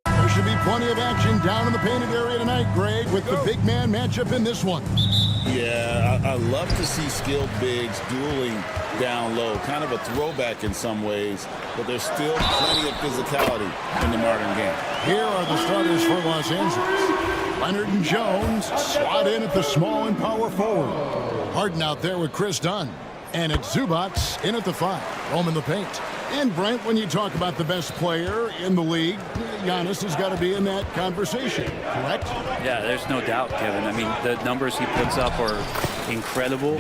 There should be plenty of action down in the painted area tonight, Greg, with the big man matchup in this one. Yeah, I love to see skilled bigs dueling down low. Kind of a throwback in some ways, but there's still plenty of physicality in the modern game. Here are the starters for Los Angeles. Leonard and Jones slot in at the small and power forward. Harden out there with Chris Dunn. And it's Zubats in at the 5. Home in the paint. And Brent, when you talk about the best player in the league, Giannis has got to be in that conversation, correct? Yeah, there's no doubt, Kevin. I mean, the numbers he puts up are incredible.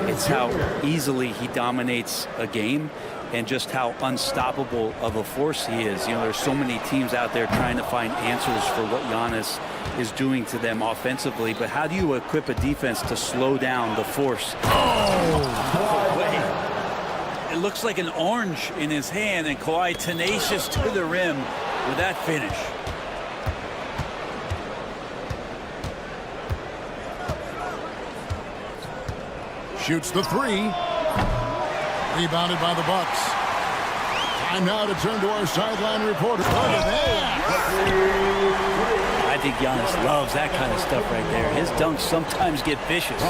It's how easily he dominates a game and just how unstoppable of a force he is. You know, there's so many teams out there trying to find answers for what Giannis is doing to them offensively, but how do you equip a defense to slow down the force? It looks like an orange in his hand, and Kawhi tenacious to the rim with that finish. Shoots the 3. Rebounded by the Bucks. Time now to turn to our sideline reporter. Look at that. I think Giannis loves that kind of stuff right there. His dunks sometimes get vicious.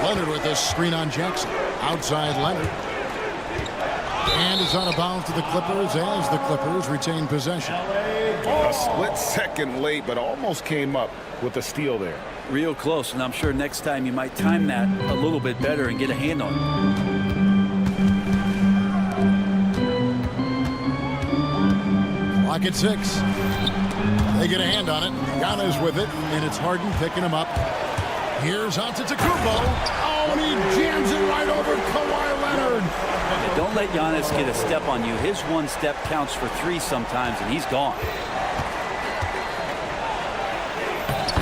Leonard with this screen on Jackson. Outside Leonard. And is out of bounds to the Clippers as the Clippers retain possession. A split second late, but almost came up with a steal there. Real close, and I'm sure next time you might time that a little bit better and get a hand on it. Clock at 6. They get a hand on it. Giannis with it, and it's Harden picking him up. Here's Antetokounmpo. Oh, and he jams it right over Kawhi Leonard. Yeah, don't let Giannis get a step on you. His one step counts for 3 sometimes, and he's gone.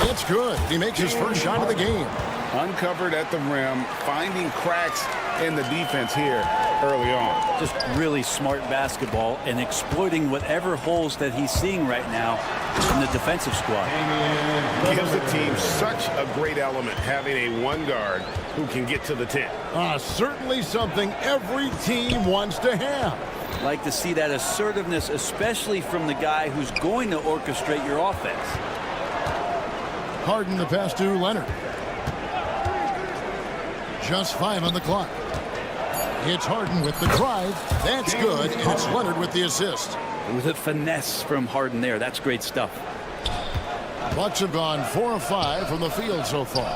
It's good. He makes his first shot of the game. Uncovered at the rim, finding cracks in the defense here early on. Just really smart basketball and exploiting whatever holes that he's seeing right now in the defensive squad. Gives the team such a great element having a one guard who can get to the 10. Certainly something every team wants to have. Like to see that assertiveness, especially from the guy who's going to orchestrate your offense. Harden the pass to Leonard. Just 5 on the clock. It's Harden with the drive. That's good, and it's Leonard with the assist. With a finesse from Harden there. That's great stuff. Bucks have gone 4 of 5 from the field so far.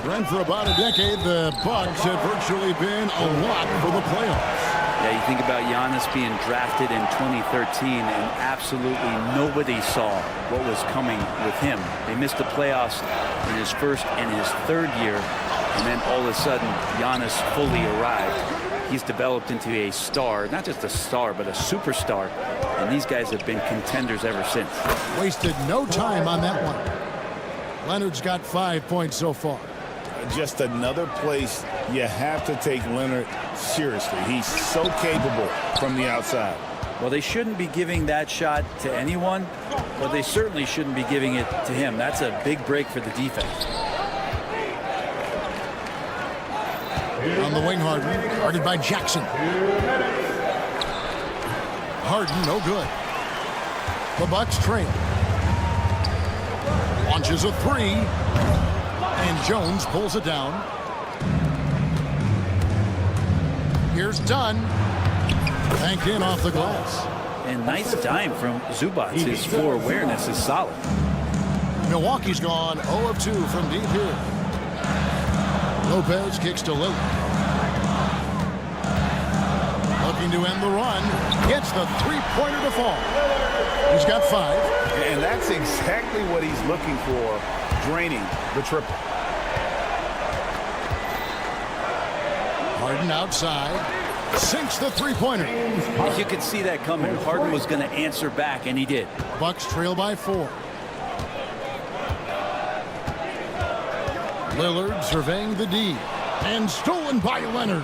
Run for about a decade, the Bucks have virtually been a lock for the playoffs. Yeah, you think about Giannis being drafted in 2013, and absolutely nobody saw what was coming with him. They missed the playoffs in his first and his third year, and then all of a sudden, Giannis fully arrived. He's developed into a star, not just a star, but a superstar, and these guys have been contenders ever since. Wasted no time on that one. Leonard's got 5 points so far. Just another place you have to take Leonard seriously. He's so capable from the outside. Well, they shouldn't be giving that shot to anyone, but they certainly shouldn't be giving it to him. That's a big break for the defense. On the wing, Harden. Guarded by Jackson. Harden, no good. The Bucks trail. Launches a 3. And Jones pulls it down. Here's Dunn. Banked in off the glass. And nice dime from Zubats. His floor awareness is solid. Milwaukee's gone 0 of 2 from deep here. Lopez kicks to Lillard. Looking to end the run. Gets the three-pointer to fall. He's got 5. And that's exactly what he's looking for, draining the triple. Harden outside. Sinks the three-pointer. You could see that coming. Harden was going to answer back, and he did. Bucks trail by 4. Lillard surveying the D. And stolen by Leonard.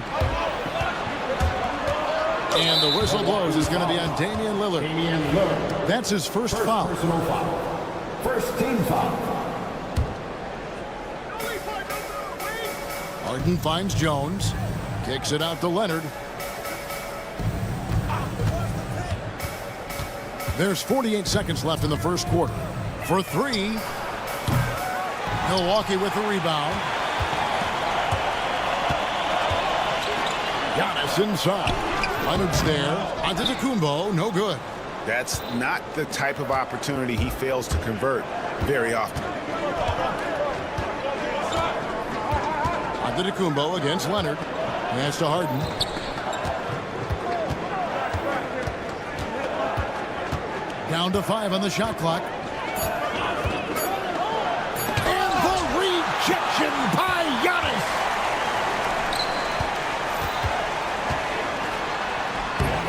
And the whistle blows is going to be on Damian Lillard. That's his first foul. First team foul. Harden finds Jones. Kicks it out to Leonard. There's 48 seconds left in the first quarter. For 3. Milwaukee with the rebound. Giannis inside. Leonard's there. Antetokounmpo, no good. That's not the type of opportunity he fails to convert very often. Antetokounmpo against Leonard. Pass to Harden. Down to 5 on the shot clock. And the rejection by Giannis.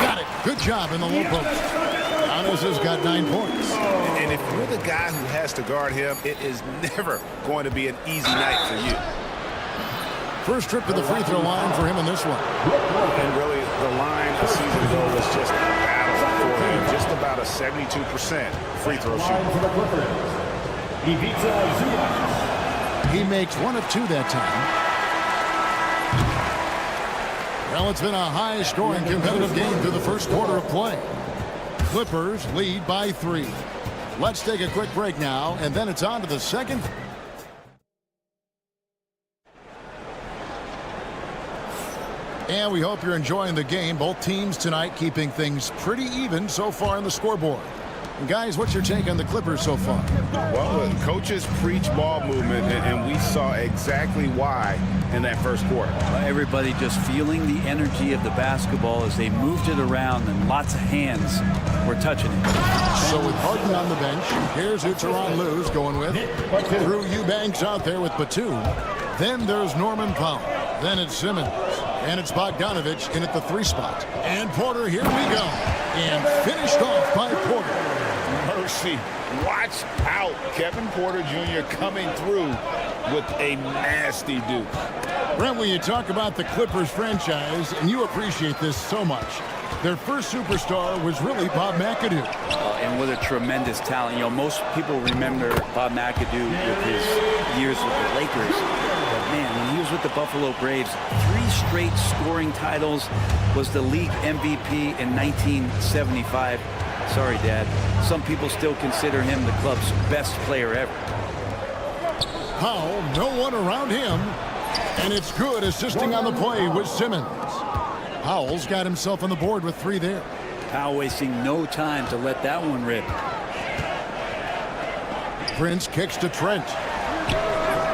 Got it. Good job in the low post. Giannis has got 9 points. And if you're the guy who has to guard him, it is never going to be an easy night for you. First trip to the free throw line for him in this one. And really, the line a season ago was just a battle for him. Just about a 72% free throw shooter. He makes 1 of 2 that time. Well, it's been a high-scoring competitive game through the first quarter of play. Clippers lead by 3. Let's take a quick break now, and then it's on to the second. And we hope you're enjoying the game. Both teams tonight keeping things pretty even so far on the scoreboard. And guys, what's your take on the Clippers so far? Well, the coaches preach ball movement, and we saw exactly why in that first quarter. Everybody just feeling the energy of the basketball as they moved it around, and lots of hands were touching it. So with Harden on the bench, here's who Tyronn Lue's going with. Drew Eubanks out there with Batum. Then there's Norman Powell. Then it's Simmons. And it's Bogdanovich in at the 3 spot. And Porter, here we go. And finished off by Porter. Mercy. Watch out. Kevin Porter Jr. coming through with a nasty duke. Brent, when you talk about the Clippers franchise, and you appreciate this so much, their first superstar was really Bob McAdoo. And what a tremendous talent. You know, most people remember Bob McAdoo with his years with the Lakers. But man, when he was with the Buffalo Braves, 3 straight scoring titles, was the league MVP in 1975. Sorry, Dad. Some people still consider him the club's best player ever. Powell, no one around him. And it's good assisting on the play with Simmons. Powell's got himself on the board with 3 there. Powell wasting no time to let that one rip. Prince kicks to Trent.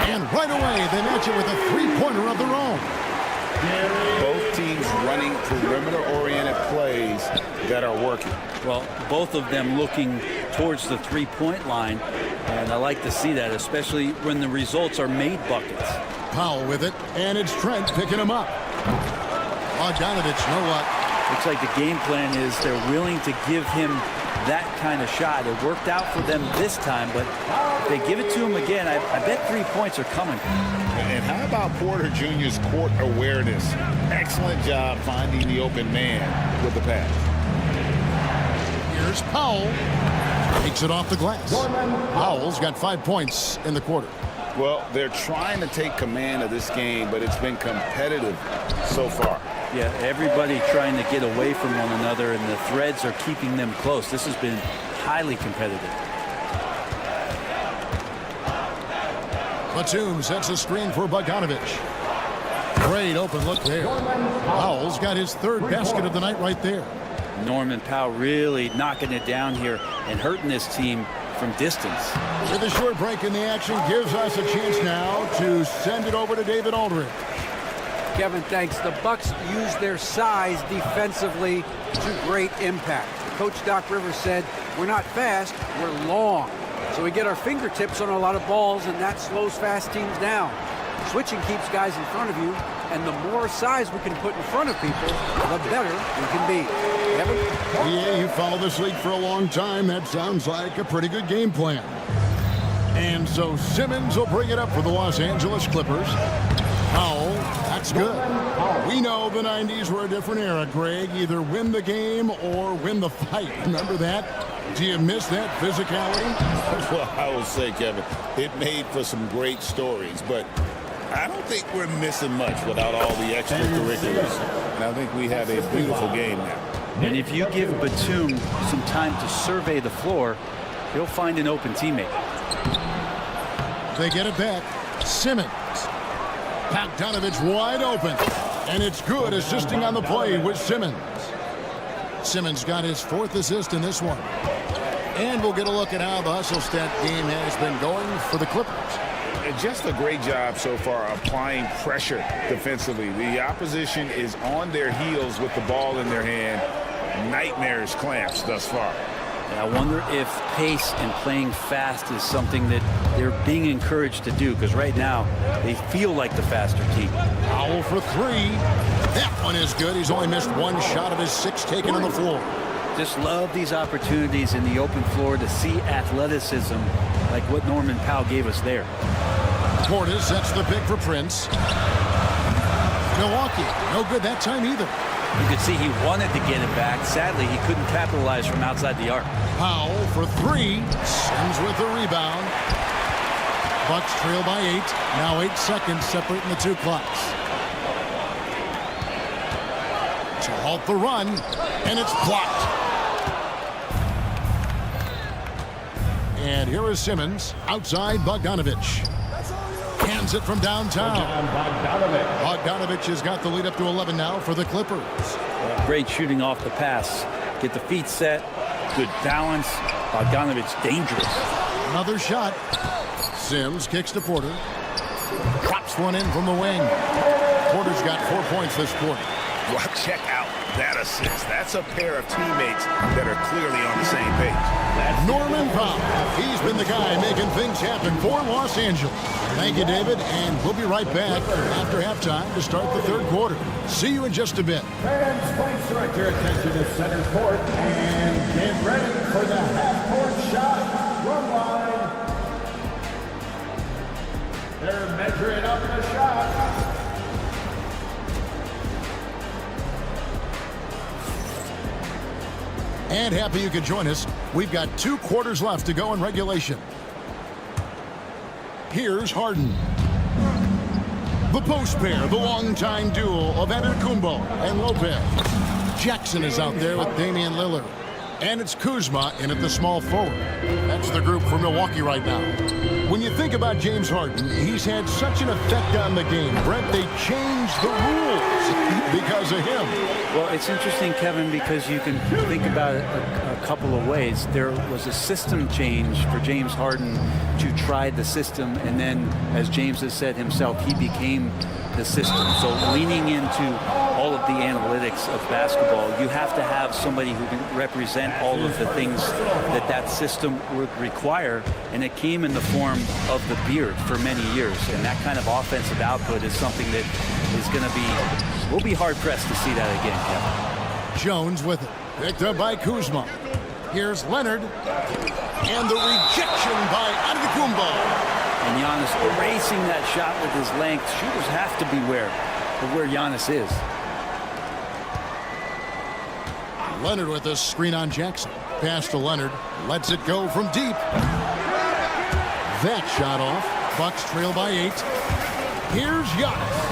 And right away, they match it with a 3-pointer of their own. Both teams running perimeter-oriented plays that are working. Well, both of them looking towards the 3-point line. And I like to see that, especially when the results are made buckets. Powell with it, and it's Trent picking him up. Bogdanovich, no luck. Looks like the game plan is they're willing to give him that kind of shot. It worked out for them this time, but if they give it to him again, I bet 3 points are coming. And how about Porter Jr.'s court awareness? Excellent job finding the open man with the pass. Here's Powell. Takes it off the glass. Powell's got 5 points in the quarter. Well, they're trying to take command of this game, but it's been competitive so far. Yeah, everybody trying to get away from one another, and the threads are keeping them close. This has been highly competitive. Batum sets a screen for Bogdanovich. Great open look there. Powell's got his 3rd basket of the night right there. Norman Powell really knocking it down here and hurting this team from distance. With a short break in the action, gives us a chance now to send it over to David Aldridge. Kevin, thanks. The Bucks use their size defensively to great impact. Coach Doc Rivers said, we're not fast, we're long. So we get our fingertips on a lot of balls, and that slows fast teams down. Switching keeps guys in front of you, and the more size we can put in front of people, the better we can be. Kevin? Yeah, you follow this league for a long time. That sounds like a pretty good game plan. And so Simmons will bring it up for the Los Angeles Clippers. Powell, that's good. We know the 90s were a different era, Greg. Either win the game or win the fight. Remember that? Do you miss that physicality? Well, I will say, Kevin, it made for some great stories, but I don't think we're missing much without all the extracurriculars. And I think we have a beautiful game now. And if you give Batum some time to survey the floor, he'll find an open teammate. They get it back. Simmons. Bogdanovich wide open. And it's good, assisting on the play with Simmons. Simmons got his 4th assist in this one. And we'll get a look at how the hustle stat game has been going for the Clippers. Just a great job so far applying pressure defensively. The opposition is on their heels with the ball in their hand. Nightmarish clamps thus far. And I wonder if pace and playing fast is something that they're being encouraged to do, because right now they feel like the faster team. Powell for 3. That one is good. He's only missed 1 shot of his 6 taken on the floor. Just love these opportunities in the open floor to see athleticism like what Norman Powell gave us there. Portis sets the pick for Prince. Milwaukee, no good that time either. You could see he wanted to get it back. Sadly, he couldn't capitalize from outside the arc. Powell for 3. Sims with the rebound. Bucks trail by 8. Now 8 seconds separating the 2 clocks. To halt the run, and it's blocked. And here is Simmons outside Bogdanovich. Hands it from downtown. Bogdanovich has got the lead up to 11 now for the Clippers. Great shooting off the pass. Get the feet set. Good balance. Bogdanovich dangerous. Another shot. Sims kicks to Porter. Drops one in from the wing. Porter's got 4 points this quarter. Well, check out that assist. That's a pair of teammates that are clearly on the same page. Norman Powell. He's been the guy making things happen for Los Angeles. Thank you, David, and we'll be right back after halftime to start the 3rd quarter. See you in just a bit. Fans, please direct your attention to center court and get ready for the half-court shot run line. They're measuring up the shot. And happy you could join us. We've got 2 quarters left to go in regulation. Here's Harden. The post pair, the longtime duo of Antetokounmpo and Lopez. Jackson is out there with Damian Lillard. And it's Kuzma in at the small forward. That's the group for Milwaukee right now. When you think about James Harden, he's had such an effect on the game. Brent, they changed the rules because of him. Well, it's interesting, Kevin, because you can think about it a couple of ways. There was a system change for James Harden to try the system, and then, as James has said himself, he became the system. So leaning into all of the analytics of basketball, you have to have somebody who can represent all of the things that that system would require, and it came in the form of the beard for many years. And that kind of offensive output is something that is going to be, we'll be hard-pressed to see that again, Kevin. Jones with it. Picked up by Kuzma. Here's Leonard. And the rejection by Antetokounmpo. And Giannis erasing that shot with his length. Shooters have to beware of where Giannis is. Leonard with a screen on Jackson. Pass to Leonard. Lets it go from deep. That shot off. Bucks trail by 8. Here's Giannis.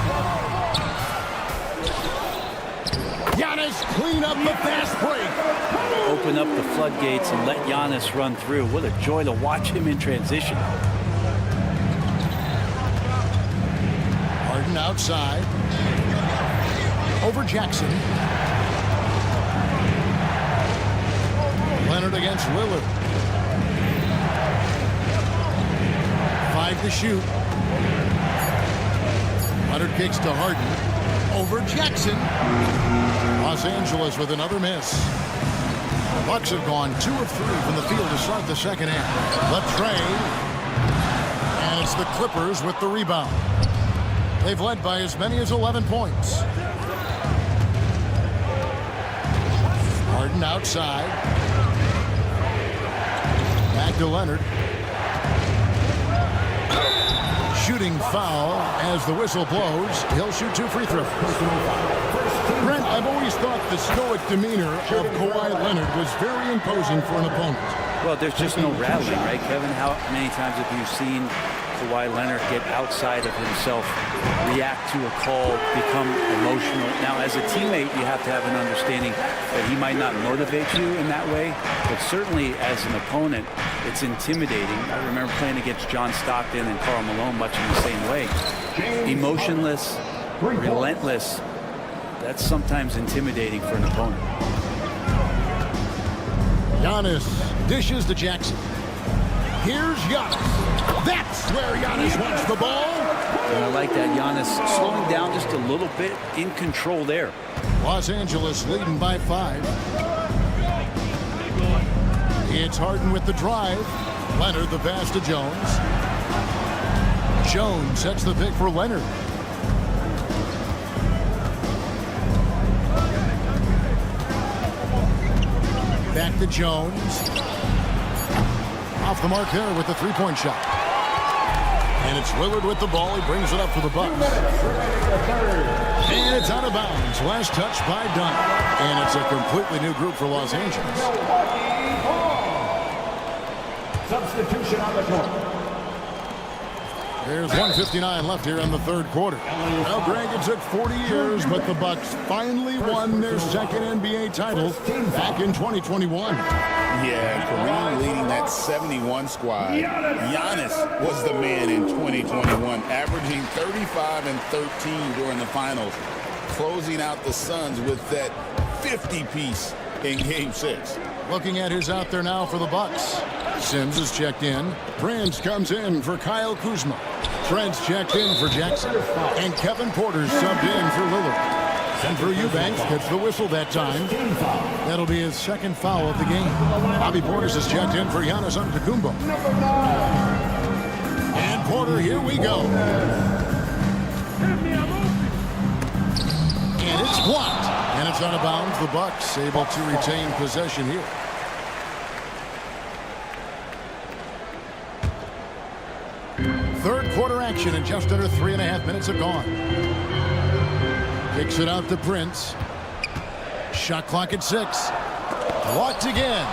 Giannis clean up the fast break. Open up the floodgates and let Giannis run through. What a joy to watch him in transition. Harden outside. Over Jackson. Leonard against Lillard. 5 to shoot. Leonard kicks to Harden. Over Jackson. Los Angeles with another miss. The Bucks have gone 2 of 3 from the field to start the second half. The trade. And it's the Clippers with the rebound. They've led by as many as 11 points. Harden outside. Back to Leonard. Shooting foul as the whistle blows. He'll shoot 2 free throws. Brent, I've always thought the stoic demeanor of Kawhi Leonard was very imposing for an opponent. Well, there's just no rattling, right, Kevin? How many times have you seen Kawhi Leonard get outside of himself, react to a call, become emotional? Now, as a teammate, you have to have an understanding that he might not motivate you in that way, but certainly as an opponent, it's intimidating. I remember playing against John Stockton and Karl Malone much in the same way. Emotionless, relentless. That's sometimes intimidating for an opponent. Giannis dishes to Jackson. Here's Giannis. That's where Giannis wants the ball. And I like that. Giannis slowing down just a little bit, in control there. Los Angeles leading by 5. It's Harden with the drive. Leonard the pass to Jones. Jones sets the pick for Leonard. Back to Jones. Off the mark there with the three-point shot. And it's Lillard with the ball. He brings it up for the Bucks. And it's out of bounds. Last touch by Dunn. And it's a completely new group for Los Angeles. Substitution on the court. There's 1:59 left here in the third quarter. Well, Greg, it took 40 years, but the Bucks finally won their second NBA title back in 2021. Yeah, Kareem leading that 71 squad. Giannis was the man in 2021, averaging 35 and 13 during the finals, closing out the Suns with that 50-piece in Game 6. Looking at who's out there now for the Bucks. Sims is checked in. Prince comes in for Kyle Kuzma. Trent's checked in for Jackson. And Kevin Porter's subbed in for Lillard. And for Eubanks, gets the whistle that time. That'll be his second foul of the game. Bobby Portis is checked in for Giannis Antetokounmpo. And Porter, here we go. And it's blocked. And it's out of bounds. The Bucks able to retain possession here. Third quarter action and just under 3.5 minutes have gone. Kicks it out to Prince. Shot clock at 6. Blocked again.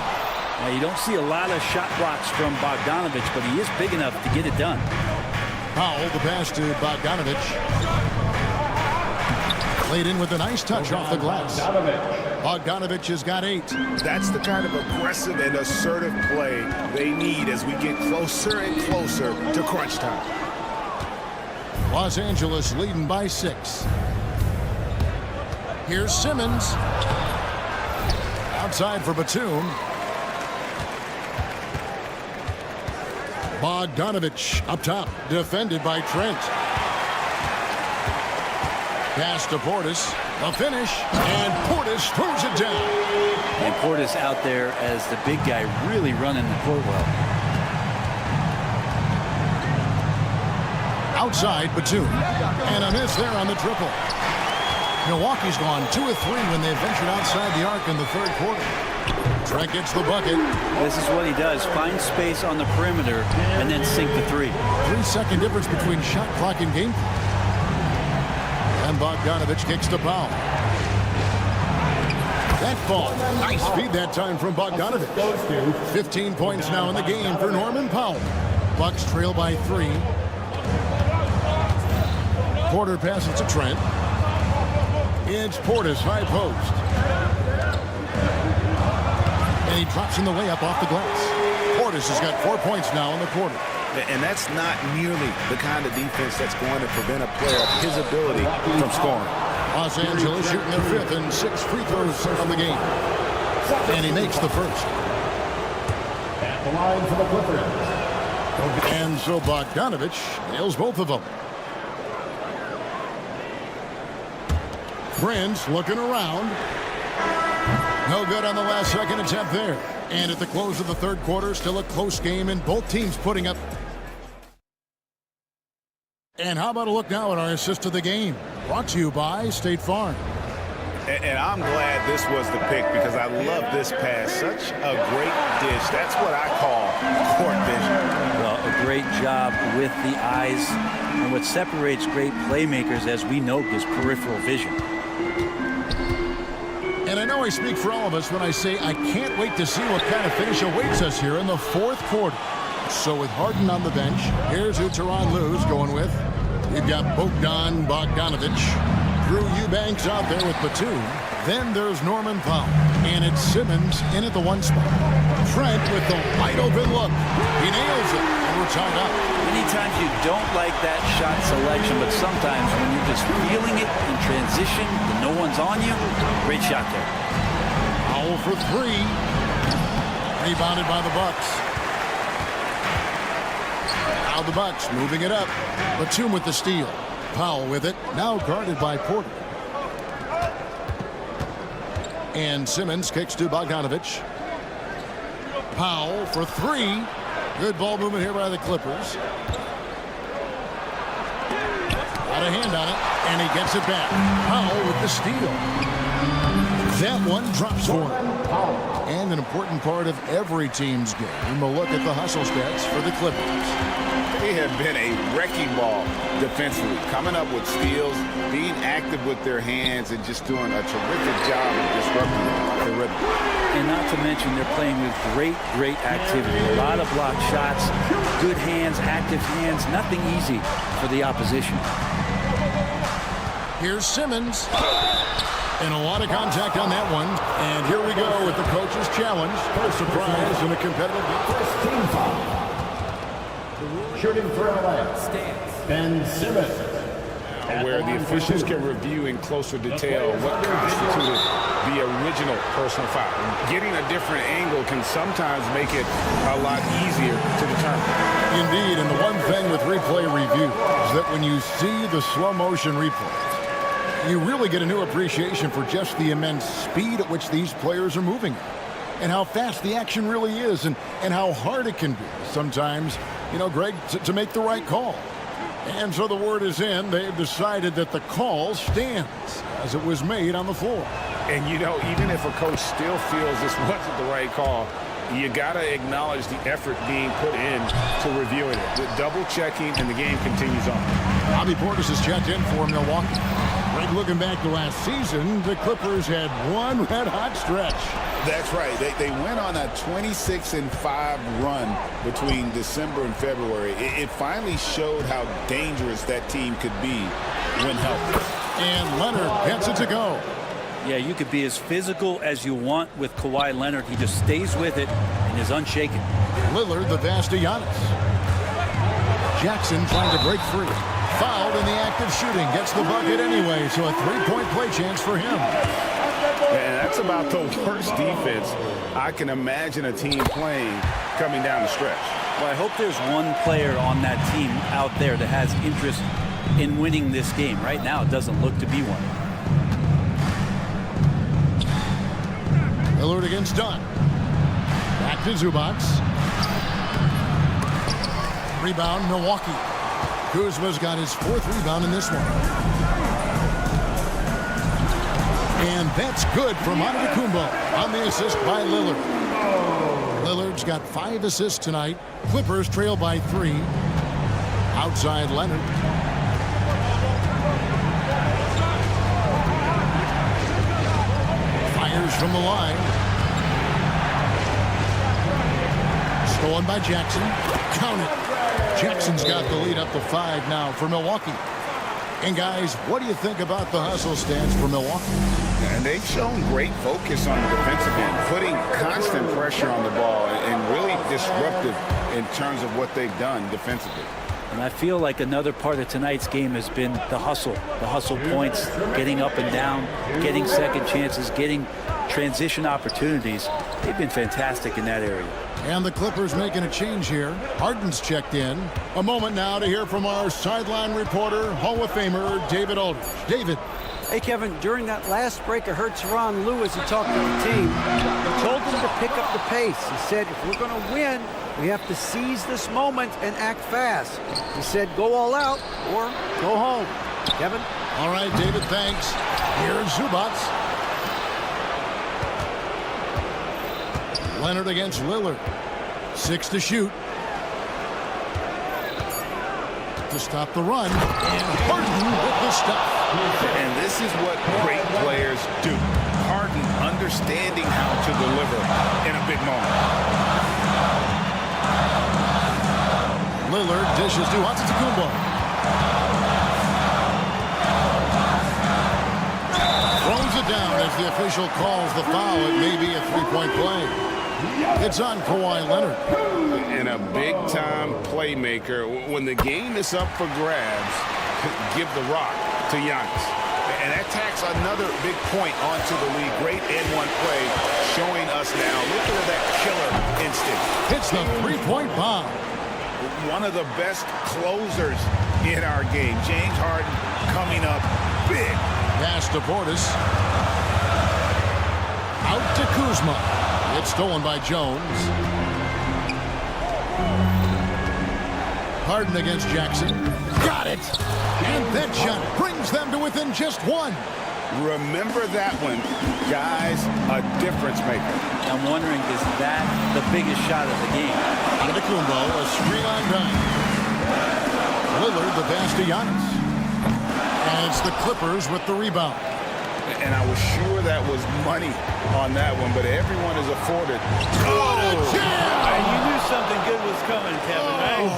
Now, you don't see a lot of shot blocks from Bogdanovich, but he is big enough to get it done. Powell, the pass to Bogdanovich. Played in with a nice touch off the glass. Bogdanovich has got 8. That's the kind of aggressive and assertive play they need as we get closer and closer to crunch time. Los Angeles leading by 6. Here's Simmons. Outside for Batum. Bogdanovich up top, defended by Trent. Pass to Portis. A finish, and Portis throws it down. And Portis out there as the big guy, really running the court well. Outside, Batum. And a miss there on the triple. Milwaukee's gone 2 of 3 when they ventured outside the arc in the third quarter. Trent gets the bucket. This is what he does. Find space on the perimeter and then sink the 3. 3-second difference between shot clock and game clock. And Bogdanovich kicks to Powell. That ball. Nice feed that time from Bogdanovich. 15 points now in the game for Norman Powell. Bucks trail by 3. Porter passes to Trent. It's Portis, high post. And he drops in the layup off the glass. Portis has got 4 points now in the quarter. And that's not nearly the kind of defense that's going to prevent a player of his ability from scoring. Los Angeles shooting their 5th and 6th free throws of the game. And he makes the first. At the line for the Clippers. And so Bogdanovich nails both of them. Prince looking around. No good on the last second attempt there. And at the close of the third quarter, still a close game, and both teams putting up And how about a look now at our assist of the game? Brought to you by State Farm. And I'm glad this was the pick because I love this pass. Such a great dish. That's what I call court vision. Well, a great job with the eyes. And what separates great playmakers, as we know, is peripheral vision. And I know I speak for all of us when I say I can't wait to see what kind of finish awaits us here in the fourth quarter. So with Harden on the bench, here's who Tyronn Lue's going with. You've got Bogdan Bogdanovic. Drew Eubanks out there with Batum. Then there's Norman Powell. And it's Simmons in at the 1 spot. Trent with the wide open look. He nails it. And we're tied up. Many times you don't like that shot selection, but sometimes when you're just feeling it in transition and no one's on you, great shot there. Powell for 3. Rebounded by the Bucks. Now the Bucks moving it up. Batum with the steal. Powell with it. Now guarded by Porter. And Simmons kicks to Bogdanovic. Powell for 3. Good ball movement here by the Clippers. Got a hand on it, and he gets it back. Powell with the steal. That one drops for him. And an important part of every team's game. We'll look at the hustle stats for the Clippers. They have been a wrecking ball defensively, coming up with steals, being active with their hands, and just doing a terrific job of disrupting the rhythm. And not to mention they're playing with great activity. A lot of block shots, good hands, active hands, nothing easy for the opposition. Here's Simmons. And a lot of contact on that one. And here we go with the coach's challenge. No surprise in a competitive game. Shooting for LA. Ben Simmons. Where the officials can review in closer detail what constituted the original personal foul. Getting a different angle can sometimes make it a lot easier to determine. Indeed, and the one thing with replay review is that when you see the slow motion replays, you really get a new appreciation for just the immense speed at which these players are moving and how fast the action really is and how hard it can be sometimes, you know, Greg, to make the right call. And so the word is in. They've decided that the call stands as it was made on the floor. And, you know, even if a coach still feels this wasn't the right call, you got to acknowledge the effort being put in to reviewing it. The double checking, and the game continues on. Bobby Portis has checked in for Milwaukee. Greg, looking back to last season, the Clippers had one red-hot stretch. That's right. They went on a 26-5 run between December and February. It finally showed how dangerous that team could be when healthy. And Leonard gets it to go. Yeah, you could be as physical as you want with Kawhi Leonard. He just stays with it and is unshaken. Lillard, the pass to Giannis. Jackson trying to break free. Fouled in the act of shooting. Gets the bucket anyway, so a three-point play chance for him. And that's about the worst defense I can imagine a team playing coming down the stretch. Well, I hope there's one player on that team out there that has interest in winning this game. Right now, it doesn't look to be one. Lillard against Dunn. Back to Zubac. Rebound, Milwaukee. Kuzma's got his 4th rebound in this one. And that's good from Antetokounmpo on the assist by Lillard. Lillard's got 5 assists tonight. Clippers trail by 3. Outside Leonard. Fires from the line. Stolen by Jackson. Count it. Jackson's got the lead up to 5 now for Milwaukee. And guys, what do you think about the hustle stance for Milwaukee? And they've shown great focus on the defensive end, putting constant pressure on the ball and really disruptive in terms of what they've done defensively. And I feel like another part of tonight's game has been the hustle points, getting up and down, getting second chances, getting transition opportunities. They've been fantastic in that area. And the Clippers making a change here. Harden's checked in. A moment now to hear from our sideline reporter, Hall of Famer David Aldridge. David. Hey, Kevin, during that last break, I heard Teron Lewis, he talked to the team. He told them to pick up the pace. He said, if we're going to win, we have to seize this moment and act fast. He said, go all out or go home. Kevin? All right, David, thanks. Here's Zubats. Leonard against Lillard. 6 to shoot. To stop the run. And Harden with the stuff. And this is what great players do. Harden understanding how to deliver in a big moment. Lillard dishes to Antetokounmpo. Throws it down as the official calls the foul. It may be a three-point play. It's on Kawhi Leonard. And a big-time playmaker. When the game is up for grabs, give the rock to Giannis. And that tacks another big point onto the league. Great N1 play showing us now. Look at that killer instinct. Hits the three-point bomb. One of the best closers in our game. James Harden coming up big. Pass to Portis. Out to Kuzma. It's stolen by Jones. Harden against Jackson. Got it! And that shot brings them to within just one. Remember that one. Guys, a difference maker. I'm wondering, is that the biggest shot of the game? Antetokounmpo, a screen-on dime. Lillard, the pass to Giannis. And it's the Clippers with the rebound. And I was sure that was money on that one, but everyone is afforded. You knew something good was coming, Kevin, right?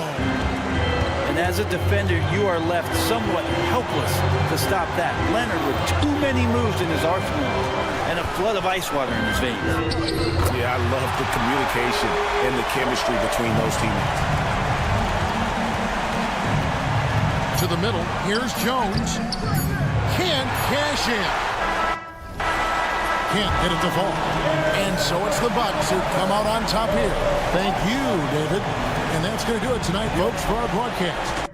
And as a defender, you are left somewhat helpless to stop that. Leonard with too many moves in his arsenal and a flood of ice water in his veins. Yeah, I love the communication and the chemistry between those teammates. To the middle, here's Jones. Can't cash in. Can't get it to fall. And so it's the Bucks who come out on top here. Thank you, David. And that's going to do it tonight, folks, for our broadcast.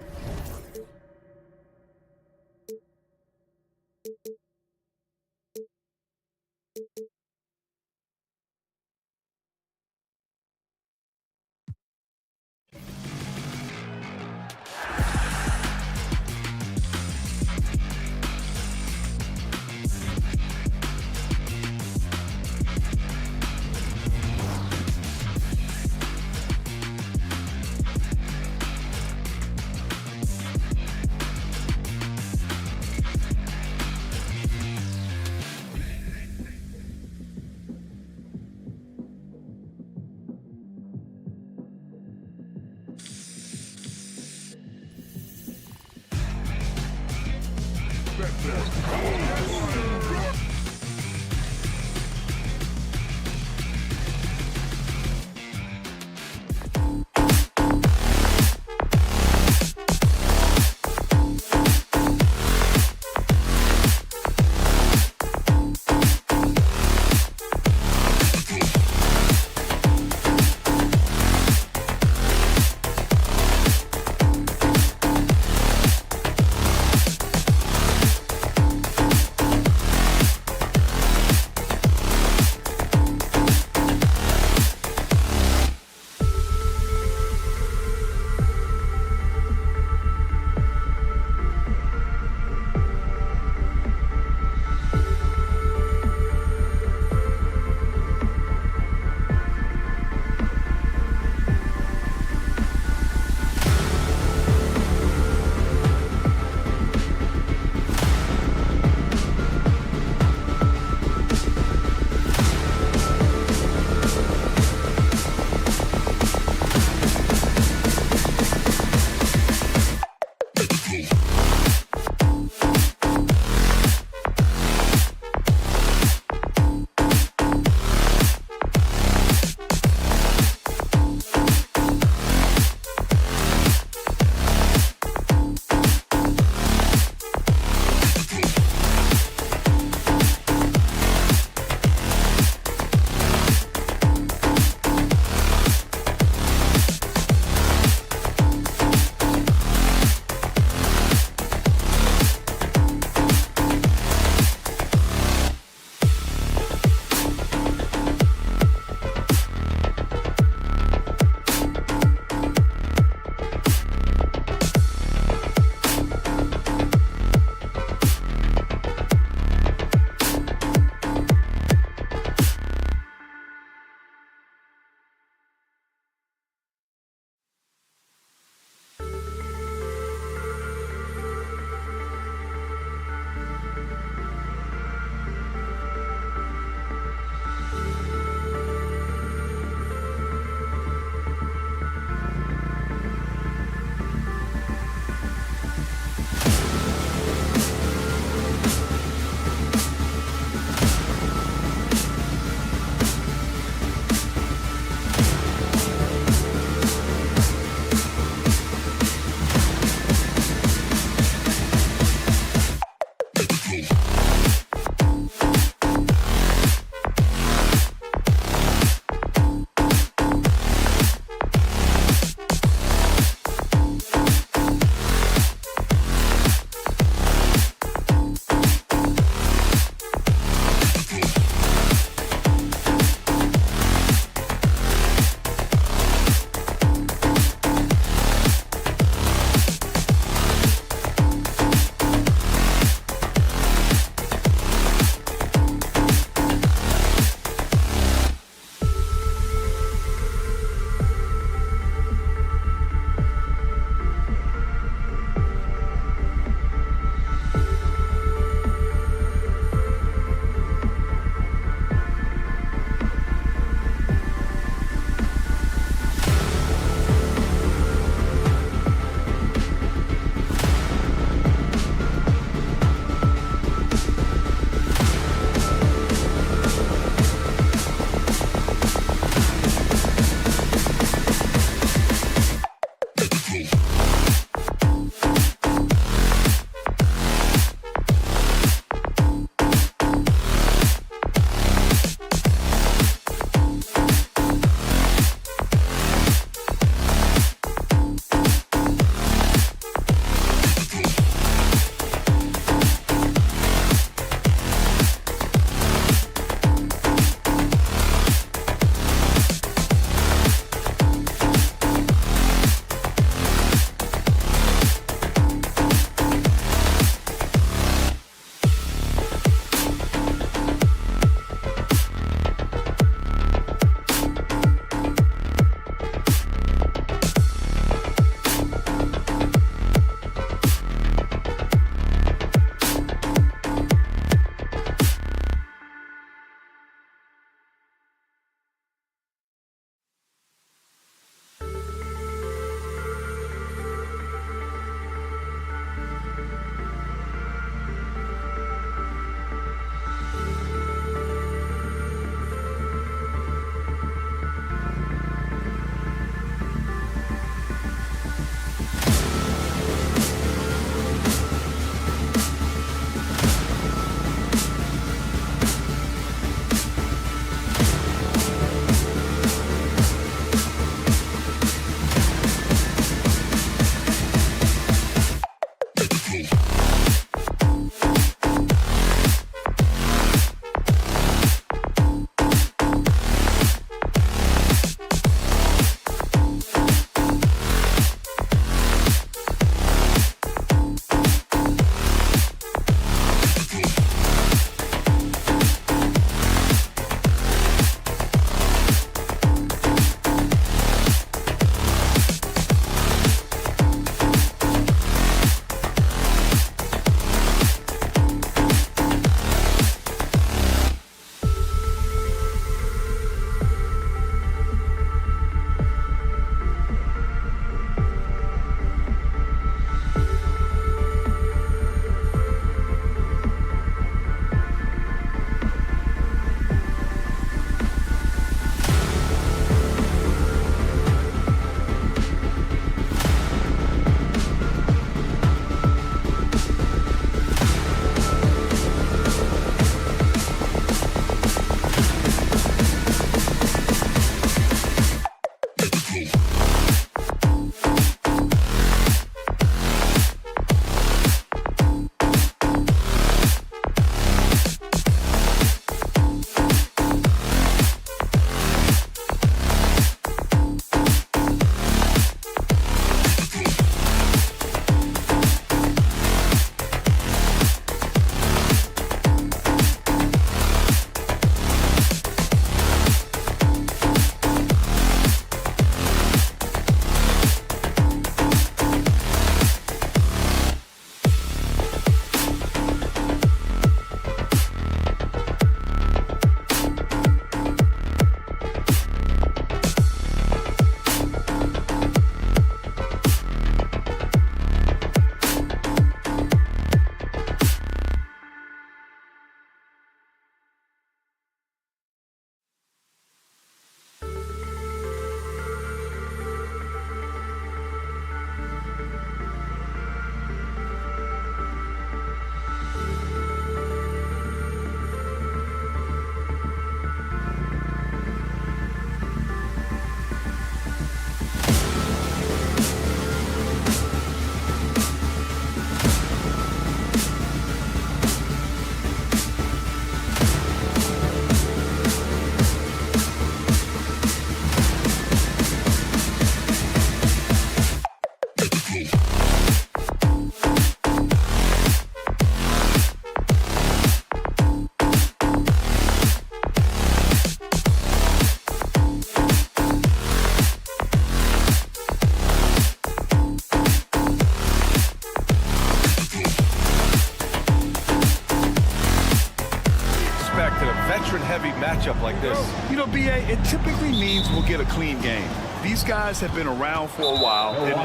veteran-heavy matchup like this? You know, B.A., it typically means we'll get a clean game. These guys have been around for a while. And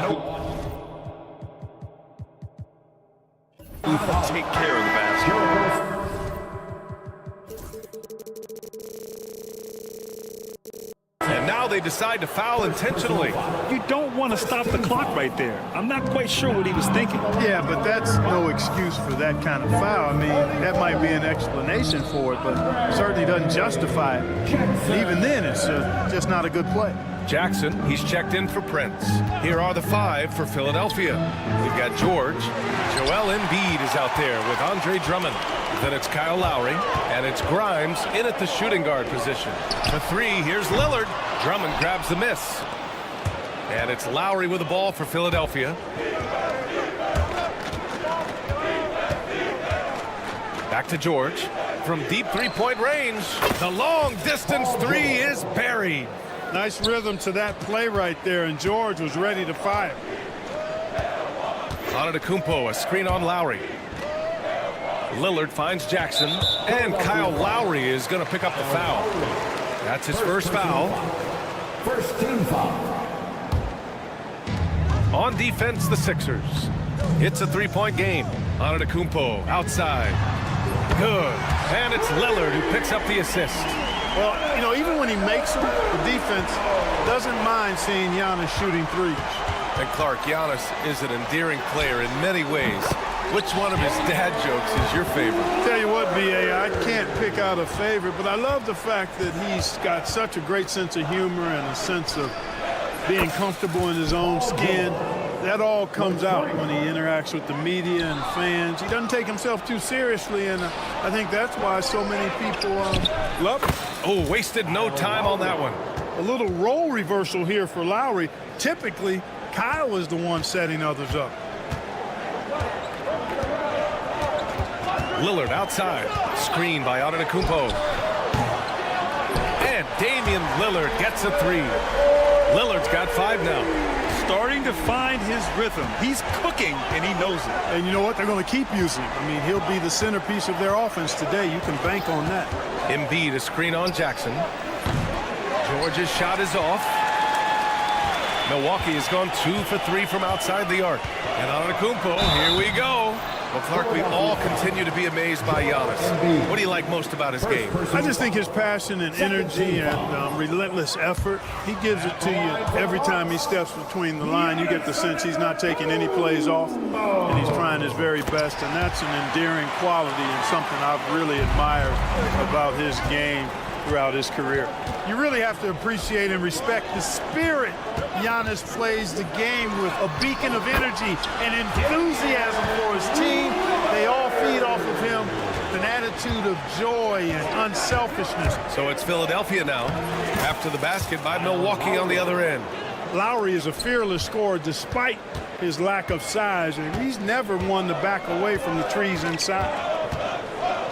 take care of the basket. And now they decide to foul intentionally. You don't want to stop the clock right there. I'm not quite sure what he was thinking. Yeah, but that's no excuse for that kind of foul. I mean, that might be an explanation for it, but certainly doesn't justify it. And even then, it's just not a good play. Jackson, he's checked in for Prince. Here are the 5 for Philadelphia. We've got George. Joel Embiid is out there with Andre Drummond. Then it's Kyle Lowry, and it's Grimes in at the shooting guard position. For 3, here's Lillard. Drummond grabs the miss. And it's Lowry with the ball for Philadelphia. Back to George. From deep three-point range, the long-distance 3 is buried. Nice rhythm to that play right there, and George was ready to fire. Antetokounmpo, a screen on Lowry. Lillard finds Jackson, and Kyle Lowry is going to pick up the foul. That's his first foul. First team foul. On defense, the Sixers. It's a three-point game. Antetokounmpo outside. Good. And it's Lillard who picks up the assist. Well, you know, even when he makes them, the defense doesn't mind seeing Giannis shooting threes. And Clark, Giannis is an endearing player in many ways. Which one of his dad jokes is your favorite? Tell you what, B.A., I can't pick out a favorite, but I love the fact that he's got such a great sense of humor and a sense of being comfortable in his own skin. That all comes out when he interacts with the media and fans. He doesn't take himself too seriously, and I think that's why so many people love him. Oh, wasted no time on that one. A little role reversal here for Lowry. Typically, Kyle is the one setting others up. Lillard outside. Screen by Antetokounmpo. And Damian Lillard gets a 3. Lillard's got 5 now. Starting to find his rhythm. He's cooking, and he knows it. And you know what? They're going to keep using him. I mean, he'll be the centerpiece of their offense today. You can bank on that. Embiid, a screen on Jackson. George's shot is off. Milwaukee has gone 2 for 3 from outside the arc. And Antetokounmpo, here we go. Well, Clark, we all continue to be amazed by Giannis. What do you like most about his game? I just think his passion and energy and relentless effort. He gives it to you every time he steps between the line. You get the sense he's not taking any plays off, and he's trying his very best, and that's an endearing quality and something I've really admired about his game throughout his career. You really have to appreciate and respect the spirit Giannis plays the game with, a beacon of energy and enthusiasm for his team. They all feed off of him, an attitude of joy and unselfishness. So it's Philadelphia now, after the basket by Milwaukee on the other end. Lowry is a fearless scorer despite his lack of size, and he's never one to back away from the trees inside.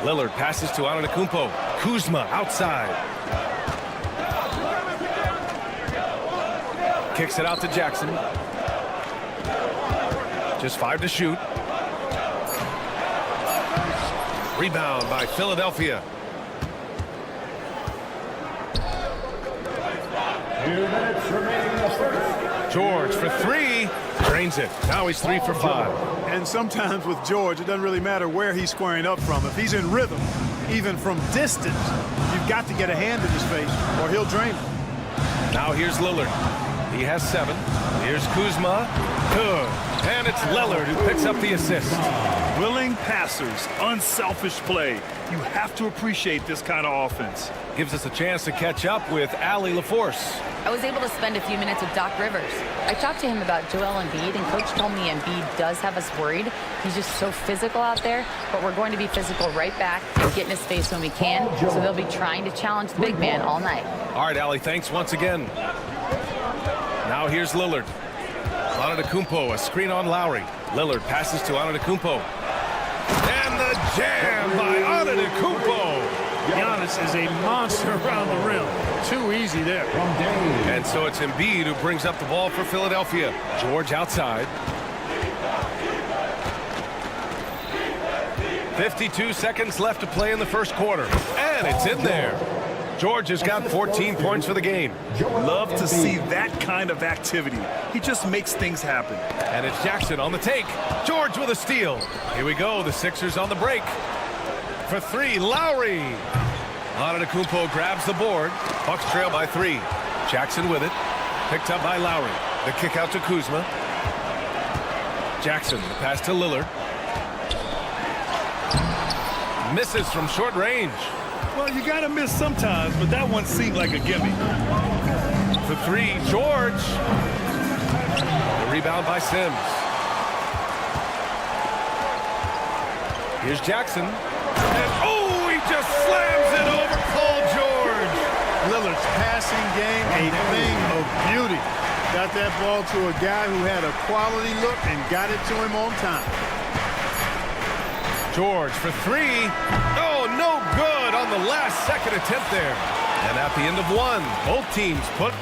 Lillard passes to Antetokounmpo. Kuzma outside. Kicks it out to Jackson. Just 5 to shoot. Rebound by Philadelphia. 2 minutes remaining in the first. George for 3. Drains it. Now he's 3 for 5. And sometimes with George, it doesn't really matter where he's squaring up from. If he's in rhythm, even from distance, you've got to get a hand in his face or he'll drain it. Now here's Lillard. He has 7. Here's Kuzma. Good. And it's Lillard who picks up the assist. Willing passers, unselfish play. You have to appreciate this kind of offense. Gives us a chance to catch up with Allie LaForce. I was able to spend a few minutes with Doc Rivers. I talked to him about Joel Embiid, and Coach told me Embiid does have us worried. He's just so physical out there, but we're going to be physical right back and get in his face when we can, so they'll be trying to challenge the big man all night. All right, Allie, thanks once again. Now here's Lillard. Antetokounmpo, a screen on Lowry. Lillard passes to Antetokounmpo. And the jam by Antetokounmpo. Giannis is a monster around the rim. Too easy there. And so it's Embiid who brings up the ball for Philadelphia. George outside. 52 seconds left to play in the first quarter. And it's in there. George has got 14 points for the game. Love to see that kind of activity. He just makes things happen. And it's Jackson on the take. George with a steal. Here we go. The Sixers on the break. For three, Lowry. Antetokounmpo grabs the board. Bucks trail by 3. Jackson with it. Picked up by Lowry. The kick out to Kuzma. Jackson, the pass to Lillard. Misses from short range. Well, you got to miss sometimes, but that one seemed like a gimme. For 3, George. The rebound by Sims. Here's Jackson. And, oh, he just slams it over Paul George. Lillard's passing game, a thing of beauty. Got that ball to a guy who had a quality look and got it to him on time. George for 3. Oh, no good on the last second attempt there. And at the end of 1, both teams put.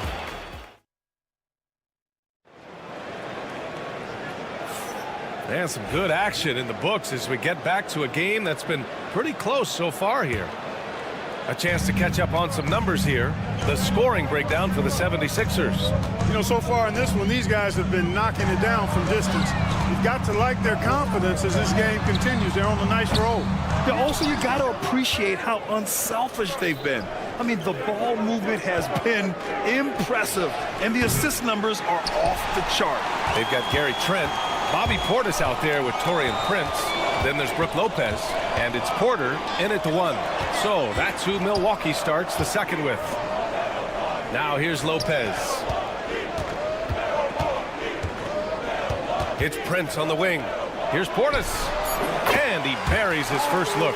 And some good action in the books as we get back to a game that's been pretty close so far here. A chance to catch up on some numbers here. The scoring breakdown for the 76ers. You know, so far in this one, these guys have been knocking it down from distance. You've got to like their confidence as this game continues. They're on a nice roll. Yeah, also, you got to appreciate how unselfish they've been. I mean, the ball movement has been impressive, and the assist numbers are off the chart. They've got Gary Trent, Bobby Portis out there with Taurean Prince. Then there's Brook Lopez, and it's Porter in at the 1. So that's who Milwaukee starts the second with. Now here's Lopez. It's Prince on the wing. Here's Portis. And he buries his first look.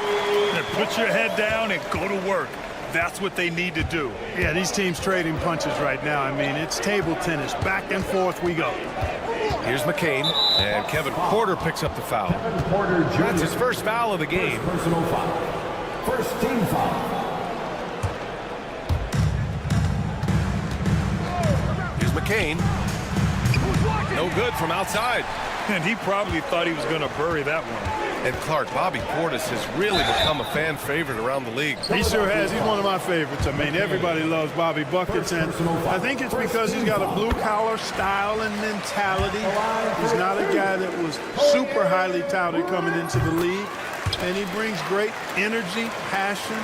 Put your head down and go to work. That's what they need to do. Yeah, these teams trading punches right now. I mean, it's table tennis. Back and forth we go. Here's McCain, and Kevin Porter picks up the foul. That's his first foul of the game. Personal foul. First team foul. Here's McCain. No good from outside. And he probably thought he was going to bury that one. And Clark, Bobby Portis has really become a fan favorite around the league. He sure has. He's one of my favorites. I mean, everybody loves Bobby Buckets, and I think it's because he's got a blue-collar style and mentality. He's not a guy that was super highly touted coming into the league, and he brings great energy, passion,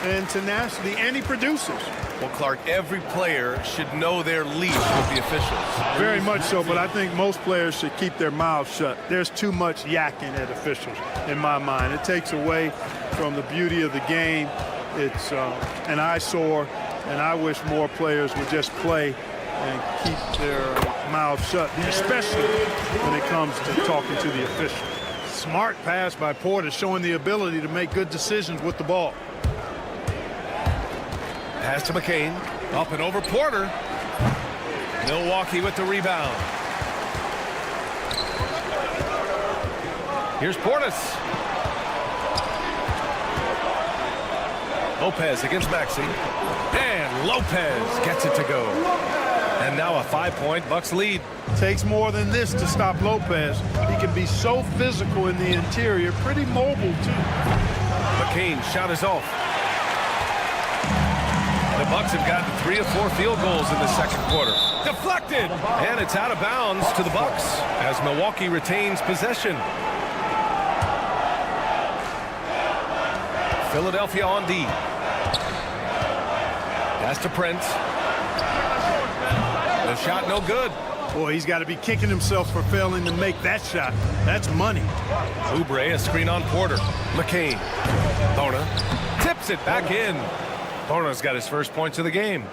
and tenacity, and he produces. Well, Clark, every player should know their leash with the officials. Very much so, but I think most players should keep their mouths shut. There's too much yakking at officials, in my mind. It takes away from the beauty of the game. It's an eyesore, and I wish more players would just play and keep their mouths shut, especially when it comes to talking to the official. Smart pass by Porter, showing the ability to make good decisions with the ball. Pass to McCain. Up and over Porter. Milwaukee with the rebound. Here's Portis. Lopez against Maxey. And Lopez gets it to go. And now a 5-point Bucks lead. Takes more than this to stop Lopez. He can be so physical in the interior, pretty mobile too. McCain shot is off. The Bucks have gotten 3 of 4 field goals in the second quarter. Deflected! And it's out of bounds to the Bucks as Milwaukee retains possession. Philadelphia on D. Pass to Prince. The shot no good. Boy, he's got to be kicking himself for failing to make that shot. That's money. Oubre, a screen on Porter. McCain. Bona tips it back in. Bona's got his first points of the game.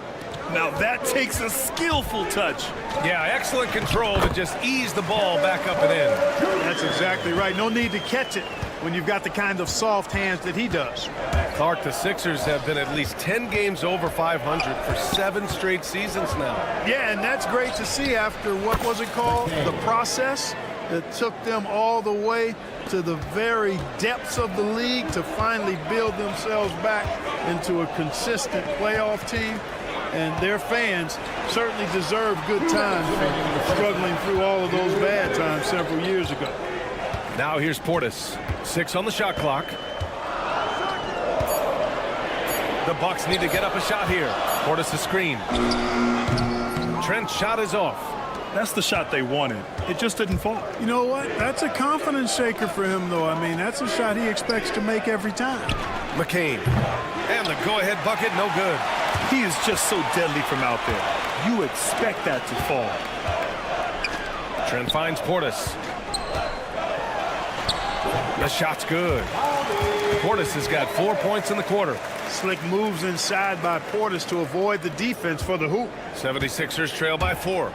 Now that takes a skillful touch. Yeah, excellent control to just ease the ball back up and in. That's exactly right. No need to catch it when you've got the kind of soft hands that he does. Clark, the Sixers have been at least 10 games over 500 for 7 straight seasons now. Yeah, and that's great to see after, what was it called? The process that took them all the way to the very depths of the league to finally build themselves back into a consistent playoff team. And their fans certainly deserve good times for struggling through all of those bad times several years ago. Now here's Portis. 6 on the shot clock. The Bucks need to get up a shot here. Portis a screen. Trent's shot is off. That's the shot they wanted. It just didn't fall. You know what? That's a confidence shaker for him, though. I mean, that's a shot he expects to make every time. McCain. And the go-ahead bucket, no good. He is just so deadly from out there. You expect that to fall. Trent finds Portis. The shot's good. Portis has got 4 points in the quarter. Slick moves inside by Portis to avoid the defense for the hoop. 76ers trail by 4.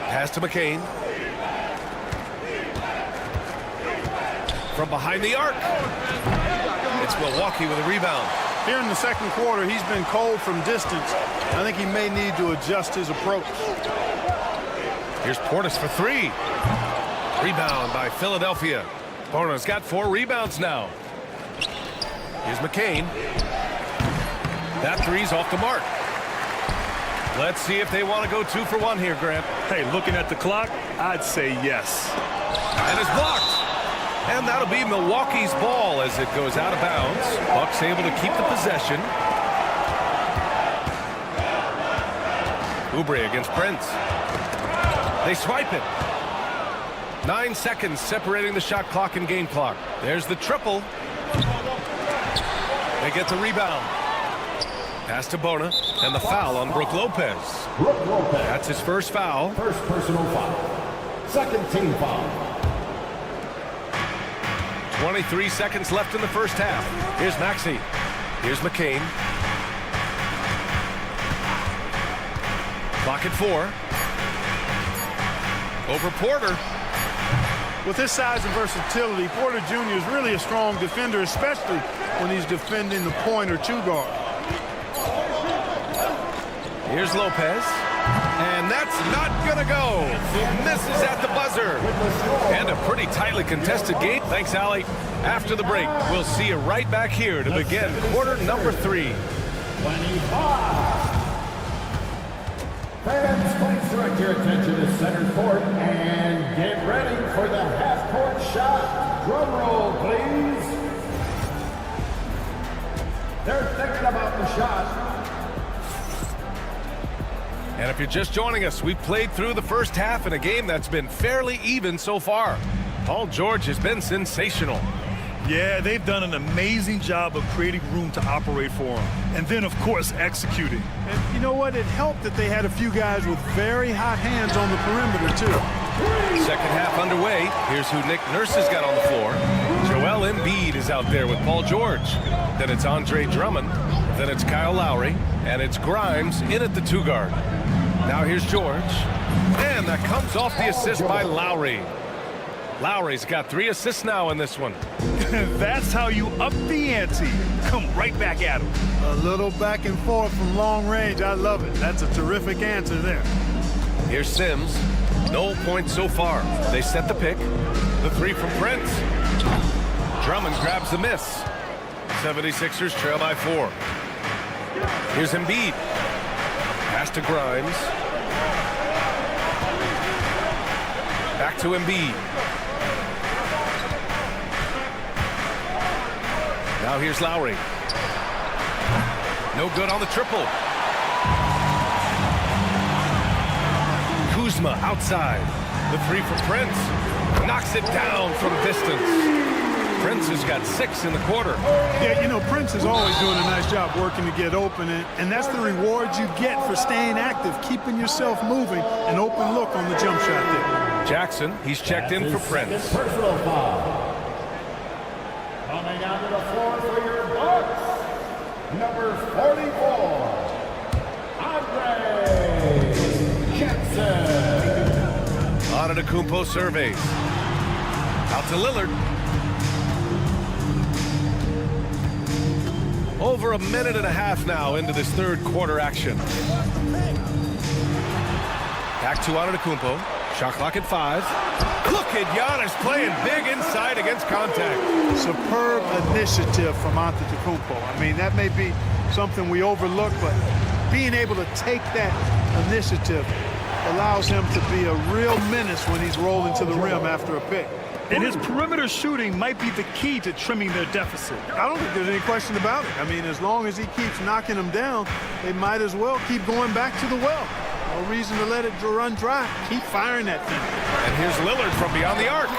Pass to McCain. From behind the arc. It's Milwaukee with a rebound. Here in the second quarter, he's been cold from distance. I think he may need to adjust his approach. Here's Portis for 3. Rebound by Philadelphia. Bona's got 4 rebounds now. Here's McCain. That 3's off the mark. Let's see if they want to go 2 for 1 here, Grant. Hey, looking at the clock, I'd say yes. And it's blocked. And that'll be Milwaukee's ball as it goes out of bounds. Bucks able to keep the possession. Oubre against Prince. They swipe it. 9 seconds separating the shot clock and game clock. There's the triple. They get the rebound. Pass to Bona, and the foul on Brook Lopez. That's his first foul. First personal foul. Second team foul. 23 seconds left in the first half. Here's Maxey. Here's McCain. Clock at 4. Over Porter. With his size and versatility, Porter Jr. is really a strong defender, especially when he's defending the point or 2 guard. Here's Lopez. And that's not going to go. Misses at the buzzer. And a pretty tightly contested game. Thanks, Allie. After the break, we'll see you right back here to begin quarter number 3. 25. Fans, please direct your attention to center court and get ready for the half-court shot. Drum roll, please. They're thinking about the shot. And if you're just joining us, we've played through the first half in a game that's been fairly even so far. Paul George has been sensational. Yeah, they've done an amazing job of creating room to operate for him. And then, of course, executing. And you know what? It helped that they had a few guys with very hot hands on the perimeter, too. Second half underway. Here's who Nick Nurse has got on the floor. Joel Embiid is out there with Paul George. Then it's Andre Drummond. Then it's Kyle Lowry. And it's Grimes in at the 2 guard. Now here's George. And that comes off the assist by Lowry. Lowry's got 3 assists now in this one. That's how you up the ante. Come right back at him. A little back and forth from long range. I love it. That's a terrific answer there. Here's Sims. No points so far. They set the pick. The 3 from Prince. Drummond grabs the miss. 76ers trail by 4. Here's Embiid. Pass to Grimes. Back to Embiid. Now here's Lowry. No good on the triple. Kuzma outside. The 3 for Prince. Knocks it down from distance. Prince has got 6 in the quarter. Yeah, you know, Prince is always doing a nice job working to get open, and that's the reward you get for staying active, keeping yourself moving, an open look on the jump shot there. Jackson, he's checked in for Prince. Personal foul. Coming out to the floor for your Bucks, number 44, Andre Jackson. Antetokounmpo surveys. Out to Lillard. Over a minute and a half now into this third quarter action. Back to Antetokounmpo. Shot clock at 5. Look at Giannis playing big inside against contact. Superb initiative from Antetokounmpo. I mean, that may be something we overlook, but being able to take that initiative allows him to be a real menace when he's rolling to the rim after a pick. And his perimeter shooting might be the key to trimming their deficit. I don't think there's any question about it. I mean, as long as he keeps knocking them down, they might as well keep going back to the well. No reason to let it run dry. Keep firing that thing. And here's Lillard from beyond the arc.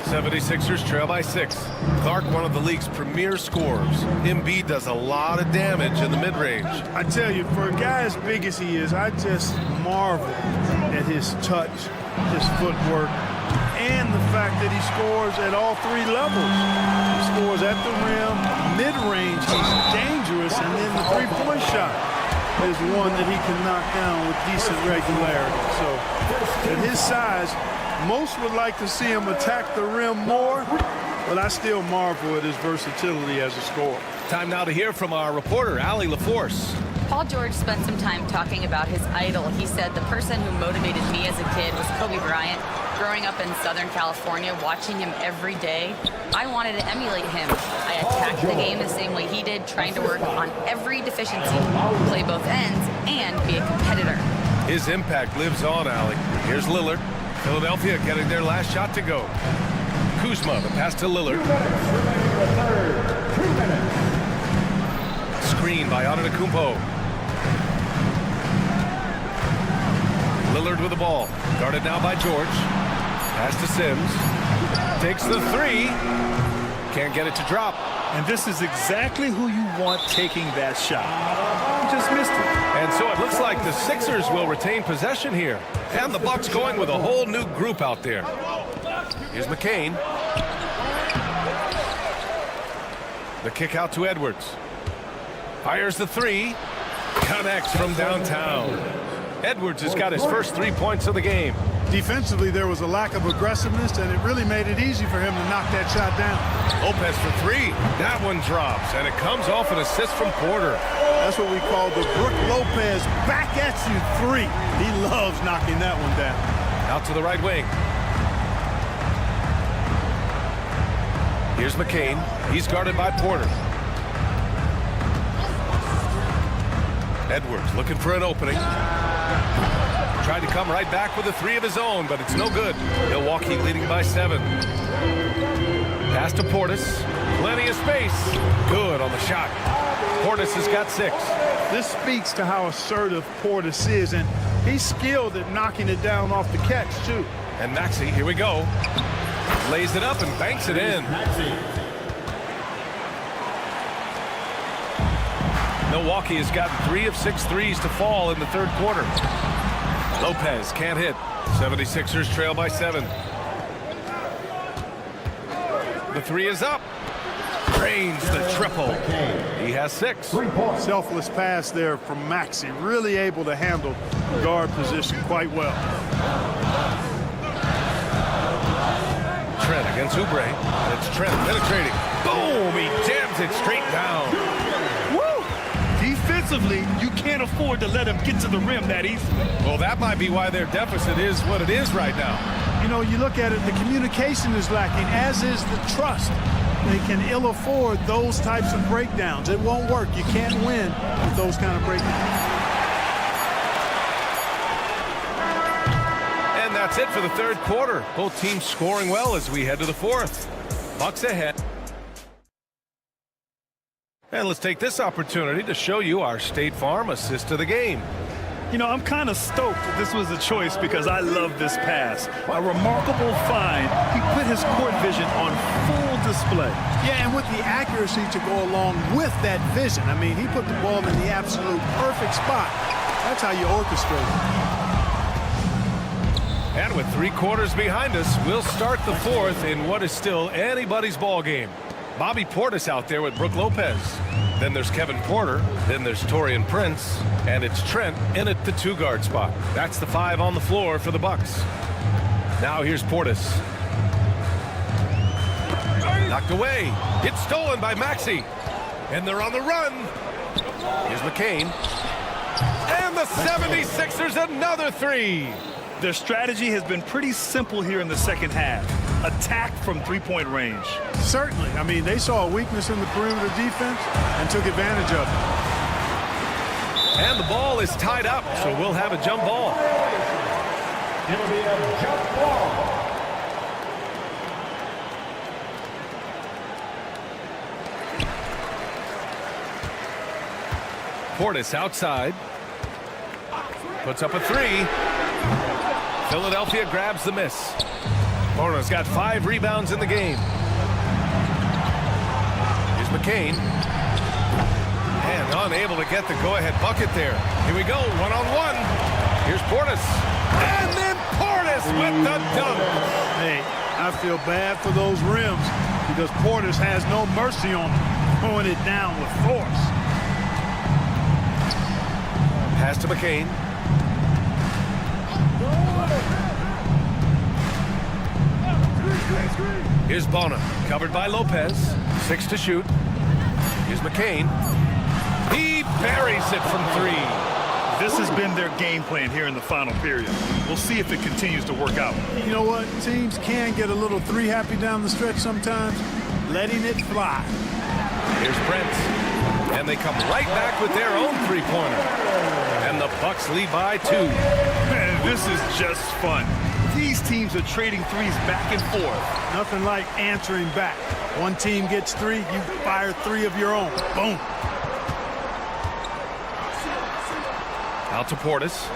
76ers trail by 6. Clark, one of the league's premier scorers. Embiid does a lot of damage in the mid-range. I tell you, for a guy as big as he is, I just marvel at his touch, his footwork, and the fact that he scores at all three levels. He scores at the rim, mid-range, he's dangerous, and then the three-point shot is one that he can knock down with decent regularity. So at his size, most would like to see him attack the rim more, but I still marvel at his versatility as a scorer. Time now to hear from our reporter, Allie LaForce. Paul George spent some time talking about his idol. He said, the person who motivated me as a kid was Kobe Bryant. Growing up in Southern California, watching him every day, I wanted to emulate him. I attacked the game the same way he did, trying to work on every deficiency, play both ends, and be a competitor. His impact lives on, Allie. Here's Lillard. Philadelphia getting their last shot to go. Kuzma, the pass to Lillard. Screen by Antetokounmpo. Lillard with the ball. Guarded now by George. Pass to Sims. Takes the three. Can't get it to drop. And this is exactly who you want taking that shot. He just missed it. And so it looks like the Sixers will retain possession here. And the Bucks going with a whole new group out there. Here's McCain. The kick out to Edwards. Fires the three. Connects from downtown. Edwards has got his first 3 points of the game. Defensively, there was a lack of aggressiveness, and it really made it easy for him to knock that shot down. Lopez for three. That one drops, and it comes off an assist from Porter. That's what we call the Brook Lopez back at you three. He loves knocking that one down. Out to the right wing. Here's McCain. He's guarded by Porter. Edwards looking for an opening. Tried to come right back with a three of his own, but it's no good. Milwaukee leading by 7. Pass to Portis. Plenty of space. Good on the shot. Portis has got 6. This speaks to how assertive Portis is, and he's skilled at knocking it down off the catch, too. And Maxey, here we go. Lays it up and banks it in. Milwaukee has gotten 3 of 6 threes to fall in the third quarter. Lopez can't hit. 76ers trail by 7. The three is up. Drains the triple. He has 6. Selfless pass there from Maxey. Really able to handle the guard position quite well. Trent against Oubre. It's Trent penetrating. Boom! He jams it straight down. Defensively, you can't afford to let him get to the rim that easily. Well, that might be why their deficit is what it is right now. You know, you look at it, the communication is lacking, as is the trust. They can ill afford those types of breakdowns. It won't work. You can't win with those kind of breakdowns. And that's it for the third quarter. Both teams scoring well as we head to the fourth. Bucks ahead. And let's take this opportunity to show you our State Farm assist of the game. You know, I'm kind of stoked that this was a choice because I love this pass. A remarkable find. He put his court vision on full display. Yeah, and with the accuracy to go along with that vision. I mean, he put the ball in the absolute perfect spot. That's how you orchestrate it. And with 3 quarters behind us, we'll start the fourth in what is still anybody's ball game. Bobby Portis out there with Brook Lopez. Then there's Kevin Porter. Then there's Taurean Prince. And it's Trent in at the 2-guard spot. That's the 5 on the floor for the Bucks. Now here's Portis. Knocked away. It's stolen by Maxey. And they're on the run. Here's McCain. And the 76ers another 3. Their strategy has been pretty simple here in the second half. Attack from 3-point range. Certainly. I mean, they saw a weakness in the perimeter defense and took advantage of it. And the ball is tied up, so we'll have a jump ball. It'll be a jump ball. Portis outside. Puts up a three. Philadelphia grabs the miss. Portis got 5 rebounds in the game. Here's McCain. And unable to get the go-ahead bucket there. Here we go, one-on-one. Here's Portis. And then Portis with the dunk. Hey, I feel bad for those rims because Portis has no mercy on them, throwing it down with force. Pass to McCain. Here's Bona, covered by Lopez. 6 to shoot. Here's McCain. He buries it from 3. This has been their game plan here in the final period. We'll see if it continues to work out. You know what? Teams can get a little 3-happy down the stretch sometimes, letting it fly. Here's Prince. And they come right back with their own 3-pointer. And the Bucks lead by 2. Man, this is just fun. These teams are trading threes back and forth. Nothing like answering back. One team gets 3, you fire 3 of your own. Boom. Out to Portis.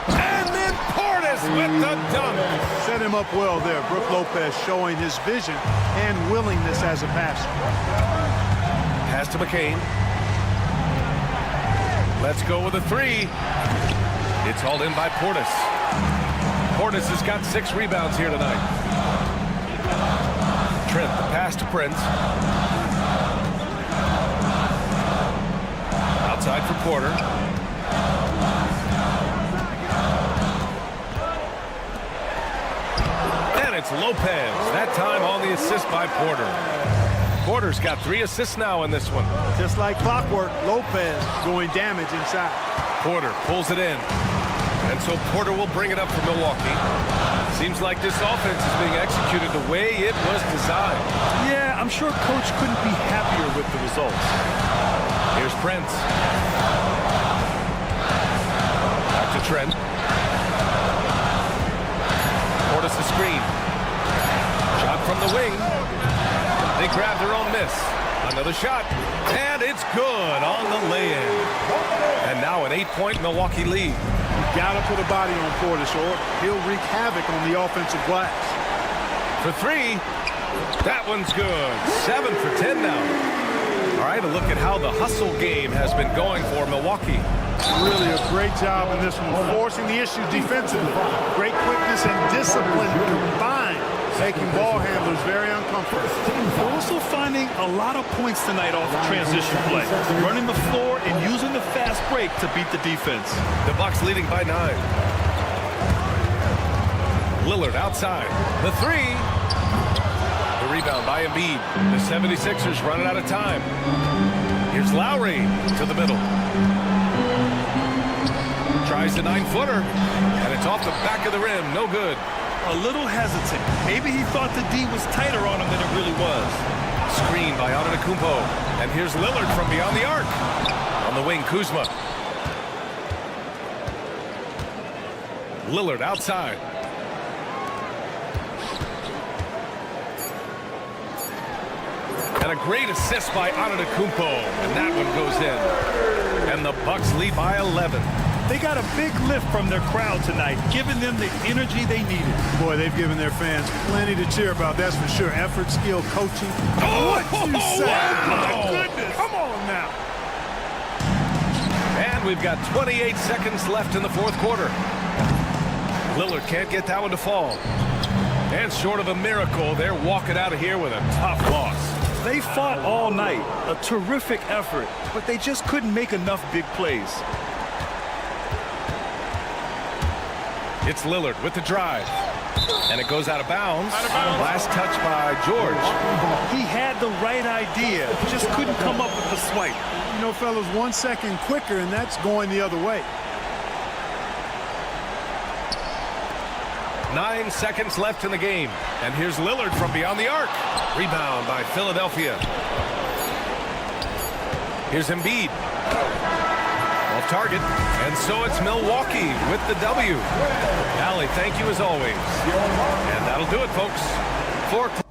And then Portis with the dunk. Set him up well there. Brook Lopez showing his vision and willingness as a passer. Pass to McCain. Let's go with a 3. It's hauled in by Portis. Portis has got 6 rebounds here tonight. Trent, the pass to Prince. Outside for Porter. And it's Lopez. That time on the assist by Porter. Porter's got 3 assists now in this one. Just like clockwork, Lopez doing damage inside. Porter pulls it in. And so Porter will bring it up for Milwaukee. Seems like this offense is being executed the way it was designed. Yeah, I'm sure Coach couldn't be happier with the results. Here's Prince. Back to Trent. Portis the screen. Shot from the wing. They grab their own miss. Another shot. And it's good on the lay-in. And now an 8-point Milwaukee lead. You gotta put a body on Portis or he'll wreak havoc on the offensive glass. For 3. That one's good. 7 for 10 now. All right, a look at how the hustle game has been going for Milwaukee. Really a great job in this one, forcing the issues defensively. Great quickness and discipline combined, making ball handlers very uncomfortable. We're also finding a lot of points tonight off of transition play, running the floor and using the fast break to beat the defense. The Bucks leading by 9. Lillard outside. The 3. The rebound by Embiid. The 76ers running out of time. Here's Lowry to the middle. Tries the 9-footer, and it's off the back of the rim. No good. A little hesitant. Maybe he thought the D was tighter on him than it really was. Screen by Antetokounmpo. And here's Lillard from beyond the arc. On the wing, Kuzma. Lillard outside. And a great assist by Antetokounmpo. And that one goes in. And the Bucks lead by 11. They got a big lift from their crowd tonight, giving them the energy they needed. Boy, they've given their fans plenty to cheer about, that's for sure. Effort, skill, coaching. What you say? Wow. My goodness. Come on now. And we've got 28 seconds left in the 4th quarter. Lillard can't get that one to fall. And short of a miracle, they're walking out of here with a tough loss. They fought all night, a terrific effort, but they just couldn't make enough big plays. It's Lillard with the drive. And it goes out of bounds. Last touch by George. He had the right idea, just couldn't come up with the swipe. You know, fellas, 1 second quicker, and that's going the other way. 9 seconds left in the game. And here's Lillard from beyond the arc. Rebound by Philadelphia. Here's Embiid. Off target. And so it's Milwaukee with the W. Allie, thank you as always. And that'll do it, folks. 4 o'clock.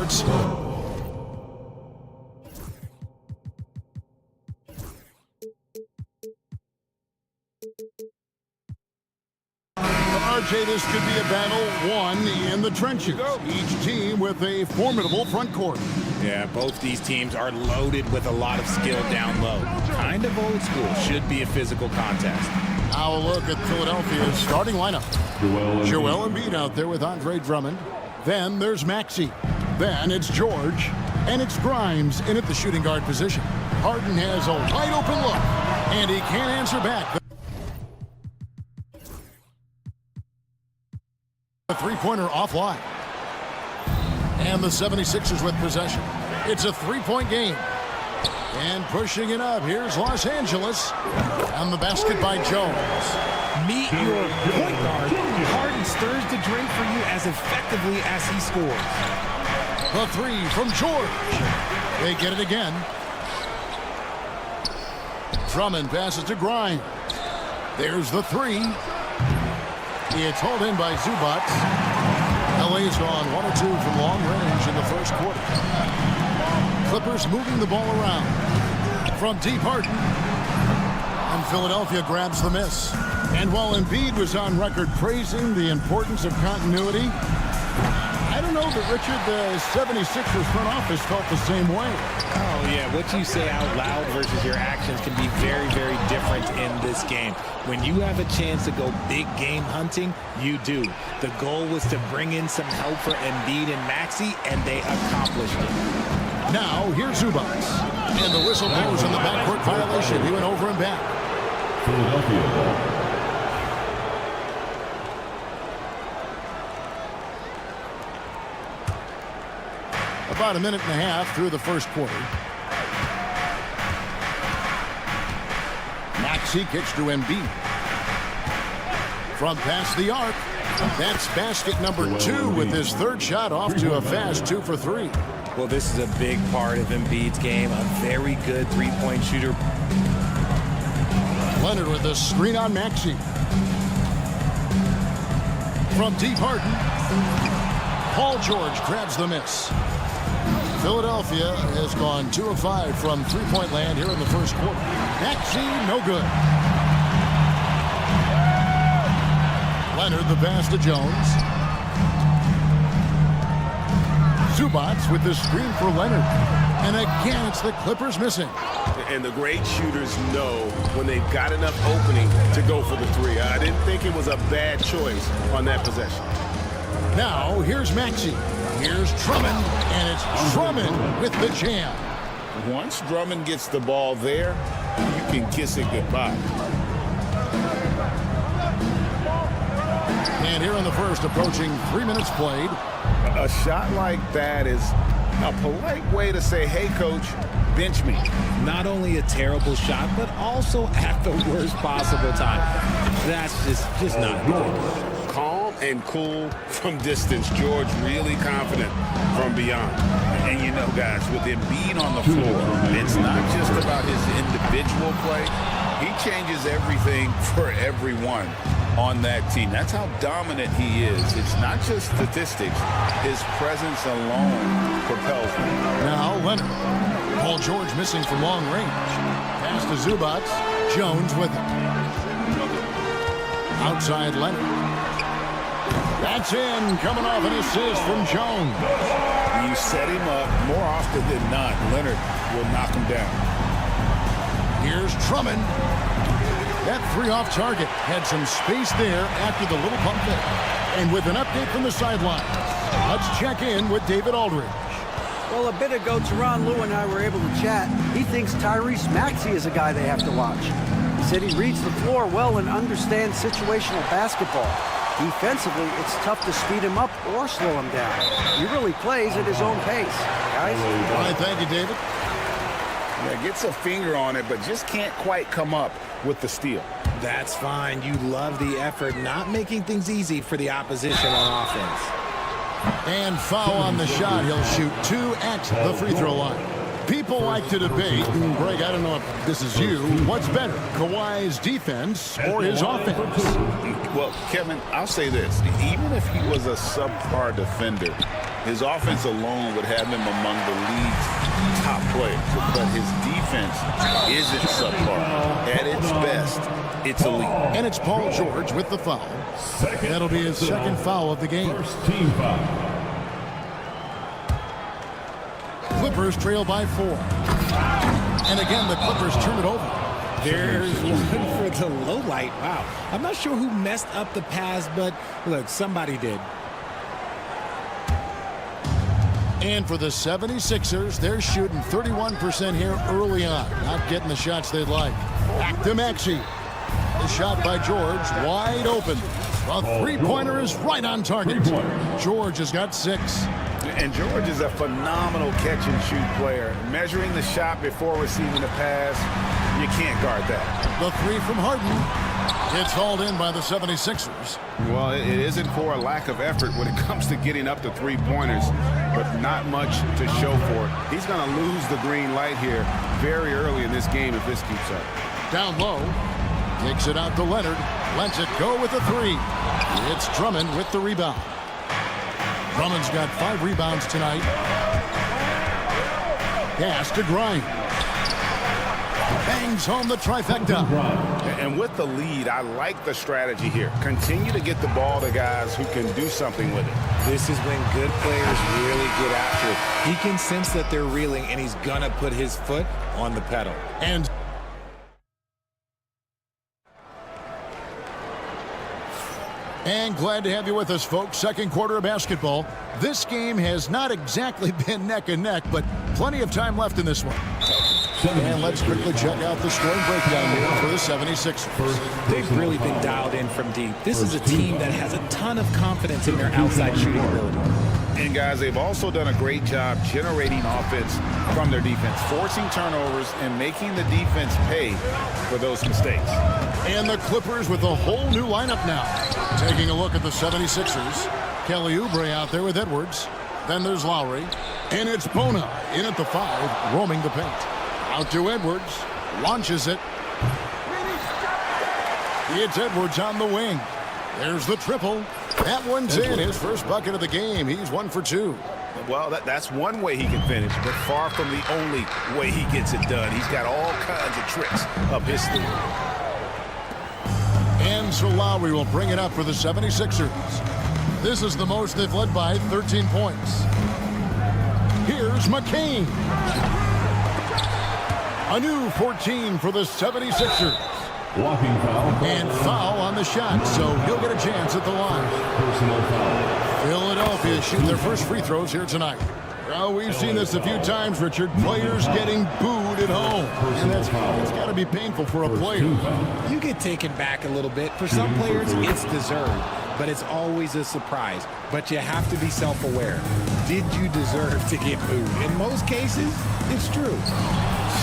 Sports. RJ, this could be a battle won in the trenches. Each team with a formidable front court. Yeah, both these teams are loaded with a lot of skill down low. Kind of old school. Should be a physical contest. Now a look at Philadelphia's starting lineup. Joel Embiid out there with Andre Drummond. Then there's Maxey. Then it's George. And it's Grimes in at the shooting guard position. Harden has a wide open look. And he can't answer back. A three-pointer offline. And the 76ers with possession. It's a three-point game. And pushing it up, here's Los Angeles. And the basket by Jones. Meet your point guard. Harden stirs the drink for you as effectively as he scores. The three from George. They get it again. Drummond passes to Grimes. There's the three. It's hauled in by Zubac. LA's gone 1 or 2 from long range in the first quarter. Clippers moving the ball around. From deep, Harden. And Philadelphia grabs the miss. And while Embiid was on record praising the importance of continuity, I don't know that, Richard, the 76ers front office felt the same way. Oh, yeah. What you say out loud versus your actions can be very, very different in this game. When you have a chance to go big game hunting, you do. The goal was to bring in some help for Embiid and Maxey, and they accomplished it. Now, here's Zubac. And the whistle blows on the backcourt violation. He went over and back. Philadelphia. About a minute and a half through the first quarter. Maxey kicks to Embiid. From past the arc. That's basket number 2 with his third shot off to a fast 2 for 3. Well, this is a big part of Embiid's game. A very good three-point shooter. Leonard with a screen on Maxey. From deep, Harden. Paul George grabs the miss. Philadelphia has gone 2 of 5 from three-point land here in the first quarter. Maxey, no good. Leonard the pass to Jones. Zubac with the screen for Leonard. And again, it's the Clippers missing. And the great shooters know when they've got enough opening to go for the three. I didn't think it was a bad choice on that possession. Now, here's Maxey. Here's Drummond, and it's Drummond with the jam. Once Drummond gets the ball there, you can kiss it goodbye. And here in the first, approaching 3 minutes played. A shot like that is a polite way to say, hey, coach, bench me. Not only a terrible shot, but also at the worst possible time. That's just not good. Calm and cool from distance. George really confident from beyond. And you know, guys, with Embiid on the floor, it's not just about his individual play. He changes everything for everyone on that team. That's how dominant he is. It's not just statistics. His presence alone propels him. Now Leonard. Paul George missing from long range. Pass to Zubac. Jones with it. Outside Leonard. That's in. Coming off an assist from Jones. You set him up more often than not. Leonard will knock him down. Here's Drummond. That three off target had some space there after the little pump fake. And with an update from the sideline, let's check in with David Aldridge. Well, a bit ago, Tyronn Lue and I were able to chat. He thinks Tyrese Maxey is a guy they have to watch. He said he reads the floor well and understands situational basketball. Defensively, it's tough to speed him up or slow him down. He really plays at his own pace. Guys? All right, thank you, David. Yeah, gets a finger on it, but just can't quite come up with the steal. That's fine. You love the effort, not making things easy for the opposition on offense. And foul on the shot. He'll shoot 2 at the free throw line. People like to debate, and Greg, I don't know if this is you, what's better, Kawhi's defense or his offense? Well, Kevin, I'll say this. Even if he was a subpar defender, His offense alone would have him among the league's top players, but his defense isn't subpar. At its best, it's elite. And it's Paul George with the foul. That'll be his second foul of the game. First team foul. Clippers trail by 4. And again, the Clippers turn it over. There's one for the low light. Wow. I'm not sure who messed up the pass, but look, somebody did. And for the 76ers, they're shooting 31% here early on. Not getting the shots they'd like. Back to Maxey. The shot by George, wide open. A three-pointer is right on target. George has got 6. And George is a phenomenal catch-and-shoot player. Measuring the shot before receiving the pass, you can't guard that. The 3 from Harden. It's hauled in by the 76ers. Well, it isn't for a lack of effort when it comes to getting up to three-pointers, but not much to show for it. He's going to lose the green light here very early in this game if this keeps up. Down low. Takes it out to Leonard. Lets it go with the 3. It's Drummond with the rebound. Drummond's got 5 rebounds tonight. Pass to Grimes. Bangs home the trifecta. And with the lead, I like the strategy here. Continue to get the ball to guys who can do something with it. This is when good players really get after it. He can sense that they're reeling, and he's going to put his foot on the pedal. And glad to have you with us, folks. Second quarter of basketball. This game has not exactly been neck and neck, but plenty of time left in this one. And let's quickly check out the scoring breakdown here for the 76ers. They've really been dialed in from deep. This is a team that has a ton of confidence in their outside shooting ability. And guys, they've also done a great job generating offense from their defense, forcing turnovers and making the defense pay for those mistakes. And the Clippers with a whole new lineup now. Taking a look at the 76ers. Kelly Oubre out there with Edwards. Then there's Lowry. And it's Bona in at the 5, roaming the paint. Out to Edwards. Launches it. It's Edwards on the wing. There's the triple. That one's in. His first bucket of the game. He's 1 for 2. Well, that's one way he can finish, but far from the only way he gets it done. He's got all kinds of tricks up his sleeve. And so Lowry will bring it up for the 76ers. This is the most they've led by 13 points. Here's McCain. A new 14 for the 76ers. Blocking foul. And foul on the shot, so he'll get a chance at the line. Personal foul. Philadelphia shooting their first free throws here tonight. Well, we've seen this a few times, Richard. Players getting booed at home. And that's got to be painful for a player. You get taken back a little bit. For some players, it's deserved, but it's always a surprise. But you have to be self-aware. Did you deserve to get booed? In most cases, it's true.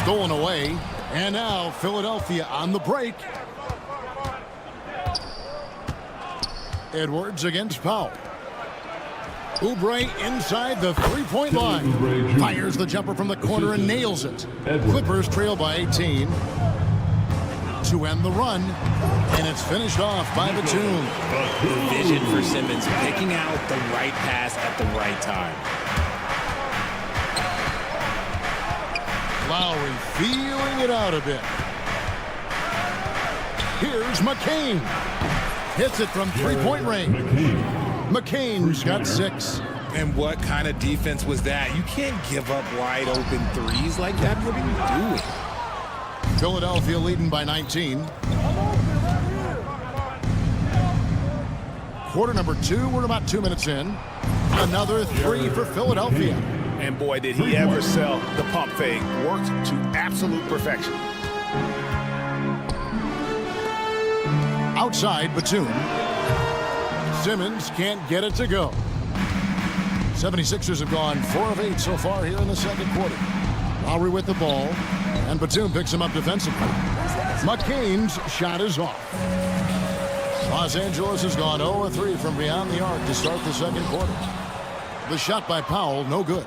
Stolen away. And now Philadelphia on the break. Edwards against Powell. Oubre inside the three-point line. Fires the jumper from the corner and nails it. Clippers trail by 18 to end the run. And it's finished off by Batum. The vision for Simmons, picking out the right pass at the right time. Lowry feeling it out a bit. Here's McCain. Hits it from three-point range. McCain's got 6. And what kind of defense was that? You can't give up wide open threes like that. What are you doing? Philadelphia leading by 19. Quarter number 2. We're about 2 minutes in. Another 3 for Philadelphia. And boy, did he ever sell the pump fake. Worked to absolute perfection. Outside, Batum. Simmons can't get it to go. 76ers have gone 4 of 8 so far here in the second quarter. Lowry with the ball, and Batum picks him up defensively. McCain's shot is off. Los Angeles has gone 0 of 3 from beyond the arc to start the second quarter. The shot by Powell, no good.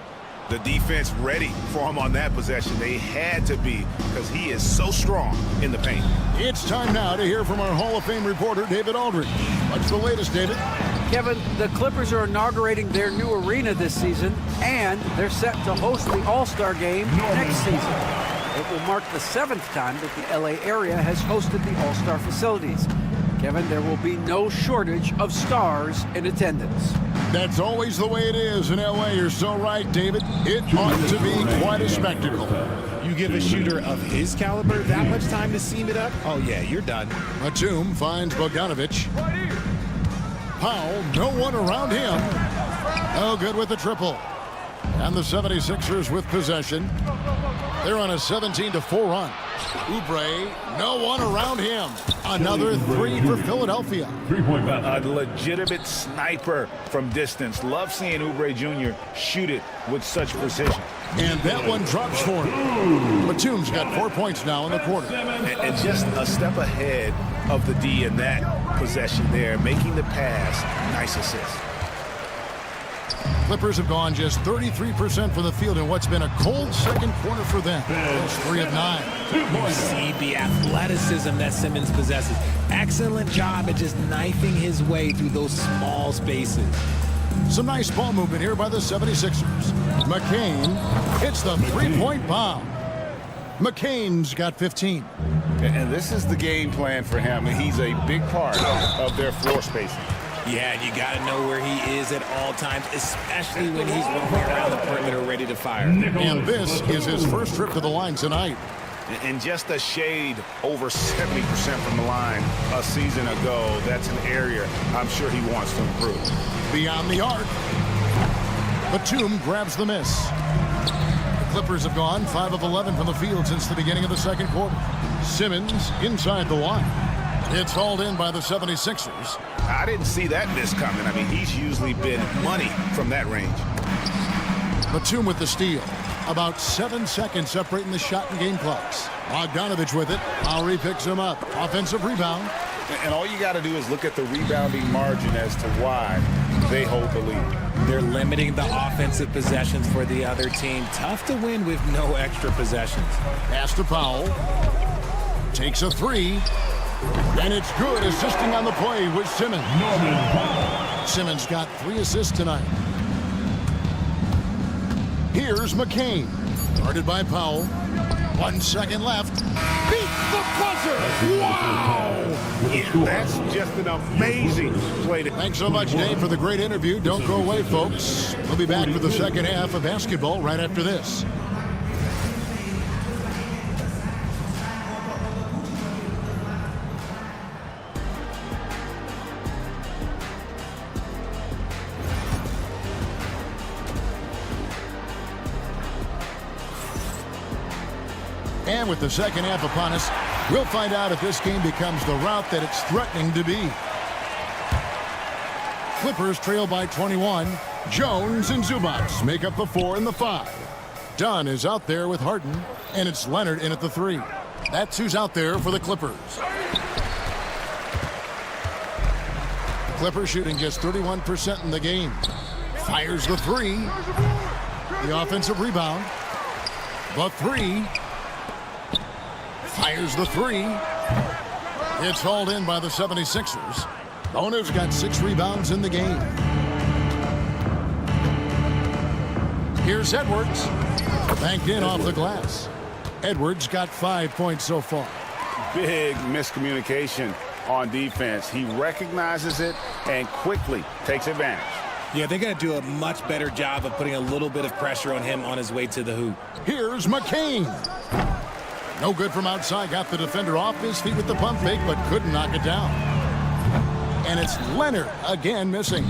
The defense ready for him on that possession. They had to be, because he is so strong in the paint. It's time now to hear from our Hall of Fame reporter, David Aldridge. What's the latest, David? Kevin, the Clippers are inaugurating their new arena this season, and they're set to host the All-Star Game next season. It will mark the 7th time that the LA area has hosted the All-Star facilities. Kevin, there will be no shortage of stars in attendance. That's always the way it is in LA. You're so right, David. It ought to be quite a spectacle. You give a shooter of his caliber that much time to seam it up, oh yeah, you're done. Batum finds Bogdanovic. Powell, no one around him. No good with the triple. And the 76ers with possession. They're on a 17-4 run. Oubre, no one around him. Another three for Philadelphia. A legitimate sniper from distance. Love seeing Oubre Jr. shoot it with such precision. And that one drops for him. Batum's got 4 points now in the quarter. And just a step ahead of the D in that possession there, making the pass. Nice assist. Clippers have gone just 33% from the field in what's been a cold second quarter for them. It's 3 of 9. You see the athleticism that Simmons possesses. Excellent job at just knifing his way through those small spaces. Some nice ball movement here by the 76ers. McCain hits the three-point bomb. McCain's got 15. And this is the game plan for him. He's a big part of their floor spacing. Yeah, and you got to know where he is at all times, especially when he's roaming around the perimeter ready to fire. And this is his first trip to the line tonight. And just a shade over 70% from the line a season ago. That's an area I'm sure he wants to improve. Beyond the arc. Batum grabs the miss. The Clippers have gone 5 of 11 from the field since the beginning of the second quarter. Simmons inside the line. It's hauled in by the 76ers. I didn't see that miss coming. I mean, he's usually been money from that range. Batum with the steal. About 7 seconds separating the shot and game clocks. Bogdanovic with it. Lowry picks him up. Offensive rebound. And all you got to do is look at the rebounding margin as to why they hold the lead. They're limiting the offensive possessions for the other team. Tough to win with no extra possessions. Pass to Powell. Takes a three. And it's good, assisting on the play with Simmons. Simmons got 3 assists tonight. Here's McCain. Guarded by Powell. 1 second left. Beat the buzzer! Wow! Yeah, that's just an amazing play. Thanks so much, Dave, for the great interview. Don't go away, folks. We'll be back for the second half of basketball right after this. And with the second half upon us, we'll find out if this game becomes the route that it's threatening to be. Clippers trail by 21. Jones and Zubac make up the 4 and the 5. Dunn is out there with Harden, and it's Leonard in at the 3. That's who's out there for the Clippers. Clippers shooting just 31% in the game. Fires the 3. The offensive rebound. The 3. Fires the 3. It's hauled in by the 76ers. Bono's got 6 rebounds in the game. Here's Edwards. Banked in off the glass. Edwards got 5 points so far. Big miscommunication on defense. He recognizes it and quickly takes advantage. Yeah, they're going to do a much better job of putting a little bit of pressure on him on his way to the hoop. Here's McCain. No good from outside. Got the defender off his feet with the pump fake, but couldn't knock it down. And it's Leonard again missing.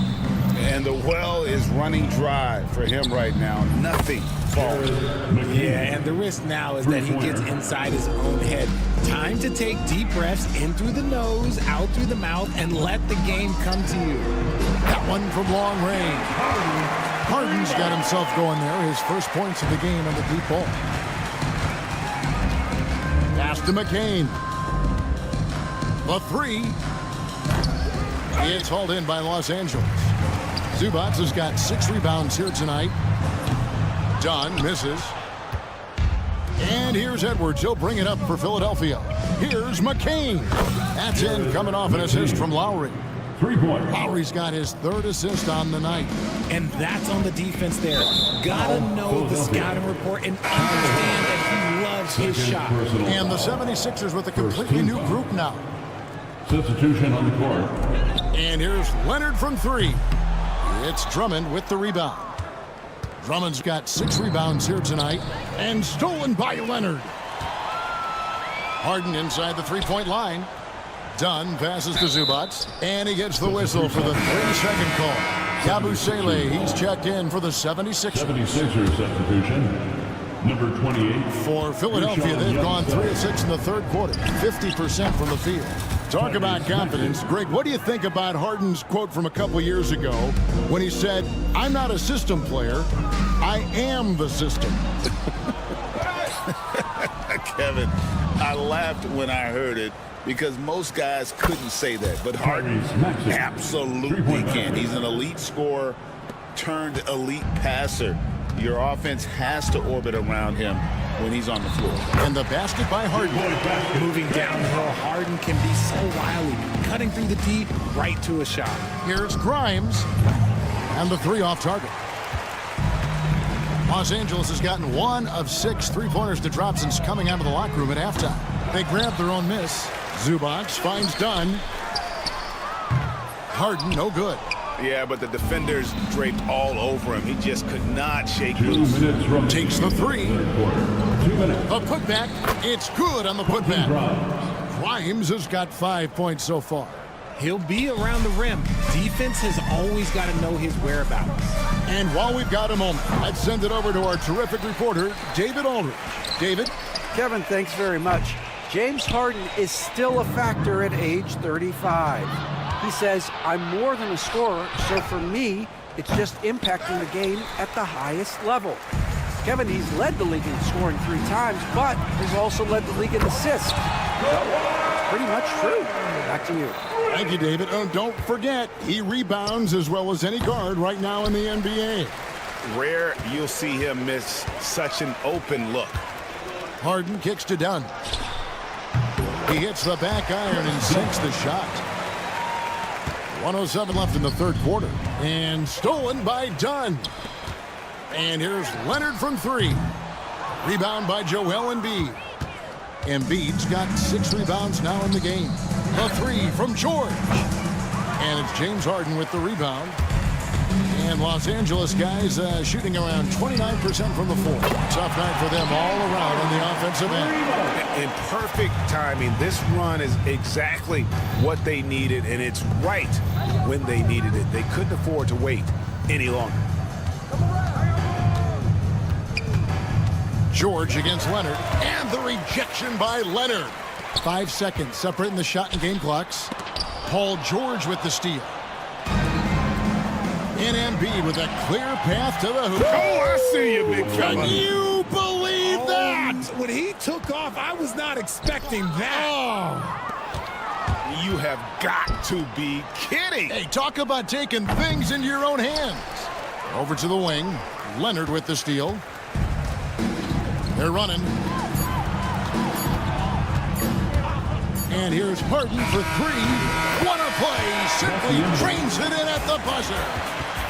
And the well is running dry for him right now. Nothing falling. Yeah, and the risk now is that he gets inside his own head. Time to take deep breaths in through the nose, out through the mouth, and let the game come to you. That one from long range. Harden's got himself going there. His first points of the game on the deep ball. Pass to McCain. The 3. It's hauled in by Los Angeles. Zubac has got 6 rebounds here tonight. Dunn misses. And here's Edwards. He'll bring it up for Philadelphia. Here's McCain. That's in, coming off an assist from Lowry. 3-point. Lowry's got his 3rd assist on the night. And that's on the defense there. Gotta know the scouting report and understand that he loves his shot. And the 76ers with a completely new group now. Substitution on the court. And here's Leonard from 3. It's Drummond with the rebound. Drummond's got 6 rebounds here tonight. And stolen by Leonard. Harden inside the 3-point line. Dunn passes to Zubac, and he gets the whistle for the 3-second call. Yabusele, he's checked in for the 76ers. 76ers substitution. Number 28. For Philadelphia, they've gone 3 of 6 in the 3rd quarter, 50% from the field. Talk about confidence. Greg, what do you think about Harden's quote from a couple years ago when he said, "I'm not a system player, I am the system"? Kevin, I laughed when I heard it because most guys couldn't say that, but Harden absolutely can. He's an elite scorer turned elite passer. Your offense has to orbit around him when he's on the floor. And the basket by Harden. Moving downhill, Harden can be so wily, cutting through the D right to a shot. Here's Grimes, and the 3 off target. Los Angeles has gotten 1 of 6 3-pointers to drop since coming out of the locker room at halftime. They grabbed their own miss. Zubac finds Dunn. Harden, no good. Yeah, but the defenders draped all over him. He just could not shake loose. Takes the 3. A putback. It's good on the putback. Grimes has got 5 points so far. He'll be around the rim. Defense has always got to know his whereabouts. And while we've got a moment, let's send it over to our terrific reporter, David Aldridge. David? Kevin, thanks very much. James Harden is still a factor at age 35. He says, "I'm more than a scorer, so for me, it's just impacting the game at the highest level." Kevin, he's led the league in scoring 3 times, but has also led the league in assists. So, pretty much true. Back to you. Thank you, David. Oh, don't forget, he rebounds as well as any guard right now in the NBA. Rare you'll see him miss such an open look. Harden kicks to Dunn. He hits the back iron and sinks the shot. 1:07 left in the 3rd quarter. And stolen by Dunn. And here's Leonard from 3. Rebound by Joel Embiid. Embiid's got 6 rebounds now in the game. A 3 from George. And it's James Harden with the rebound. And Los Angeles guys shooting around 29% from the floor. Tough night for them all around on the offensive end. In perfect timing, this run is exactly what they needed, and it's right when they needed it. They couldn't afford to wait any longer. George against Leonard, and the rejection by Leonard. 5 seconds separating the shot and game clocks. Paul George with the steal. And Embiid with a clear path to the hoop. Oh, I see you, big fella. Can you believe that? When he took off, I was not expecting that. Oh. You have got to be kidding. Hey, talk about taking things into your own hands. Over to the wing. Leonard with the steal. They're running. And here's Harden for 3. What a play. Simply drains it in at the buzzer.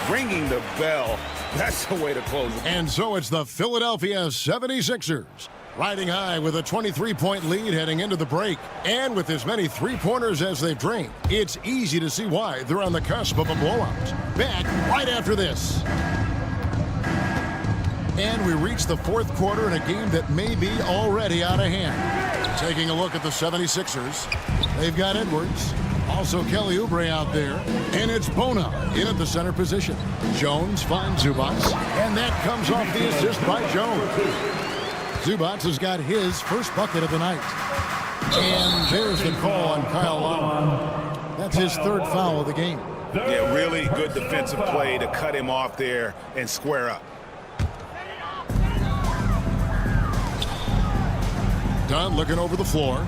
Ringing the bell. That's the way to close it. And so it's the Philadelphia 76ers riding high with a 23-point lead heading into the break. And with as many 3-pointers as they've drained, it's easy to see why they're on the cusp of a blowout. Back right after this. And we reach the 4th quarter in a game that may be already out of hand. Taking a look at the 76ers. They've got Edwards. Also Kelly Oubre out there. And it's Bona in at the center position. Jones finds Zubac. And that comes off the assist by Jones. Zubac has got his first bucket of the night. And there's the call on Kyle Lowry. That's his 3rd foul of the game. Yeah, really good defensive play to cut him off there and square up. Dunn looking over the floor.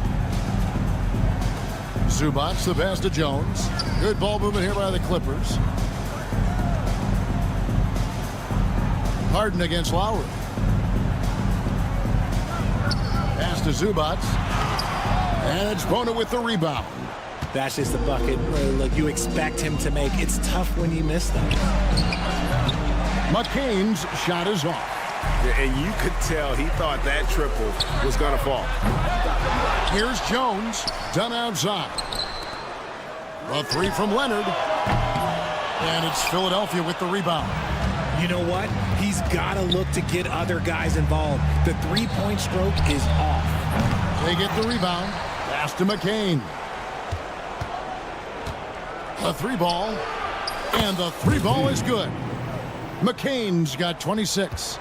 Zubac, the pass to Jones. Good ball movement here by the Clippers. Harden against Lowry. Pass to Zubac. And it's Bona with the rebound. That's just a bucket look you expect him to make. It's tough when you miss them. McCain's shot is off. And you could tell he thought that triple was going to fall. Here's Jones, done outside. A three from Leonard. And it's Philadelphia with the rebound. You know what? He's got to look to get other guys involved. The three-point stroke is off. They get the rebound. Pass to McCain. A three ball. And the three ball is good. McCain's got 26.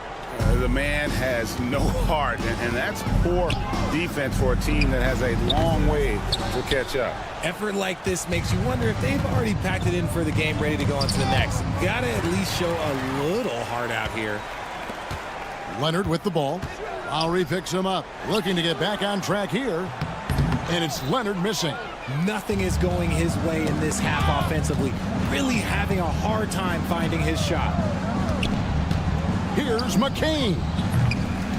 The man has no heart, and that's poor defense for a team that has a long way to catch up. Effort like this makes you wonder if they've already packed it in for the game, ready to go on to the next. Got to at least show a little heart out here. Leonard with the ball. Lowry picks him up, looking to get back on track here. And it's Leonard missing. Nothing is going his way in this half offensively. Really having a hard time finding his shot. Here's McCain.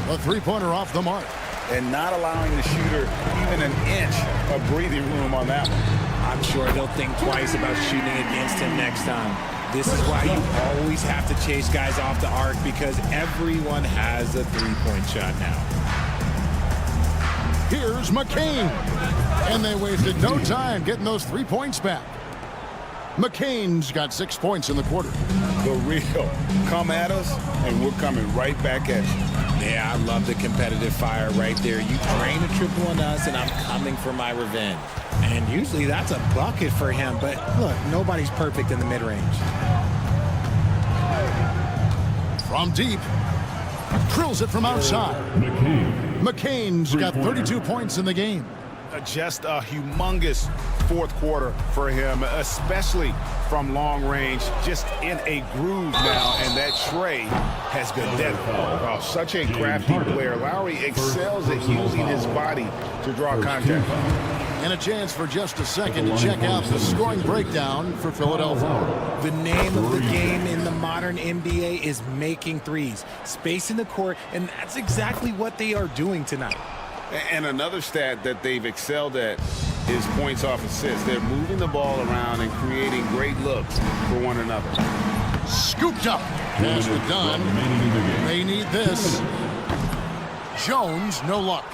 A three-pointer off the mark. And not allowing the shooter even an inch of breathing room on that one. I'm sure they'll think twice about shooting against him next time. This is why you always have to chase guys off the arc, because everyone has a three-point shot now. Here's McCain. And they wasted no time getting those 3 points back. McCain's got 6 points in the quarter. The real come at us, and we're coming right back at you. Yeah, I love the competitive fire right there. You drain a triple on us, and I'm coming for my revenge. And usually that's a bucket for him, but look, nobody's perfect in the mid-range. From deep, drills it from outside. McCain's got 32 points in the game. Just a humongous fourth quarter for him, especially from long range, just in a groove now, and that tray has been deadly. Oh, such a crafty player. Lowry excels at using his body to draw contact. And a chance for just a second to check out the scoring breakdown for Philadelphia. The name of the game in the modern NBA is making threes. Space in the court, and that's exactly what they are doing tonight. And another stat that they've excelled at is points off assists. They're moving the ball around and creating great looks for one another. Scooped up. Pass to Dunn. They need this. Jones, no luck.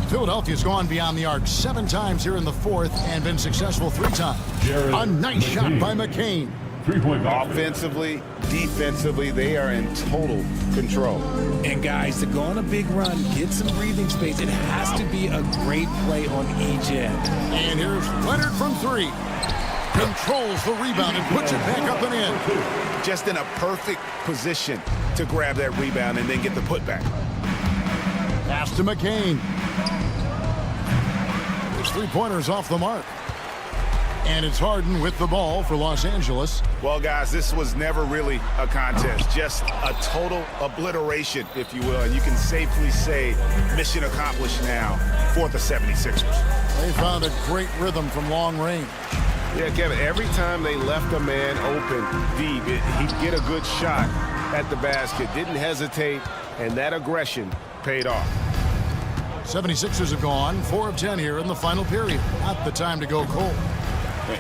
Philadelphia's gone beyond the arc 7 times here in the fourth and been successful 3 times. A nice shot by McCain. Offensively, defensively, they are in total control. And guys, to go on a big run, get some breathing space, it has to be a great play on each end. And here's Leonard from 3. Controls the rebound and puts it back up and in. Just in a perfect position to grab that rebound and then get the putback. Pass to McCain. His 3-pointer's off the mark. And it's Harden with the ball for Los Angeles. Well, guys, this was never really a contest. Just a total obliteration, if you will. And you can safely say mission accomplished now for the 76ers. They found a great rhythm from long range. Yeah, Kevin, every time they left a man open deep, he'd get a good shot at the basket. Didn't hesitate, and that aggression paid off. 76ers have gone 4 of 10 here in the final period. Not the time to go cold.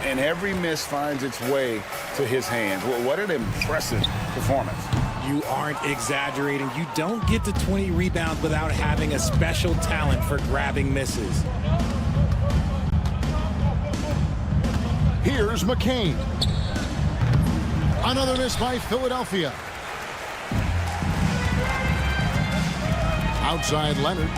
And every miss finds its way to his hands. What an impressive performance. You aren't exaggerating. You don't get to 20 rebounds without having a special talent for grabbing misses. Here's McCain. Another miss by Philadelphia. Outside Leonard.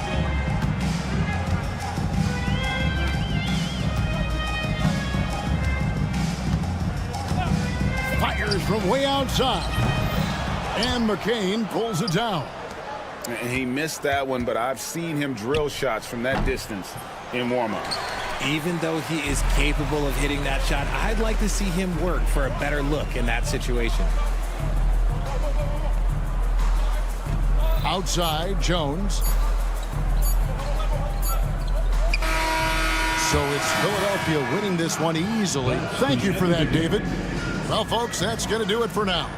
Fires from way outside. And McCain pulls it down. And he missed that one, but I've seen him drill shots from that distance in warm-up. Even though he is capable of hitting that shot, I'd like to see him work for a better look in that situation. Outside, Jones. So it's Philadelphia winning this one easily. Thank you for that, David. Well, folks, that's going to do it for now.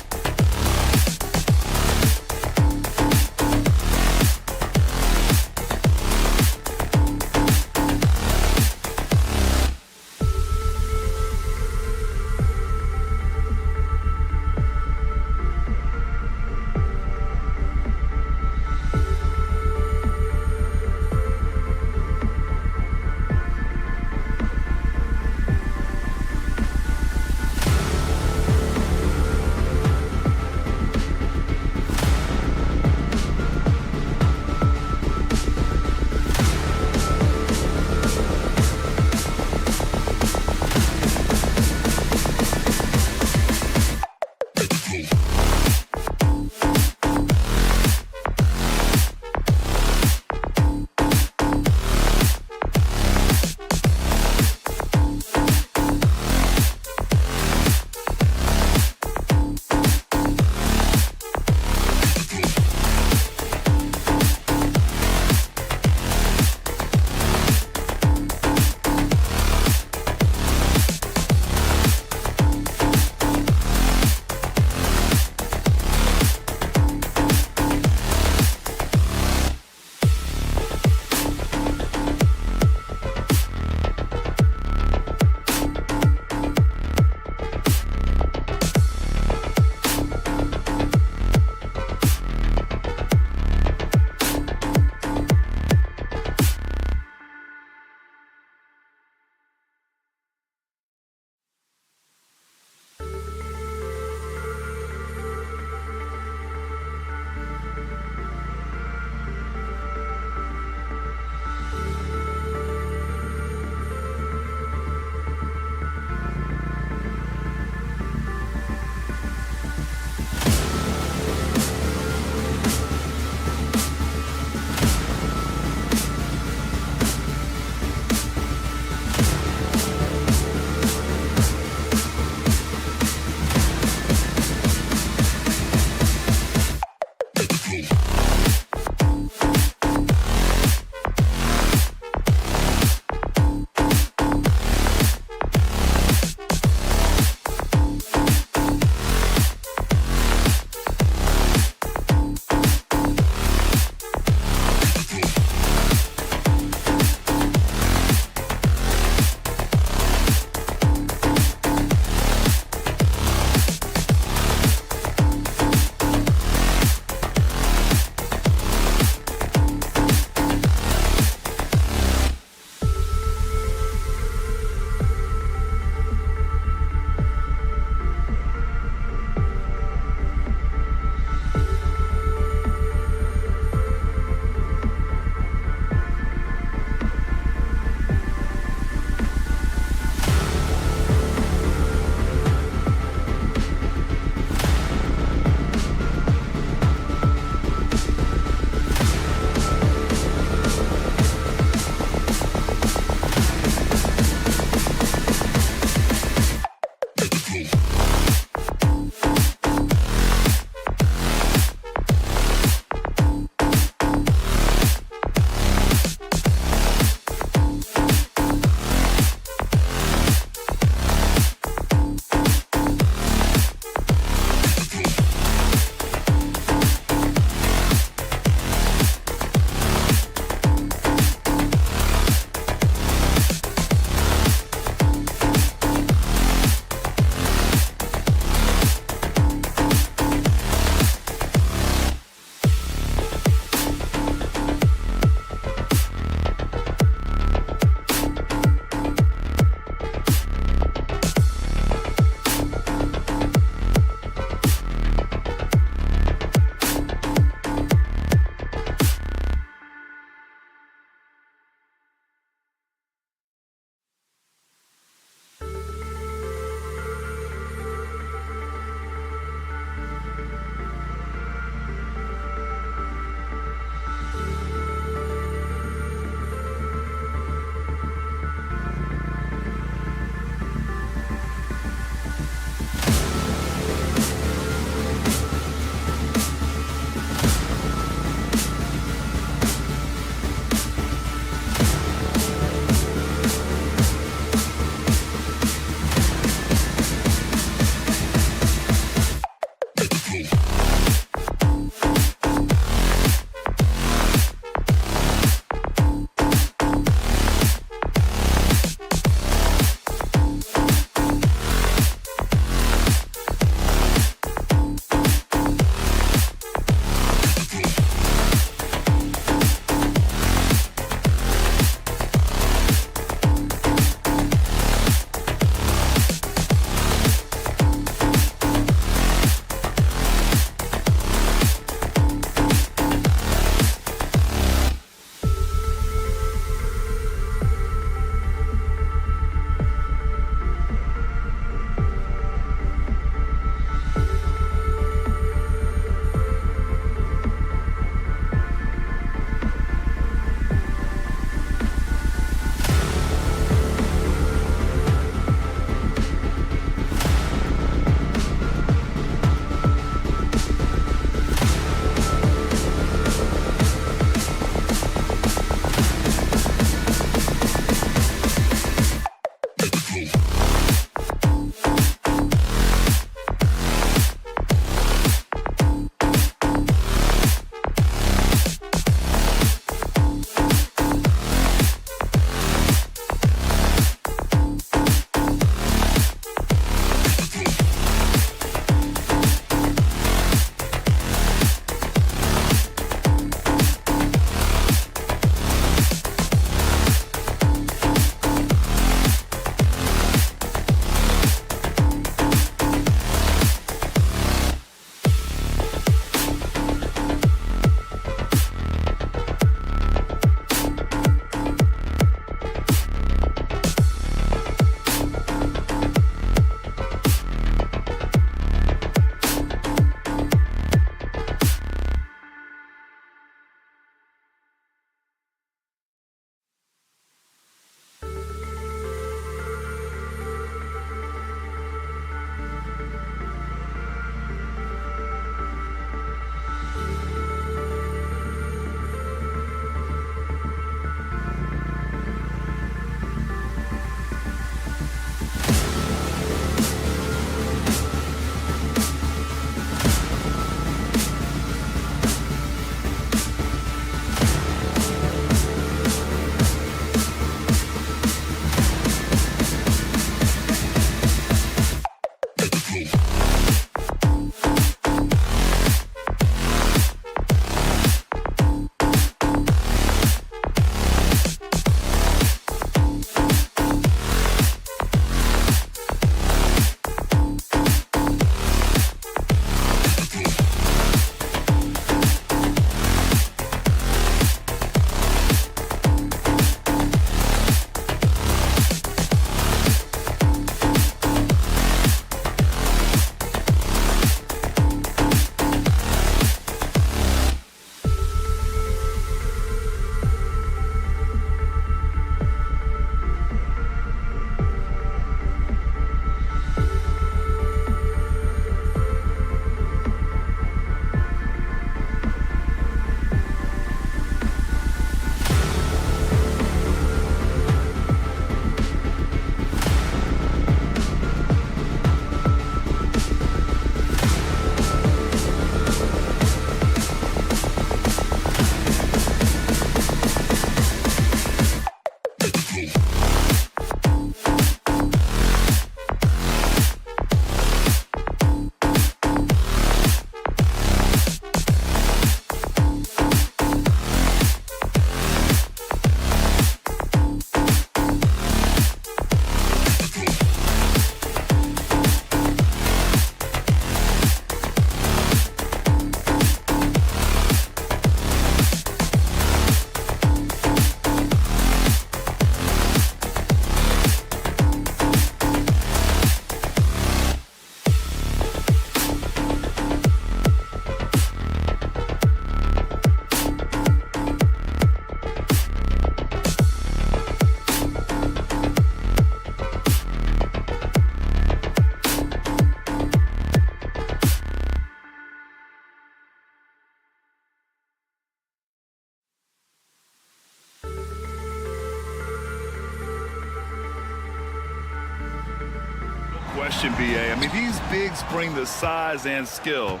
question, B.A. I mean, these bigs bring the size and skill.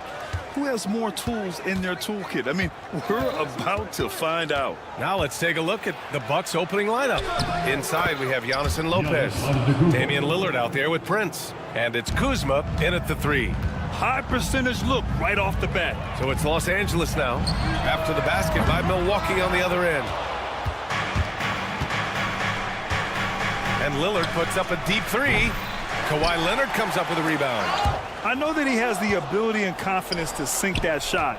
Who has more tools in their toolkit? I mean, we're about to find out. Now let's take a look at the Bucks opening lineup. Inside we have Giannis and Lopez. Damian Lillard out there with Prince. And it's Kuzma in at the 3. High percentage look right off the bat. So it's Los Angeles now. After the basket by Milwaukee on the other end. And Lillard puts up a deep 3. Kawhi Leonard comes up with a rebound. I know that he has the ability and confidence to sink that shot,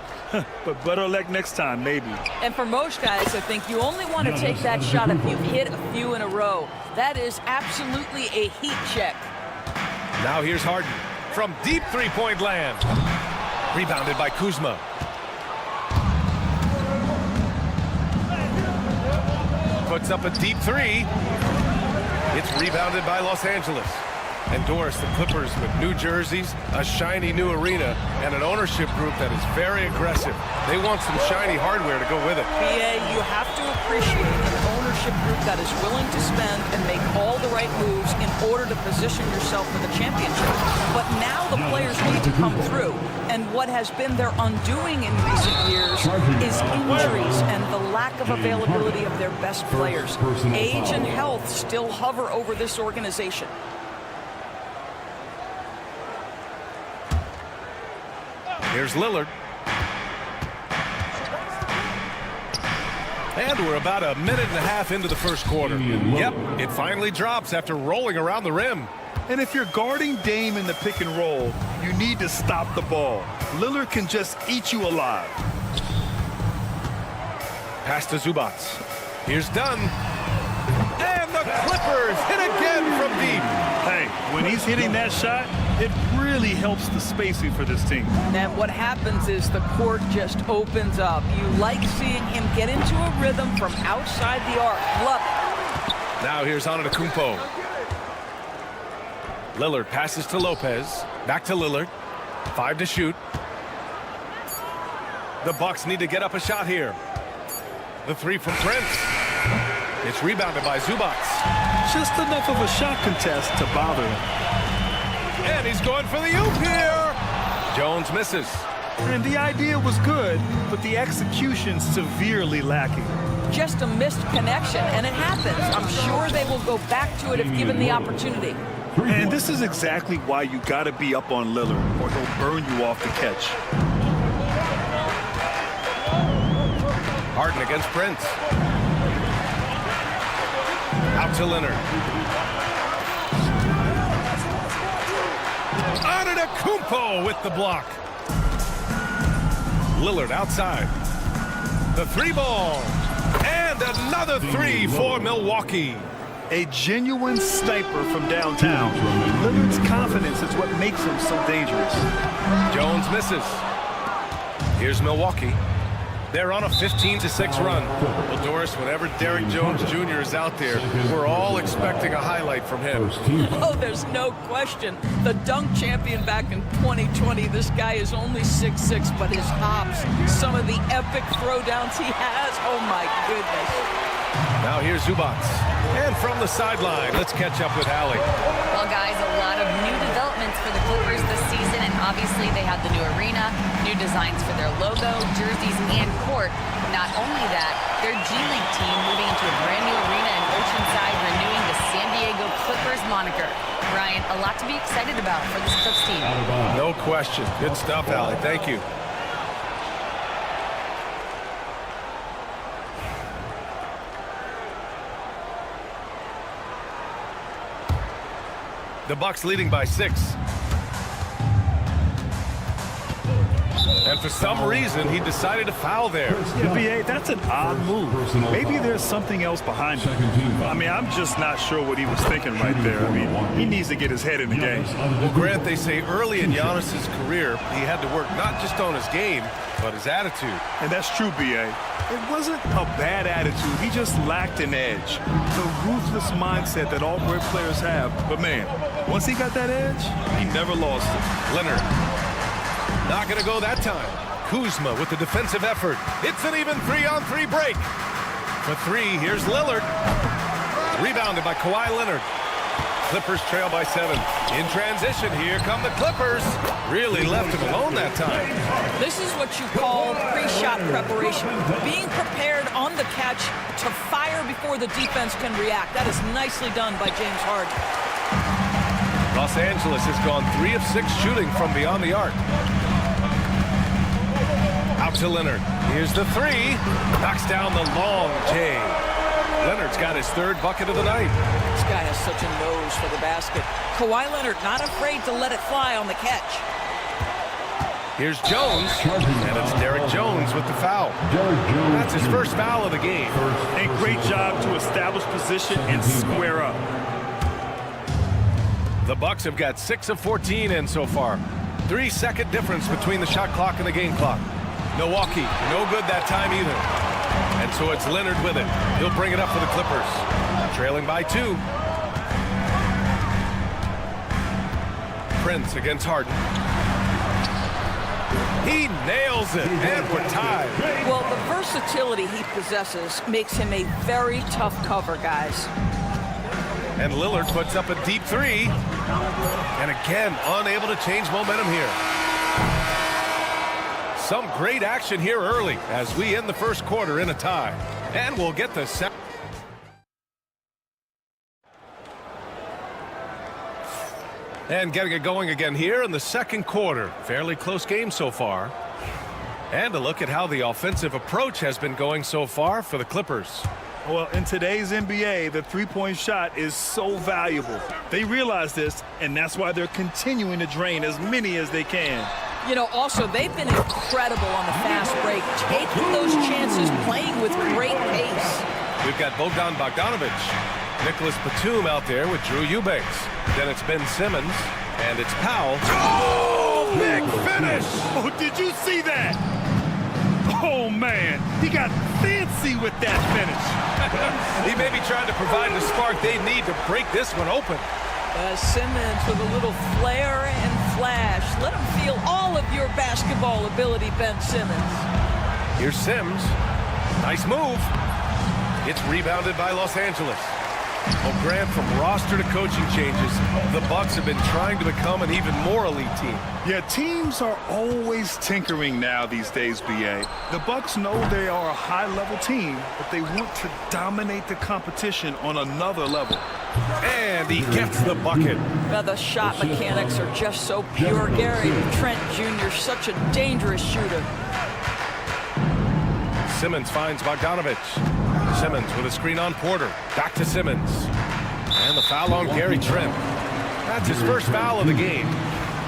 but better luck next time, maybe. And for most guys, I think you only want to take that shot if you've hit a few in a row. That is absolutely a heat check. Now here's Harden from deep three-point land. Rebounded by Kuzma. Puts up a deep 3. It's rebounded by Los Angeles. And Doris, the Clippers with new jerseys, a shiny new arena, and an ownership group that is very aggressive. They want some shiny hardware to go with it. BA, you have to appreciate an ownership group that is willing to spend and make all the right moves in order to position yourself for the championship. But now the players need to come through. And what has been their undoing in recent years is injuries and the lack of availability of their best players. Age and health still hover over this organization. Here's Lillard. And we're about a minute and a half into the first quarter. Yep, it finally drops after rolling around the rim. And if you're guarding Dame in the pick and roll, you need to stop the ball. Lillard can just eat you alive. Pass to Zubac. Here's Dunn. And the Clippers hit again from deep. Hey, when he's hitting that shot, it really helps the spacing for this team. And what happens is the court just opens up. You like seeing him get into a rhythm from outside the arc. Love it. Now here's Antetokounmpo. Lillard passes to Lopez. Back to Lillard. 5 to shoot. The Bucks need to get up a shot here. The 3 from Prince. It's rebounded by Zubac. Just enough of a shot contest to bother him. And he's going for the oop here. Jones misses. And the idea was good, but the execution severely lacking. Just a missed connection, and it happens. I'm sure they will go back to it if given the opportunity. And this is exactly why you got to be up on Lillard, or he'll burn you off the catch. Harden against Prince. Out to Leonard. Antetokounmpo with the block. Lillard outside. The 3 ball. And another 3 for Milwaukee. A genuine sniper from downtown. Lillard's confidence is what makes him so dangerous. Jones misses. Here's Milwaukee. They're on a 15-6 run. Well, Doris, whenever Derrick Jones Jr. is out there, we're all expecting a highlight from him. Oh, there's no question. The dunk champion back in 2020. This guy is only 6'6", but his hops, some of the epic throwdowns he has. Oh, my goodness. Now here's Zubac. And from the sideline, let's catch up with Allie. Well, guys, a lot of new developments for the Clippers this season, and obviously they have the new arena, new designs for their logo, jerseys, and court. Not only that, their G League team moving into a brand new arena in Oceanside, renewing the San Diego Clippers moniker. Ryan, a lot to be excited about for this Clips team. No question. Good stuff, Allie. Thank you. The Bucks leading by 6. And for some reason, he decided to foul there. Yeah, B.A., that's an odd move. Maybe there's something else behind it. I mean, I'm just not sure what he was thinking right there. I mean, he needs to get his head in the game. Well, Grant, they say early in Giannis's career, he had to work not just on his game, but his attitude. And that's true, B.A. It wasn't a bad attitude. He just lacked an edge. The ruthless mindset that all great players have. But, man, once he got that edge, he never lost it. Leonard. Not going to go that time. Kuzma with the defensive effort. It's an even 3-on-3 break. For 3, here's Lillard. Rebounded by Kawhi Leonard. Clippers trail by 7. In transition, here come the Clippers. Really left him alone that time. This is what you call pre-shot preparation. Being prepared on the catch to fire before the defense can react. That is nicely done by James Harden. Los Angeles has gone 3 of 6 shooting from beyond the arc. Out to Leonard. Here's the 3. Knocks down the long J. Leonard's got his 3rd bucket of the night. This guy has such a nose for the basket. Kawhi Leonard not afraid to let it fly on the catch. Here's Jones, and it's Derek Jones with the foul. That's his first foul of the game. A great job to establish position and square up. The Bucks have got 6 of 14 in so far. 3-second difference between the shot clock and the game clock. Milwaukee, no good that time either. And so it's Leonard with it. He'll bring it up for the Clippers. Trailing by 2. Prince against Harden. He nails it, and we're tied. Well, the versatility he possesses makes him a very tough cover, guys. And Lillard puts up a deep 3. And again, unable to change momentum here. Some great action here early as we end the first quarter in a tie. And we'll get the second. And getting it going again here in the second quarter. Fairly close game so far. And a look at how the offensive approach has been going so far for the Clippers. Well, in today's NBA, the three-point shot is so valuable. They realize this, and that's why they're continuing to drain as many as they can. You know, also, they've been incredible on the fast break, taking those chances, playing with great pace. We've got Bogdan Bogdanovic, Nicholas Batum out there with Drew Eubanks. Then it's Ben Simmons, and it's Powell. Oh, big finish! Oh, did you see that? Oh, man, he got fancy with that finish. He may be trying to provide the spark they need to break this one open. Simmons with a little flair and flash. Let him feel all of your basketball ability, Ben Simmons. Here's Sims. Nice move. It's rebounded by Los Angeles. Well, Grant, from roster to coaching changes, the Bucks have been trying to become an even more elite team. Yeah, teams are always tinkering now these days, B.A. The Bucks know they are a high-level team, but they want to dominate the competition on another level. And he gets the bucket. Now, the shot mechanics are just so pure. Gary Trent Jr., such a dangerous shooter. Simmons finds Bogdanovic. Simmons with a screen on Porter. Back to Simmons. And the foul on Gary Trent. That's his first foul of the game.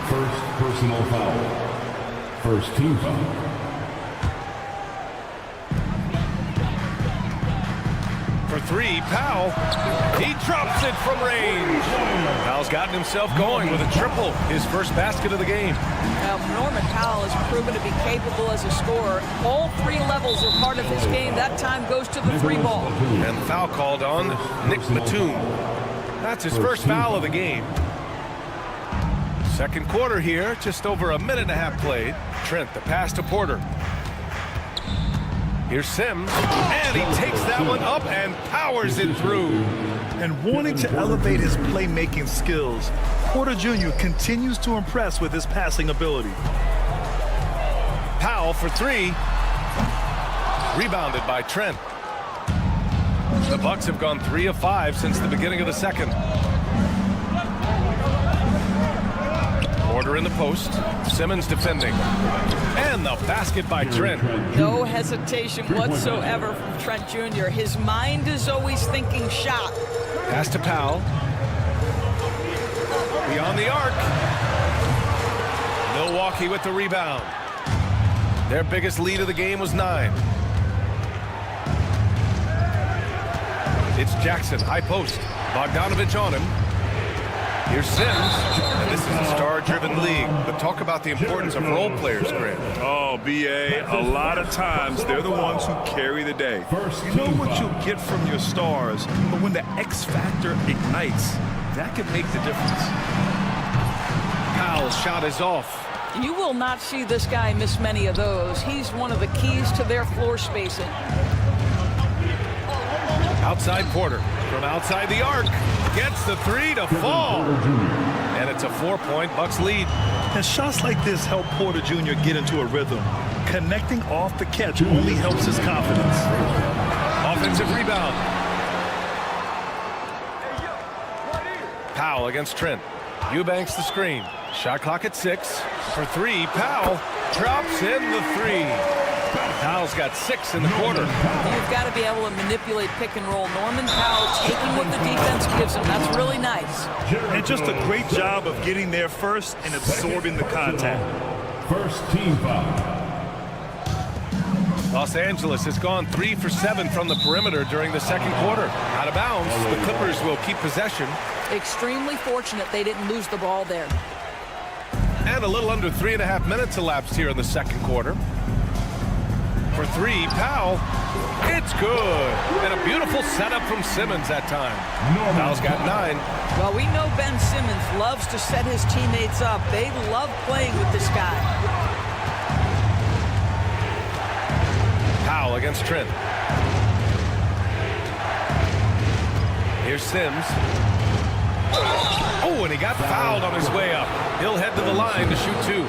First personal foul. First team foul. For 3, Powell. He drops it from range. Powell's gotten himself going with a triple. His first basket of the game. Now, Norman Powell has proven to be capable as a scorer. All 3 levels are part of his game. That time goes to the 3 ball. And the foul called on Nick Batum. That's his first foul of the game. Second quarter here, just over a minute and a half played. Trent, the pass to Porter. Here's Sims, and he takes that one up and powers it through. And wanting to elevate his playmaking skills, Porter Jr. continues to impress with his passing ability. Powell for 3. Rebounded by Trent. The Bucks have gone 3 of 5 since the beginning of the second. Porter in the post. Simmons defending. And the basket by Trent. No hesitation whatsoever from Trent Jr. His mind is always thinking shot. Pass to Powell. Beyond the arc. Milwaukee with the rebound. Their biggest lead of the game was 9. It's Jackson, high post. Bogdanovic on him. Here's Sims, and this is a star-driven league. But talk about the importance of role players, Grant. Oh, B.A., a lot of times they're the ones who carry the day. You know what you'll get from your stars, but when the X factor ignites, that can make the difference. Powell's shot is off. You will not see this guy miss many of those. He's one of the keys to their floor spacing. Outside Porter from outside the arc. Gets the three to fall. And it's a 4-point Bucks lead. And shots like this help Porter Jr. get into a rhythm. Connecting off the catch only helps his confidence. Offensive rebound. Powell against Trent. Eubanks the screen. Shot clock at 6. For 3, Powell drops in the 3. Powell's got 6 in the quarter. You've got to be able to manipulate pick and roll. Norman Powell taking what the defense gives him. That's really nice. And just a great job of getting there first and absorbing the contact. First team foul. Los Angeles has gone 3 for 7 from the perimeter during the second quarter. Out of bounds, the Clippers will keep possession. Extremely fortunate they didn't lose the ball there. And a little under 3.5 minutes elapsed here in the second quarter. For 3, Powell. It's good. And a beautiful setup from Simmons that time. Powell's got 9. Well, we know Ben Simmons loves to set his teammates up. They love playing with this guy. Powell against Trent. Here's Sims. Oh, and he got fouled on his way up. He'll head to the line to shoot 2.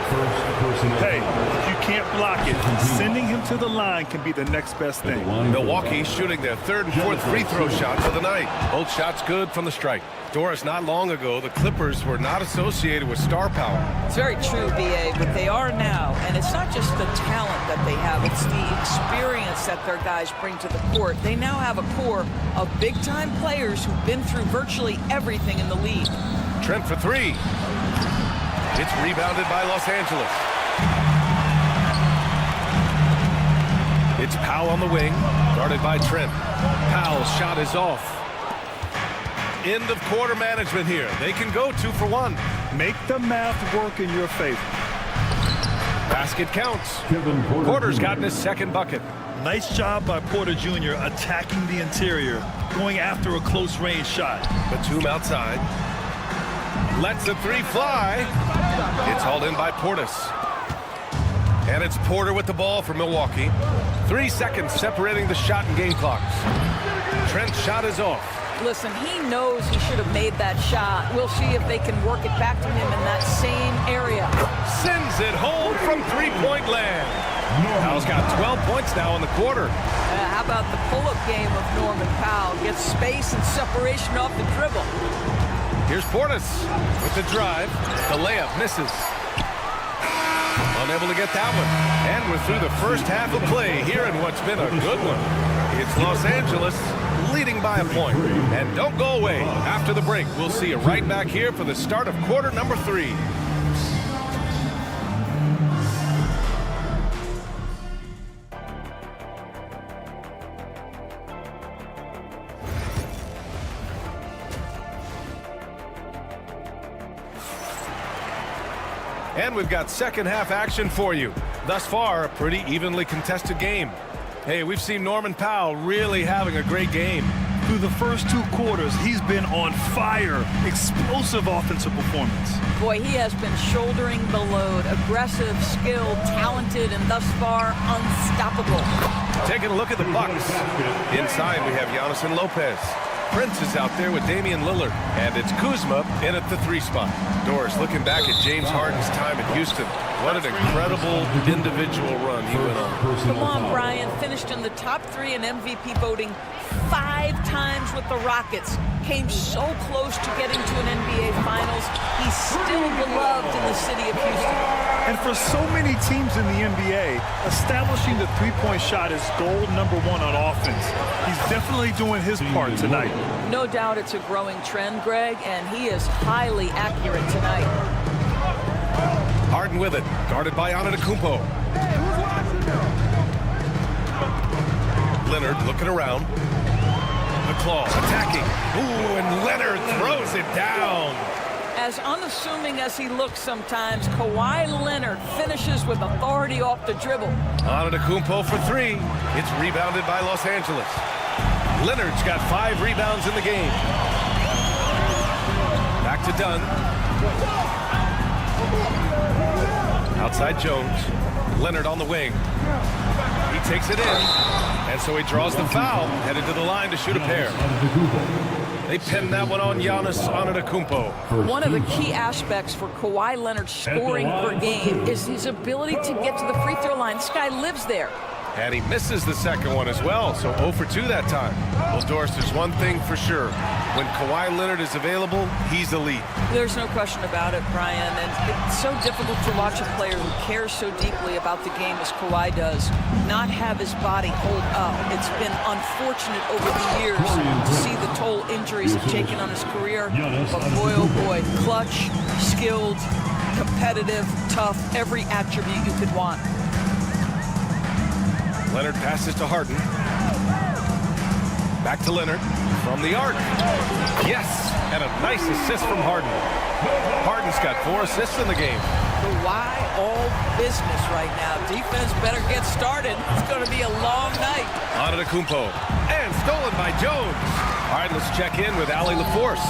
Hey, if you can't block it, sending him to the line can be the next best thing. Milwaukee shooting their 3rd and 4th free throw shots of the night. Both shots good from the strike. Doris, not long ago, the Clippers were not associated with star power. It's very true, B.A., but they are now. And it's not just the talent that they have. It's the experience that their guys bring to the court. They now have a core of big-time players who've been through virtually everything in the league. Trent for 3. It's rebounded by Los Angeles. It's Powell on the wing, guarded by Trent. Powell's shot is off. End of quarter management here. They can go 2 for 1. Make the math work in your favor. Basket counts. Porter's gotten his 2nd bucket. Nice job by Porter Jr. attacking the interior, going after a close-range shot. Batum outside. Lets the 3 fly. It's hauled in by Portis. And it's Porter with the ball for Milwaukee. 3 seconds separating the shot and game clocks. Trent's shot is off. Listen, he knows he should have made that shot. We'll see if they can work it back to him in that same area. Sends it home from 3-point land. Powell's got 12 points now in the quarter. How about the pull-up game of Norman Powell? Gets space and separation off the dribble. Here's Portis with the drive. The layup misses. Unable to get that one. And we're through the first half of play here in what's been a good one. It's Los Angeles leading by a point. And don't go away. After the break, we'll see you right back here for the start of quarter number 3. And we've got second half action for you. Thus far, a pretty evenly contested game. Hey, we've seen Norman Powell really having a great game. Through the first 2 quarters, he's been on fire. Explosive offensive performance. Boy, he has been shouldering the load. Aggressive, skilled, talented, and thus far, unstoppable. Taking a look at the Bucks. Inside, we have Giannis and Lopez. Prince is out there with Damian Lillard. And it's Kuzma in at the 3 spot. Doris, looking back at James Harden's time in Houston, what an incredible individual run he went on. Come on, Brian. Finished in the top 3 in MVP voting 5 times with the Rockets. Came so close to getting to an NBA Finals. He's still beloved in the city of Houston. And for so many teams in the NBA, establishing the 3-point shot is goal number 1 on offense. He's definitely doing his part tonight. No doubt it's a growing trend, Greg, and he is highly accurate tonight. Harden with it, guarded by Antetokounmpo. Leonard looking around. The claw attacking. Ooh, and Leonard throws it down. As unassuming as he looks sometimes, Kawhi Leonard finishes with authority off the dribble. Antetokounmpo for 3. It's rebounded by Los Angeles. Leonard's got 5 rebounds in the game. Back to Dunn. Outside Jones. Leonard on the wing. He takes it in. And so he draws the foul. Headed to the line to shoot a pair. They pinned that one on Giannis Antetokounmpo. One of the key aspects for Kawhi Leonard's scoring per game is his ability to get to the free throw line. This guy lives there. And he misses the second one as well, so 0 for 2 that time. Well, Doris, there's one thing for sure. When Kawhi Leonard is available, he's elite. There's no question about it, Brian. And it's so difficult to watch a player who cares so deeply about the game as Kawhi does not have his body hold up. It's been unfortunate over the years to see the toll injuries have taken on his career. But boy, oh boy, clutch, skilled, competitive, tough, every attribute you could want. Leonard passes to Harden. Back to Leonard from the arc. Yes, and a nice assist from Harden. Harden's got 4 assists in the game. Kawhi all business right now. Defense better get started. It's going to be a long night. Antetokounmpo, and stolen by Jones. All right, let's check in with Allie LaForce.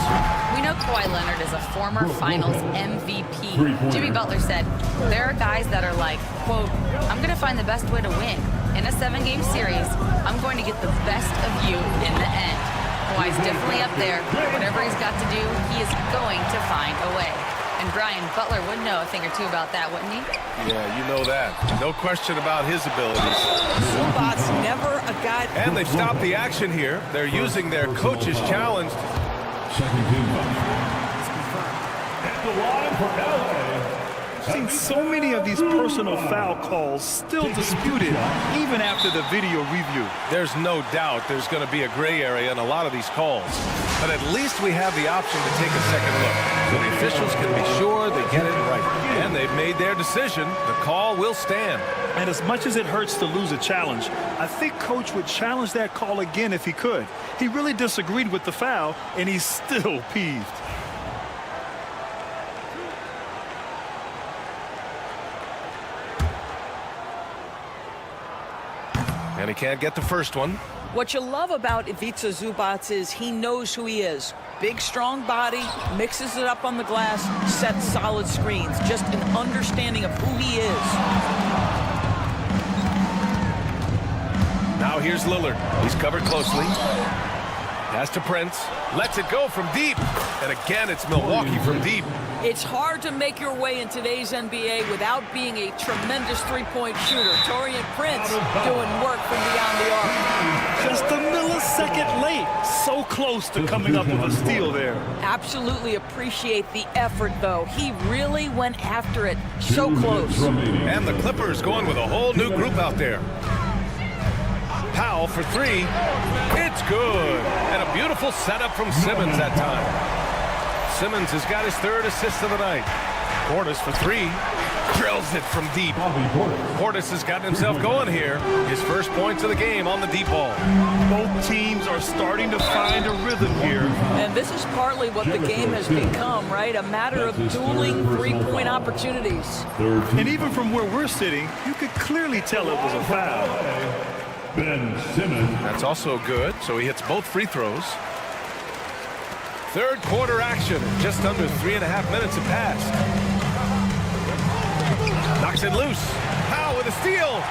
We know Kawhi Leonard is a former Finals MVP. Jimmy Butler said, there are guys that are like, quote, I'm going to find the best way to win. In a 7-game series, I'm going to get the best of you in the end. Kawhi's definitely up there. Whatever he's got to do, he is going to find a way. And Brian, Butler would know a thing or two about that, wouldn't he? Yeah, you know that. No question about his abilities. Zubac's never a guy. And they've stopped the action here. They're using their coach's challenge. Second team at the line for LA. Seen so many of these personal foul calls still disputed even after the video review. There's no doubt there's going to be a gray area in a lot of these calls. But at least we have the option to take a second look. So the officials can be sure they get it right. And they've made their decision. The call will stand. And as much as it hurts to lose a challenge, I think Coach would challenge that call again if he could. He really disagreed with the foul, and he's still peeved. And he can't get the first one. What you love about Ivica Zubac is he knows who he is. Big, strong body, mixes it up on the glass, sets solid screens. Just an understanding of who he is. Now here's Lillard. He's covered closely. Pass to Prince. Lets it go from deep. And again, it's Milwaukee from deep. It's hard to make your way in today's NBA without being a tremendous three-point shooter. Taurean Prince doing work from beyond the arc. Just a millisecond late. So close to coming up with a steal there. Absolutely appreciate the effort, though. He really went after it. So close. And the Clippers going with a whole new group out there. Powell for 3. It's good. And a beautiful setup from Simmons that time. Simmons has got his 3rd assist of the night. Portis for 3. Drills it from deep. Portis has gotten himself going here. His first points of the game on the deep ball. Both teams are starting to find a rhythm here. And this is partly what the game has become, right? A matter of dueling three-point opportunities. And even from where we're sitting, you could clearly tell it was a foul. Ben Simmons. That's also good, so he hits both free throws. Third quarter action. Just under 3.5 minutes have passed. Knocks it loose. Powell with a steal.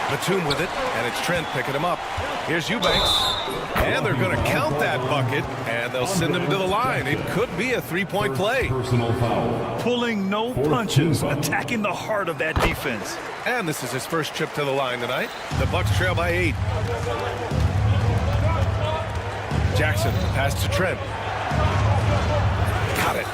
Batum with it, and it's Trent picking him up. Here's Eubanks. And they're going to count that bucket, and they'll send him to the line. It could be a 3-point play. Personal foul. Pulling no punches, attacking the heart of that defense. And this is his first trip to the line tonight. The Bucks trail by 8. Jackson, pass to Trent. Got it.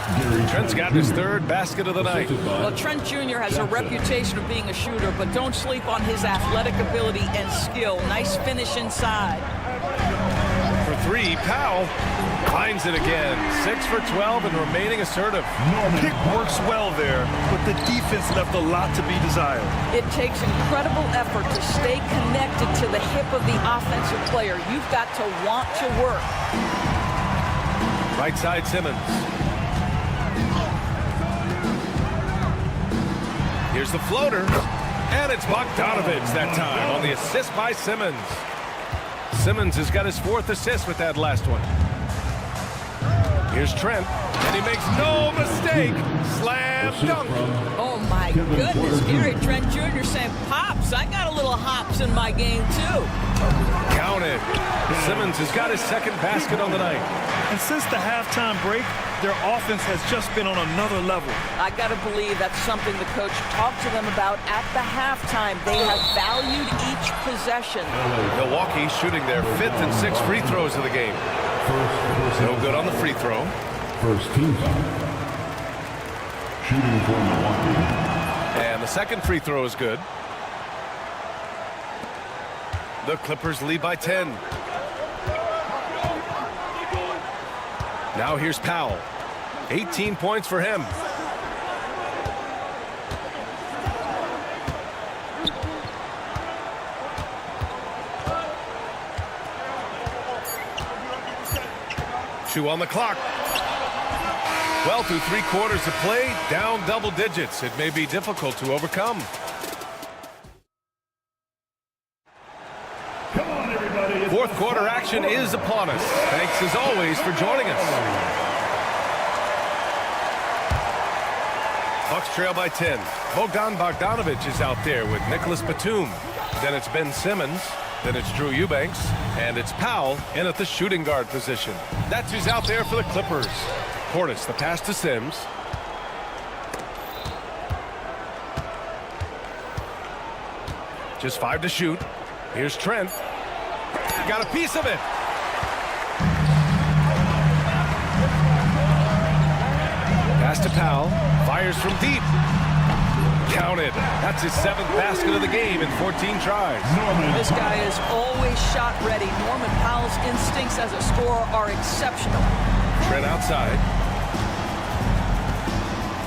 Trent's got his 3rd basket of the night. Well, Trent Jr. has a reputation of being a shooter, but don't sleep on his athletic ability and skill. Nice finish inside. For 3, Powell finds it again. 6 for 12 and remaining assertive. Pick works well there, but the defense left a lot to be desired. It takes incredible effort to stay connected to the hip of the offensive player. You've got to want to work. Right side Simmons. Here's the floater. And it's Bogdanovich that time on the assist by Simmons. Simmons has got his 4th assist with that last one. Here's Trent. And he makes no mistake. Slam dunk. Oh, my goodness. Gary Trent Jr. saying, Pops, I got a little hops in my game, too. Count it. Simmons has got his 2nd basket on the night. And since the halftime break, their offense has just been on another level. I got to believe that's something the coach talked to them about at the halftime. They have valued each possession. Milwaukee shooting their 5th and 6th free throws of the game. No good on the free throw. First team foul. Shooting for Milwaukee. And the second free throw is good. The Clippers lead by 10. Now here's Powell. 18 points for him. Two on the clock. Well, through 3 quarters of play, down double digits. It may be difficult to overcome. Fourth quarter action is upon us. Thanks as always for joining us. Bucks trail by 10. Bogdan Bogdanovic is out there with Nicholas Batum. Then it's Ben Simmons. Then it's Drew Eubanks. And it's Powell in at the shooting guard position. That's who's out there for the Clippers. Portis, the pass to Sims. Just 5 to shoot. Here's Trent. Got a piece of it. Pass to Powell. Fires from deep. Counted. That's his 7th basket of the game in 14 tries. This guy is always shot ready. Norman Powell's instincts as a scorer are exceptional. Trent outside.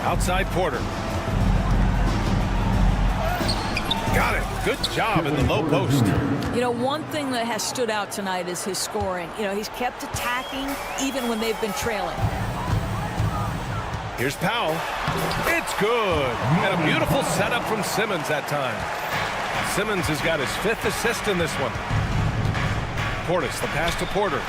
Outside Porter. Got it. Good job in the low post. You know, one thing that has stood out tonight is his scoring. You know, he's kept attacking even when they've been trailing. Here's Powell. It's good. And a beautiful setup from Simmons that time. Simmons has got his 5th assist in this one. Portis, the pass to Porter.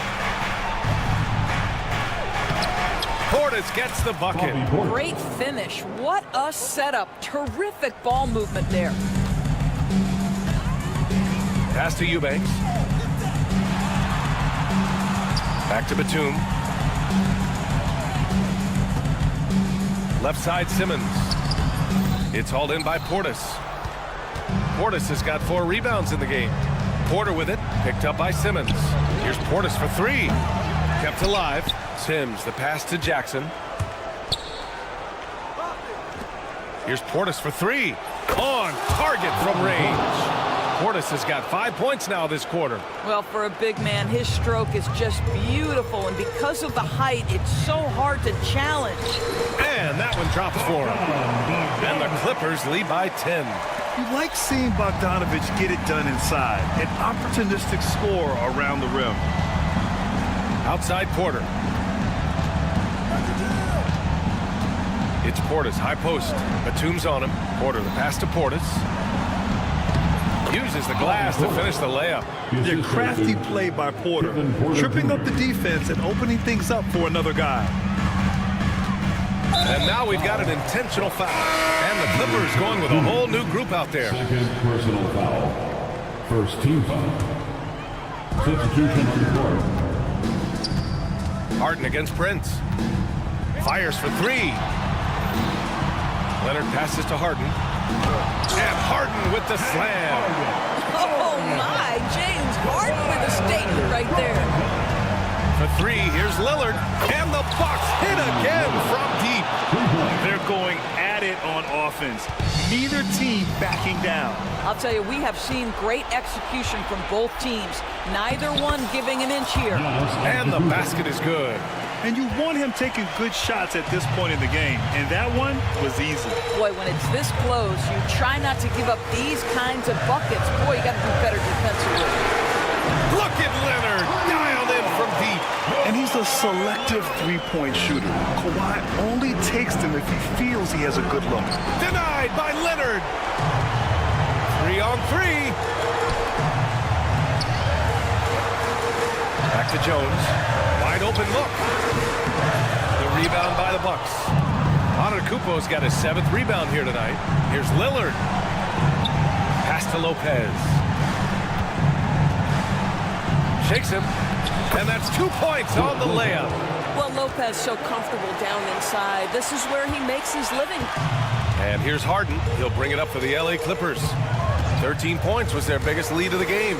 Portis gets the bucket. Great finish. What a setup. Terrific ball movement there. Pass to Eubanks. Back to Batum. Left side Simmons. It's hauled in by Portis. Portis has got 4 rebounds in the game. Porter with it. Picked up by Simmons. Here's Portis for 3. Kept alive. Sims, the pass to Jackson. Here's Portis for 3. On target from range. Portis has got 5 points now this quarter. Well, for a big man, his stroke is just beautiful, and because of the height, it's so hard to challenge. And that one drops for him. And the Clippers lead by 10. You like seeing Bogdanovic get it done inside. An opportunistic score around the rim. Outside Porter. It's Portis, high post. Batum's on him. Porter, the pass to Portis. Uses the glass to finish the layup. A crafty play by Porter, tripping up the defense and opening things up for another guy. And now we've got an intentional foul. And the Clippers going with a whole new group out there. Second personal foul. First team foul. Substitution on the court. Harden against Prince. Fires for 3. Leonard passes to Harden. And Harden with the slam. Oh, my. James Harden with a statement right there. For 3, here's Lillard. And the Bucks hit again from deep. They're going at it on offense. Neither team backing down. I'll tell you, we have seen great execution from both teams. Neither one giving an inch here. And the basket is good. And you want him taking good shots at this point in the game. And that one was easy. Boy, when it's this close, you try not to give up these kinds of buckets. Boy, you got to do better defensively. Look at Leonard, dialed in from deep. And he's a selective three-point shooter. Kawhi only takes them if he feels he has a good look. Denied by Leonard. 3 on 3. Back to Jones. Wide open look. The rebound by the Bucks. Antetokounmpo's got his 7th rebound here tonight. Here's Lillard. Pass to Lopez. Shakes him. And that's 2 points on the layup. Well, Lopez so comfortable down inside. This is where he makes his living. And here's Harden. He'll bring it up for the LA Clippers. 13 points was their biggest lead of the game.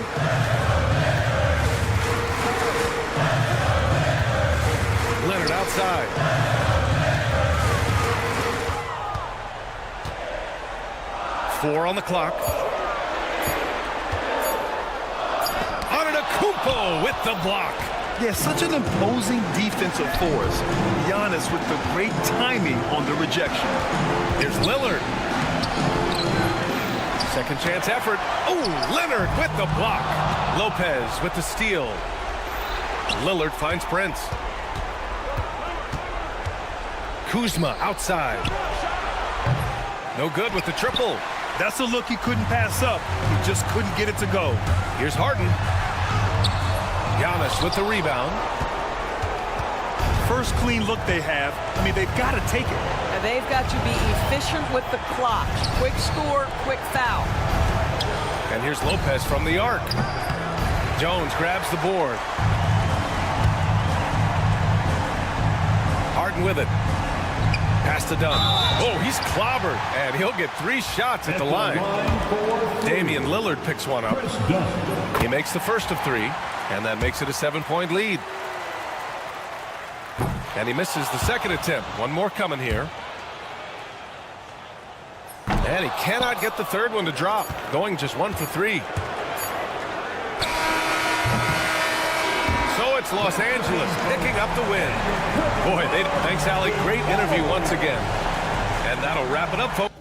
Leonard outside. Four on the clock. Antetokounmpo with the block. Yeah, such an imposing defensive force. Giannis with the great timing on the rejection. Here's Lillard. Second chance effort. Oh, Leonard with the block. Lopez with the steal. Lillard finds Prince. Kuzma outside. No good with the triple. That's a look he couldn't pass up. He just couldn't get it to go. Here's Harden. Giannis with the rebound. First clean look they have. I mean, they've got to take it. And they've got to be efficient with the clock. Quick score, quick foul. And here's Lopez from the arc. Jones grabs the board. Harden with it. Pass to Dunn. Oh, he's clobbered. And he'll get 3 shots at the line. Damian Lillard picks one up. He makes the first of 3. And that makes it a 7-point lead. And he misses the second attempt. One more coming here. And he cannot get the third one to drop. Going just 1 for 3. So it's Los Angeles picking up the win. Boy, thanks, Allie. Great interview once again. And that'll wrap it up, folks.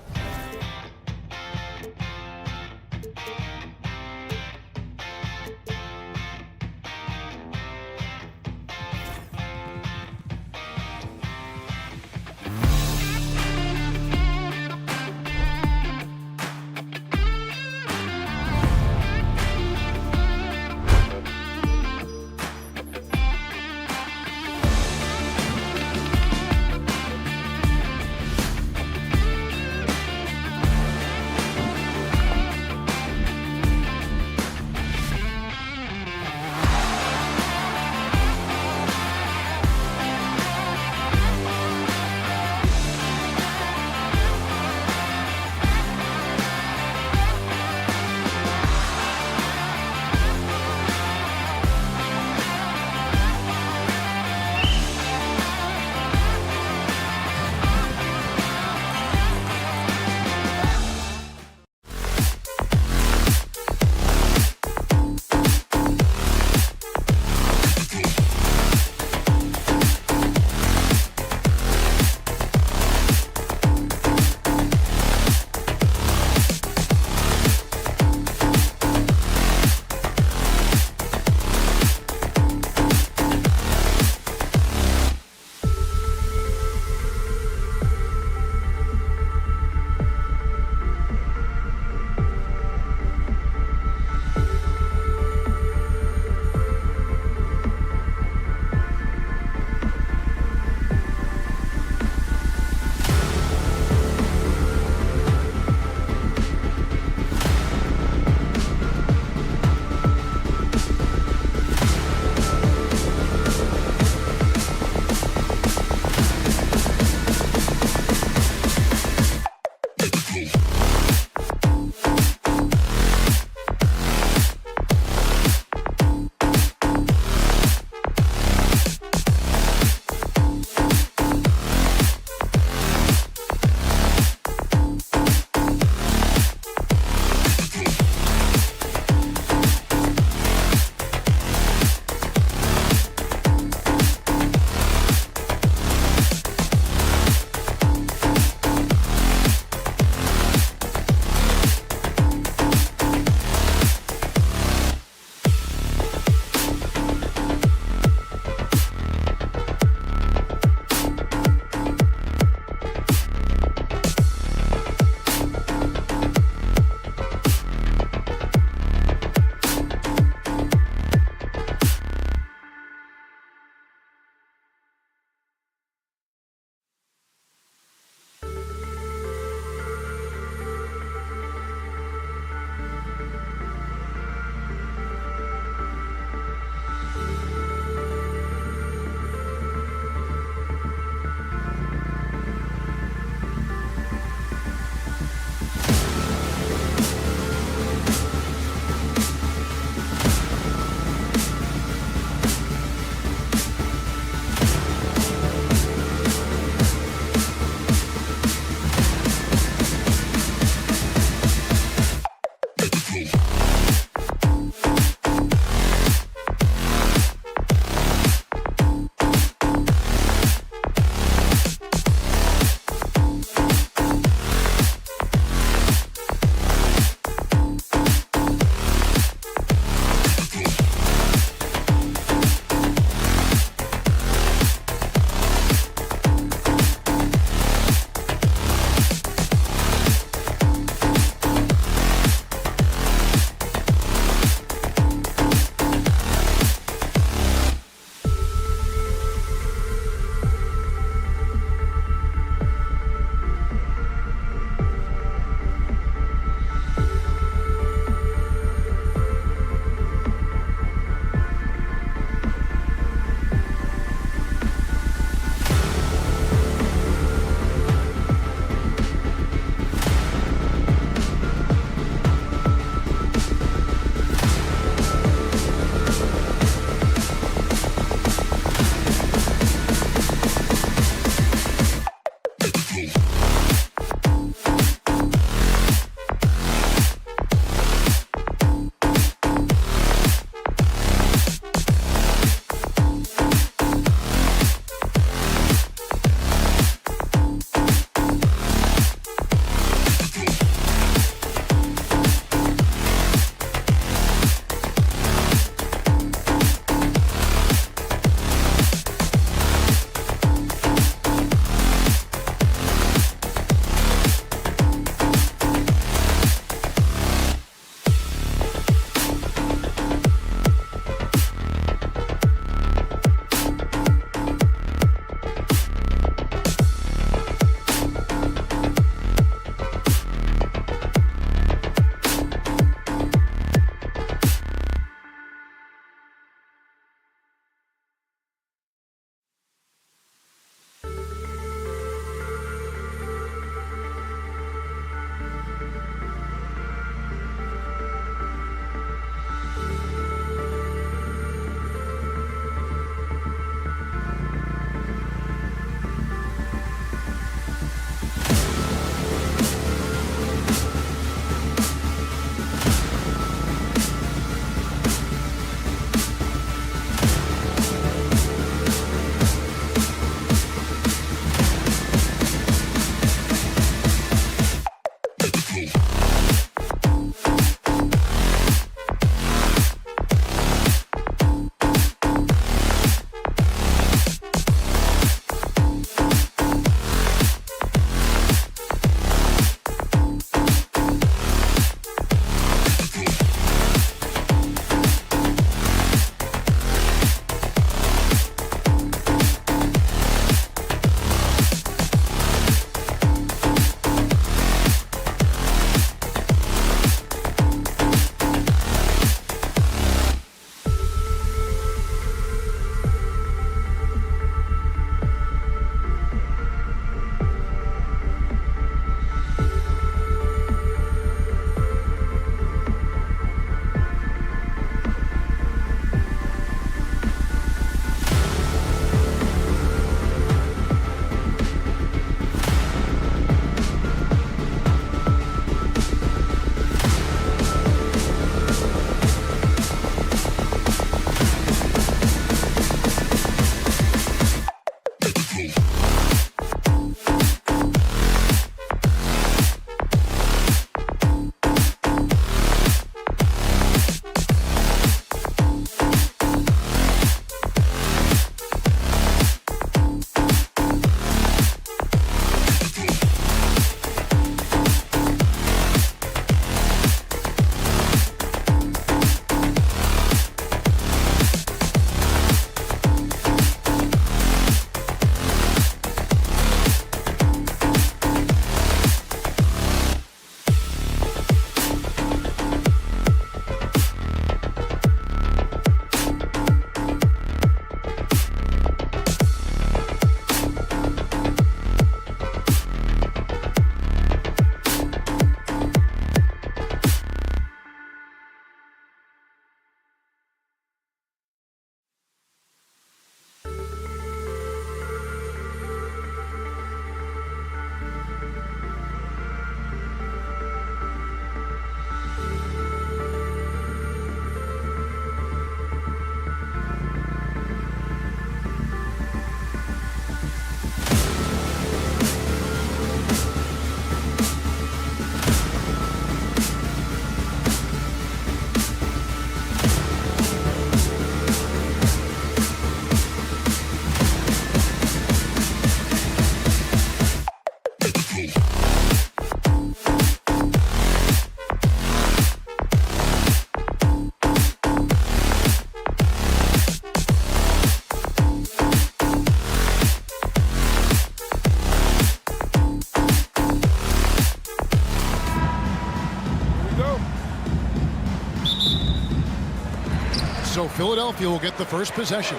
Philadelphia will get the first possession.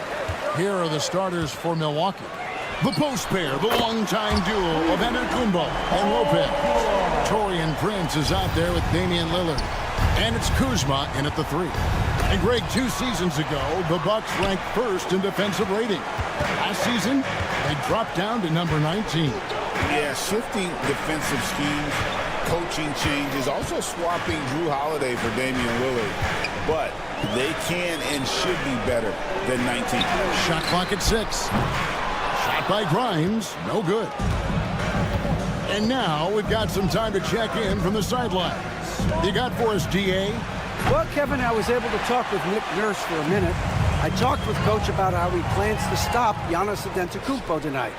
Here are the starters for Milwaukee. The post pair, the longtime duo of Antetokounmpo and Lopez. Taurean Prince is out there with Damian Lillard. And it's Kuzma in at the 3. And Greg, 2 seasons ago, the Bucks ranked first in defensive rating. Last season, they dropped down to number 19. Yeah, shifting defensive schemes, coaching changes, also swapping Drew Holiday for Damian Lillard. But they can and should be better than 19. Shot clock at 6. Shot by Grimes, no good. And now we've got some time to check in from the sidelines. You got for us, DA? Well, Kevin, I was able to talk with Nick Nurse for a minute. I talked with Coach about how he plans to stop Giannis Antetokounmpo tonight.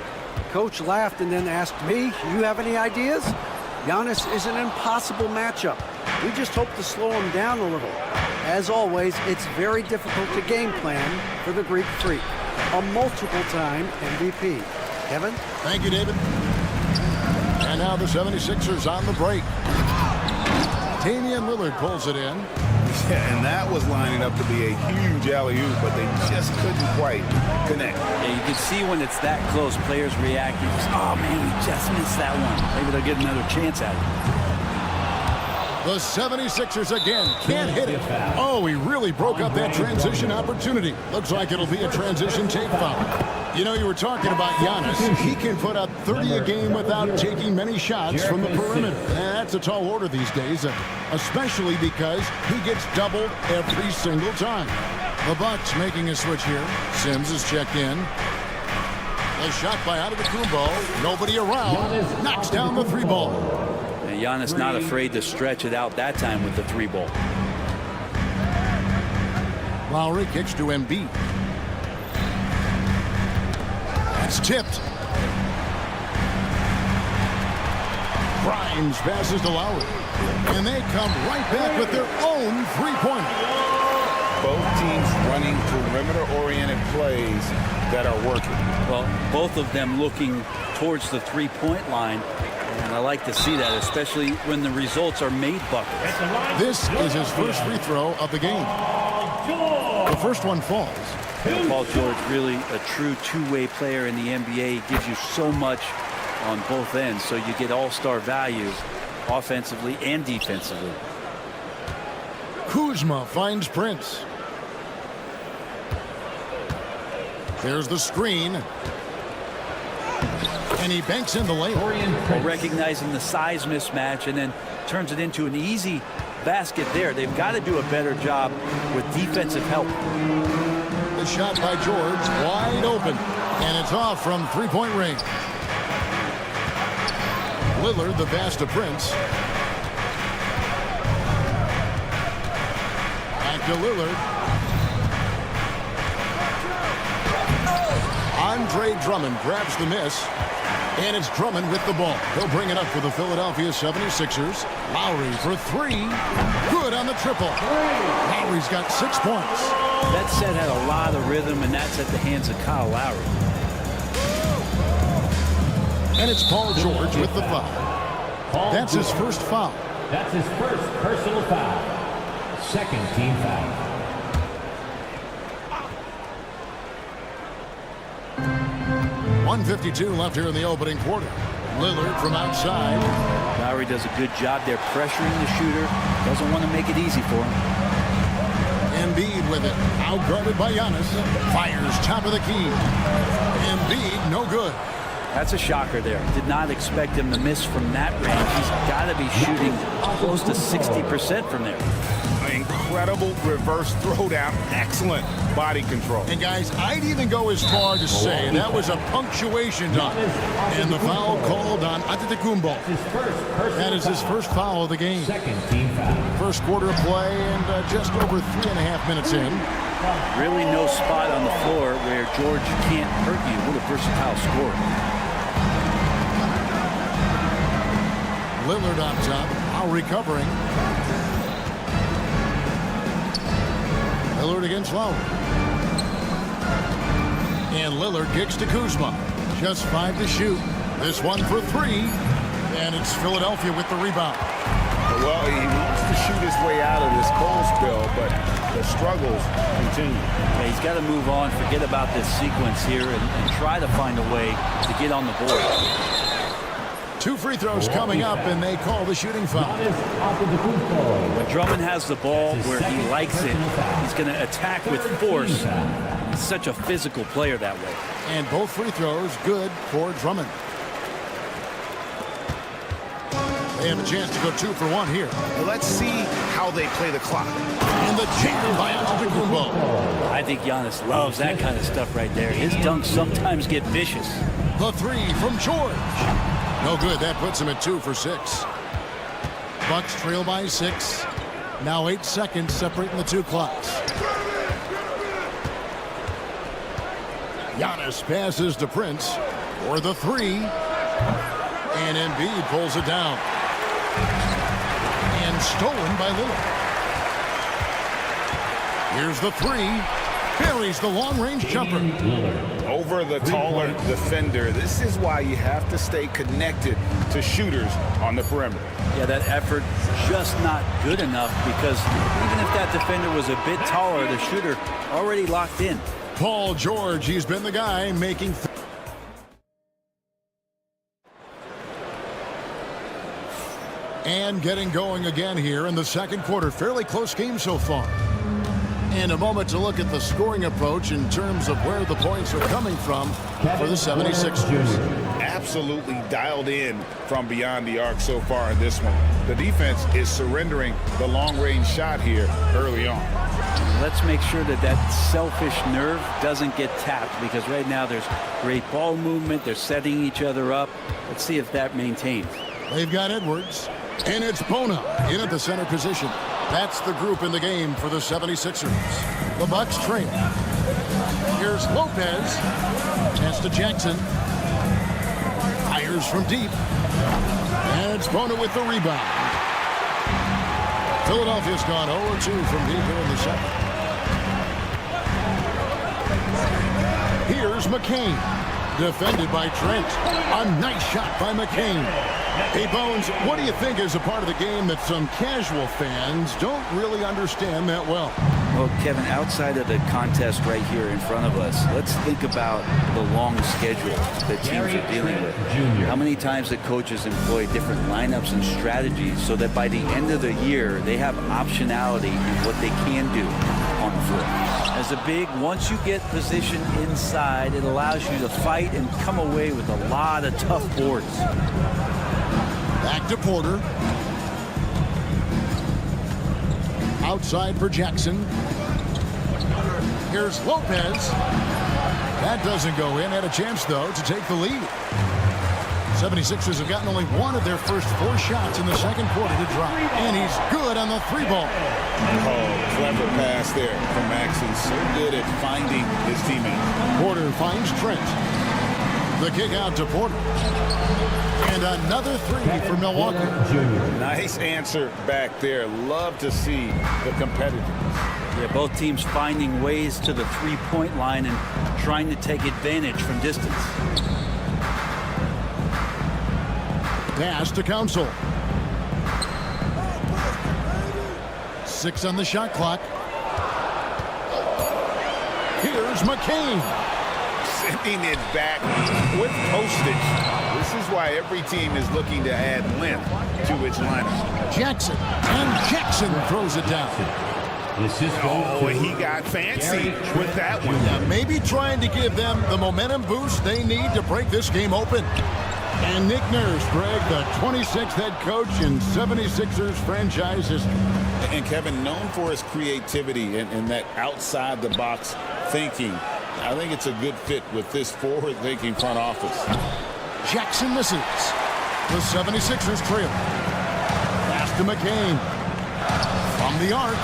Coach laughed and then asked me, you have any ideas? Giannis is an impossible matchup. We just hope to slow him down a little. As always, it's very difficult to game plan for the Greek Freak, a multiple-time MVP. Kevin? Thank you, David. And now the 76ers on the break. Damian Lillard pulls it in. Yeah, and that was lining up to be a huge alley-oop, but they just couldn't quite connect. Yeah, you can see when it's that close, players reacting. Oh, man, we just missed that one. Maybe they'll get another chance at it. The 76ers again can't hit it. Oh, he really broke up that transition opportunity. Looks like it'll be a transition take foul. You know, you were talking about Giannis. He can put up 30 a game without taking many shots from the perimeter. That's a tall order these days, especially because he gets doubled every single time. The Bucks making a switch here. Sims is checked in. A shot by Antetokounmpo. Nobody around. Knocks down the 3-ball. And Giannis not afraid to stretch it out that time with the 3-ball. Lowry kicks to Embiid. It's tipped. Grimes passes to Lowry. And they come right back with their own 3-pointer. Both teams running perimeter-oriented plays that are working. Well, both of them looking towards the 3-point line. And I like to see that, especially when the results are made buckets. This is his first free throw of the game. The first one falls. Paul George, really a true two-way player in the NBA. He gives you so much on both ends, so you get all-star value offensively and defensively. Kuzma finds Prince. There's the screen. And he banks in the layup. Well, recognizing the size mismatch and then turns it into an easy basket there. They've got to do a better job with defensive help. The shot by George, wide open. And it's off from 3-point range. Lillard, the pass to Prince. Back to Lillard. Andre Drummond grabs the miss. And it's Drummond with the ball. He'll bring it up for the Philadelphia 76ers. Lowry for 3. Good on the triple. Lowry's got 6 points. That set had a lot of rhythm, and that's at the hands of Kyle Lowry. And it's Paul George with the foul. That's his first foul. That's his first personal foul. Second team foul. .152 left here in the opening quarter. Lillard from outside. Lowry does a good job there pressuring the shooter. Doesn't want to make it easy for him. Embiid with it. Outguarded by Giannis. Fires top of the key. Embiid no good. That's a shocker there. Did not expect him to miss from that range. He's got to be shooting close to 60% from there. Incredible reverse throwdown. Excellent body control. And guys, I'd even go as far to say that was a punctuation dunk. And the foul called on Antetokounmpo. That is his first foul of the game. Second team foul. First quarter of play and just over 3.5 minutes in. Really no spot on the floor where George can't hurt you. What a versatile scorer. Lillard on top. Now recovering. Lillard against Lowry. And Lillard kicks to Kuzma. Just 5 to shoot. This one for 3. And it's Philadelphia with the rebound. Well, he wants to shoot his way out of this cold spell, but the struggles continue. Yeah, he's got to move on, forget about this sequence here, and try to find a way to get on the board. 2 free throws coming up, and they call the shooting foul. When Drummond has the ball where he likes it, he's going to attack with force. He's such a physical player that way. And both free throws good for Drummond. They have a chance to go 2 for 1 here. Let's see how they play the clock. And the jam by Antetokounmpo. I think Giannis loves that kind of stuff right there. His dunks sometimes get vicious. The 3 from George. No good. That puts him at 2 for 6. Bucks trail by 6. Now 8 seconds separating the 2 clocks. Giannis passes to Prince for the 3. And Embiid pulls it down. And stolen by Lillard. Here's the 3. Buries the long-range jumper. Over the taller defender. This is why you have to stay connected to shooters on the perimeter. Yeah, that effort just not good enough because even if that defender was a bit taller, the shooter already locked in. Paul George, he's been the guy making and getting going again here in the second quarter. Fairly close game so far. And a moment to look at the scoring approach in terms of where the points are coming from for the 76ers. Absolutely dialed in from beyond the arc so far in this one. The defense is surrendering the long-range shot here early on. Let's make sure that that selfish nerve doesn't get tapped because right now there's great ball movement. They're setting each other up. Let's see if that maintains. They've got Edwards, and it's Bona in at the center position. That's the group in the game for the 76ers. The Bucks trail. Here's Lopez. Pass to Jackson. Fires from deep. And it's Bona with the rebound. Philadelphia's gone 0-2 from deep here in the second. Here's McCain. Defended by Trent. A nice shot by McCain. Hey, Bones, what do you think is a part of the game that some casual fans don't really understand that well? Well, Kevin, outside of the contest right here in front of us, let's think about the long schedule that teams are dealing with. How many times the coaches employ different lineups and strategies so that by the end of the year, they have optionality in what they can do on the floor. As a big, once you get positioned inside, it allows you to fight and come away with a lot of tough boards. Back to Porter. Outside for Jackson. Here's Lopez. That doesn't go in. Had a chance, though, to take the lead. 76ers have gotten only one of their first 4 shots in the second quarter to drop. And he's good on the 3-ball. Oh, clever pass there from Maxey. So good at finding his teammate. Porter finds Trent. The kick out to Porter. And another 3 for Milwaukee. Nice answer back there. Love to see the competitiveness. Yeah, both teams finding ways to the 3-point line and trying to take advantage from distance. Pass to Council. 6 on the shot clock. Here's McCain. Sending it back with postage. This is why every team is looking to add length to its lineup. Jackson. And Jackson throws it down. Oh, he got fancy with that one. Yeah, maybe trying to give them the momentum boost they need to break this game open. And Nick Nurse, Greg, the 26th head coach in 76ers franchise history. And Kevin, known for his creativity and that outside-the-box thinking, I think it's a good fit with this forward-thinking front office. Jackson misses. The 76ers trail. Pass to McCain. From the arc.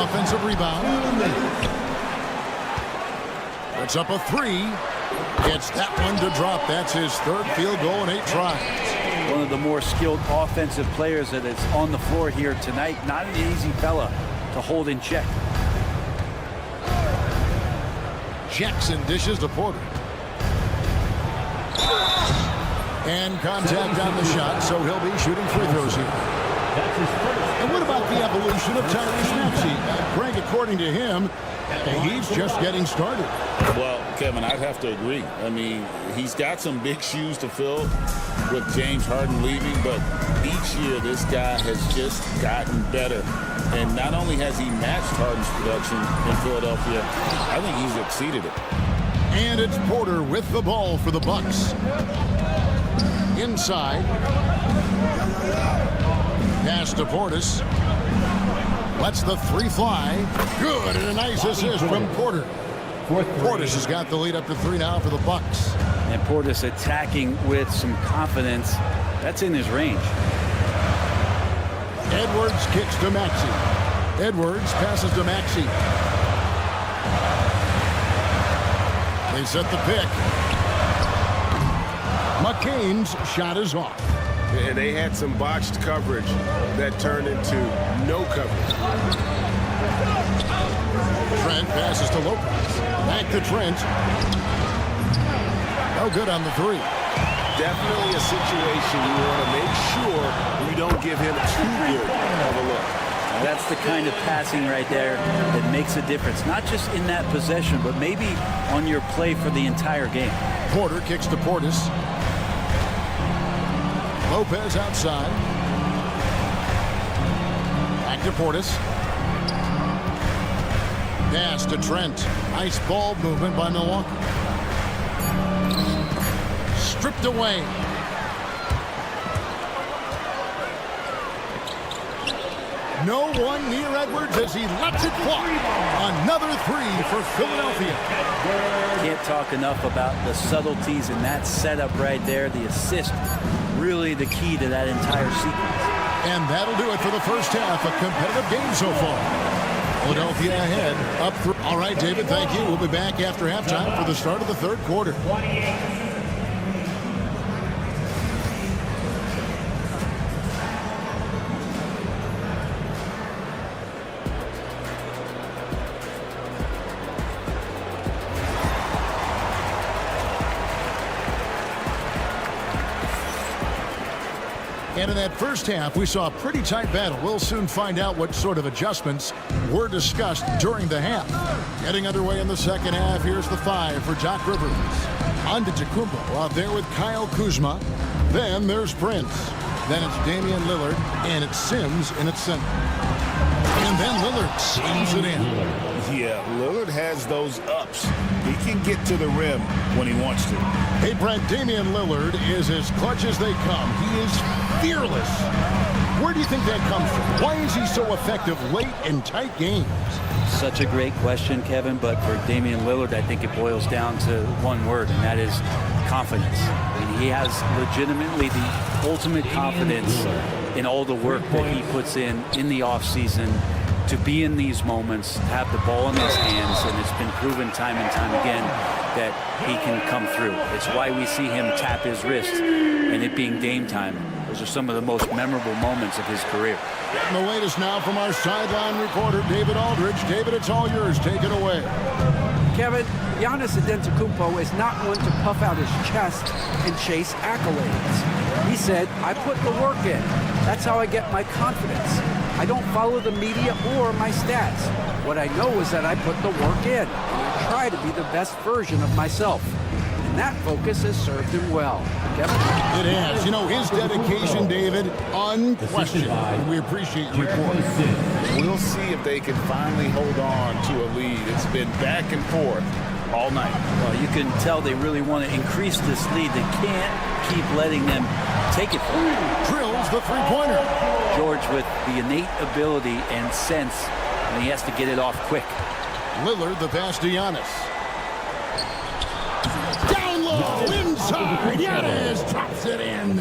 Offensive rebound. It's up a 3. Gets that one to drop. That's his 3rd field goal in 8 tries. One of the more skilled offensive players that is on the floor here tonight. Not an easy fella to hold in check. Jackson dishes to Porter. And contact on the shot, so he'll be shooting free throws here. That's his first. And what about the evolution of Tyrese Maxey? Greg, according to him, he's just getting started. Well, Kevin, I'd have to agree. I mean, he's got some big shoes to fill with James Harden leaving, but each year this guy has just gotten better. And not only has he matched Harden's production in Philadelphia, I think he's exceeded it. And it's Porter with the ball for the Bucks. Inside. Pass to Portis. Lets the three fly. Good, and a nice assist from Porter. Portis has got the lead up to 3 now for the Bucks. And Portis attacking with some confidence. That's in his range. Edwards kicks to Maxey. Edwards passes to Maxey. They set the pick. McCain's shot is off. And they had some botched coverage that turned into no coverage. Trent passes to Lopez. Back to Trent. No good on the three. Definitely a situation you want to make sure you don't give him too good of a look. That's the kind of passing right there that makes a difference. Not just in that possession, but maybe on your play for the entire game. Porter kicks to Portis. Lopez outside. Back to Portis. Pass to Trent. Nice ball movement by Milwaukee. Stripped away. No one near Edwards as he lets it fly. Another three for Philadelphia. Can't talk enough about the subtleties in that setup right there. The assist, really the key to that entire sequence. And that'll do it for the first half. A competitive game so far. Philadelphia ahead, up 3. All right, David, thank you. We'll be back after halftime for the start of the third quarter. And in that first half, we saw a pretty tight battle. We'll soon find out what sort of adjustments were discussed during the half. Getting underway in the second half, here's the 5 for Doc Rivers. Antetokounmpo out there with Kyle Kuzma. Then there's Prince. Then it's Damian Lillard, and it's Sims in its center. And then Lillard slams it in. Yeah, Lillard has those ups. He can get to the rim when he wants to. Hey, Brent, Damian Lillard is as clutch as they come. He is fearless. Where do you think that comes from? Why is he so effective late in tight games? Such a great question, Kevin, but for Damian Lillard, I think it boils down to one word, and that is confidence. I mean, he has legitimately the ultimate confidence in all the work that he puts in the offseason to be in these moments, to have the ball in his hands, and it's been proven time and time again that he can come through. It's why we see him tap his wrist and it being game time. Those are some of the most memorable moments of his career. And the latest now from our sideline reporter, David Aldridge. David, it's all yours. Take it away. Kevin, Giannis Antetokounmpo is not one to puff out his chest and chase accolades. He said, I put the work in. That's how I get my confidence. I don't follow the media or my stats. What I know is that I put the work in, and I try to be the best version of myself. And that focus has served him well. Kevin? It has. You know, his dedication, David, unquestioned. And we appreciate your report. We'll see if they can finally hold on to a lead. It's been back and forth all night. Well, you can tell they really want to increase this lead. They can't keep letting them take it from him. Drills the three-pointer. George with the innate ability and sense, and he has to get it off quick. Lillard, the pass to Giannis. Down low, inside. Giannis drops it in.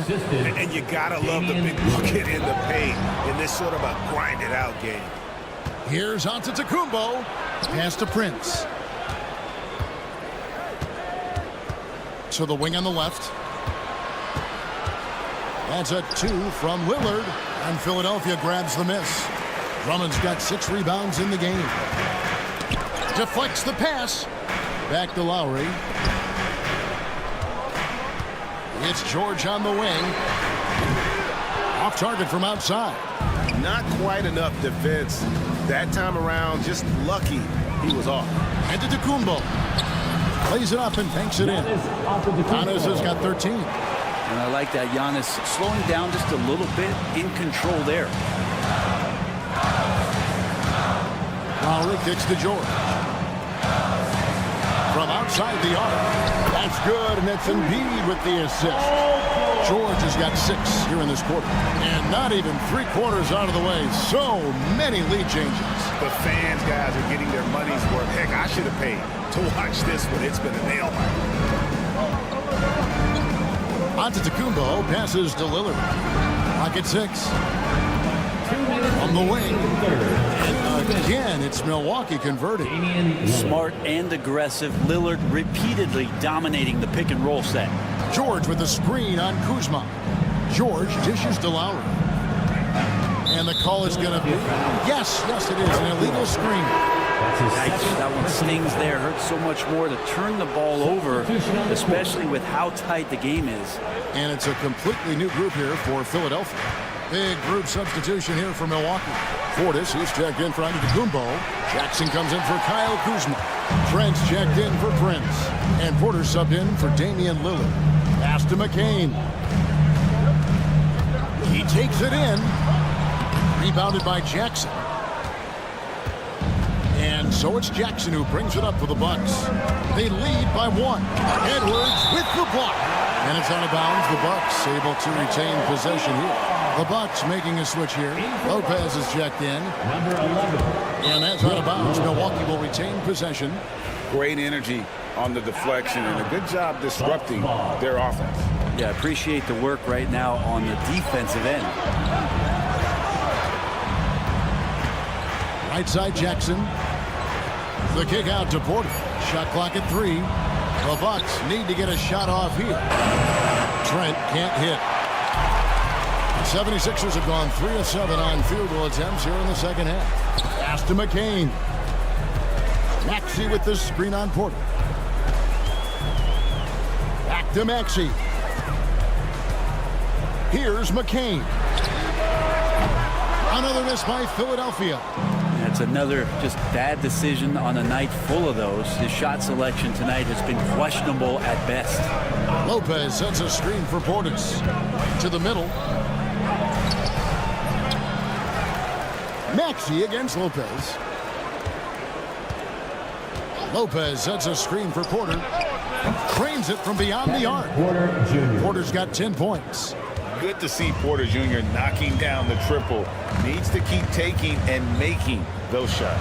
And you gotta love the big bucket in the paint in this sort of a grind-it-out game. Here's Antetokounmpo. Pass to Prince. To the wing on the left. That's a 2 from Lillard. And Philadelphia grabs the miss. Drummond's got 6 rebounds in the game. Deflects the pass. Back to Lowry. It's George on the wing. Off target from outside. Not quite enough defense. That time around, just lucky he was off. And to Tecumbo. Plays it up and banks it in. Giannis has got 13. And I like that Giannis slowing down just a little bit, in control there. Lowry kicks to George. From outside the arc. That's good, and it's Embiid with the assist. George has got 6 here in this quarter. And not even 3/4 out of the way. So many lead changes. The fans, guys, are getting their money's worth. Heck, I should have paid to watch this one. It's been a nail biter. Antetokounmpo passes to Lillard. Clock at 6. On the wing. And again, it's Milwaukee converting. Smart and aggressive. Lillard repeatedly dominating the pick and roll set. George with the screen on Kuzma. George dishes to Lowry. And the call is going to be, yes, it is, an illegal screen. Yikes, that one stings there. Hurts so much more to turn the ball over, especially with how tight the game is. And it's a completely new group here for Philadelphia. Big group substitution here for Milwaukee. Portis, he's checked in for Antetokounmpo. Jackson comes in for Kyle Kuzma. Trent's checked in for Prince. And Porter subbed in for Damian Lillard. Pass to McCain. He takes it in. Rebounded by Jackson. And so it's Jackson who brings it up for the Bucks. They lead by 1. Edwards with the block. And it's out of bounds. The Bucks able to retain possession here. The Bucks making a switch here. Lopez is checked in. And that's out of bounds. Milwaukee will retain possession. Great energy on the deflection and a good job disrupting their offense. Yeah, appreciate the work right now on the defensive end. Right side Jackson. The kick out to Porter. Shot clock at 3. The Bucks need to get a shot off here. Trent can't hit. The 76ers have gone 3 of 7 on field goal attempts here in the second half. Pass to McCain. Maxey with the screen on Porter. Back to Maxey. Here's McCain. Another miss by Philadelphia. That's another just bad decision on a night full of those. His shot selection tonight has been questionable at best. Lopez sets a screen for Portis. To the middle. Maxey against Lopez. Lopez sets a screen for Porter. Cranes it from beyond the arc. Porter's got 10 points. Good to see Porter Jr. knocking down the triple. Needs to keep taking and making those shots.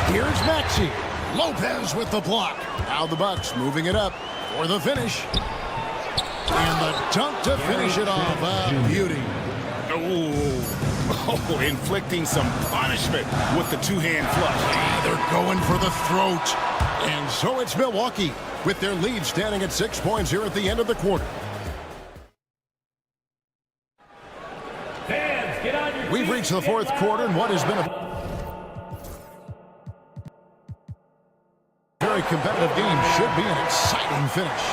Here's Maxey. Lopez with the block. Now the Bucks moving it up for the finish. And the dunk to finish it off. A beauty. Oh, inflicting some punishment with the two-hand flush. They're going for the throat. And so it's Milwaukee with their lead standing at 6 points here at the end of the quarter. We've reached the fourth quarter and what has been a very competitive game. Should be an exciting finish.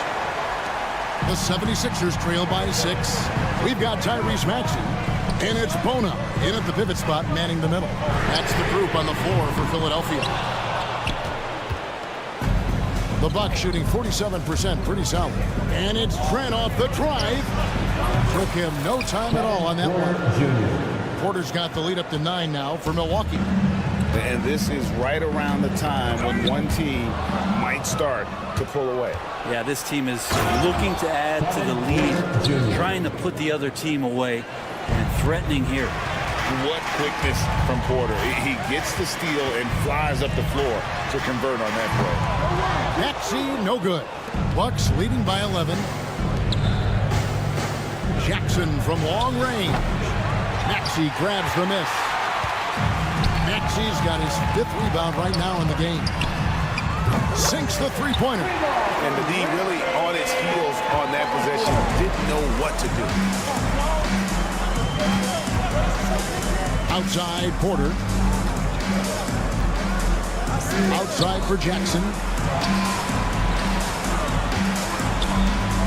The 76ers trail by 6. We've got Tyrese Maxey. And it's Bona in at the pivot spot, manning the middle. That's the group on the floor for Philadelphia. The Bucks shooting 47%, pretty solid. And it's Trent off the drive. Took him no time at all on that one. Porter's got the lead up to 9 now for Milwaukee. And this is right around the time when one team might start to pull away. Yeah, this team is looking to add to the lead, trying to put the other team away, and threatening here. What quickness from Porter. He gets the steal and flies up the floor to convert on that play. Maxey, no good. Bucks leading by 11. Jackson from long range. Maxey grabs the miss. Maxey's got his 5th rebound right now in the game. Sinks the three-pointer. And the D really on its heels on that possession. Didn't know what to do. Outside Porter. Outside for Jackson.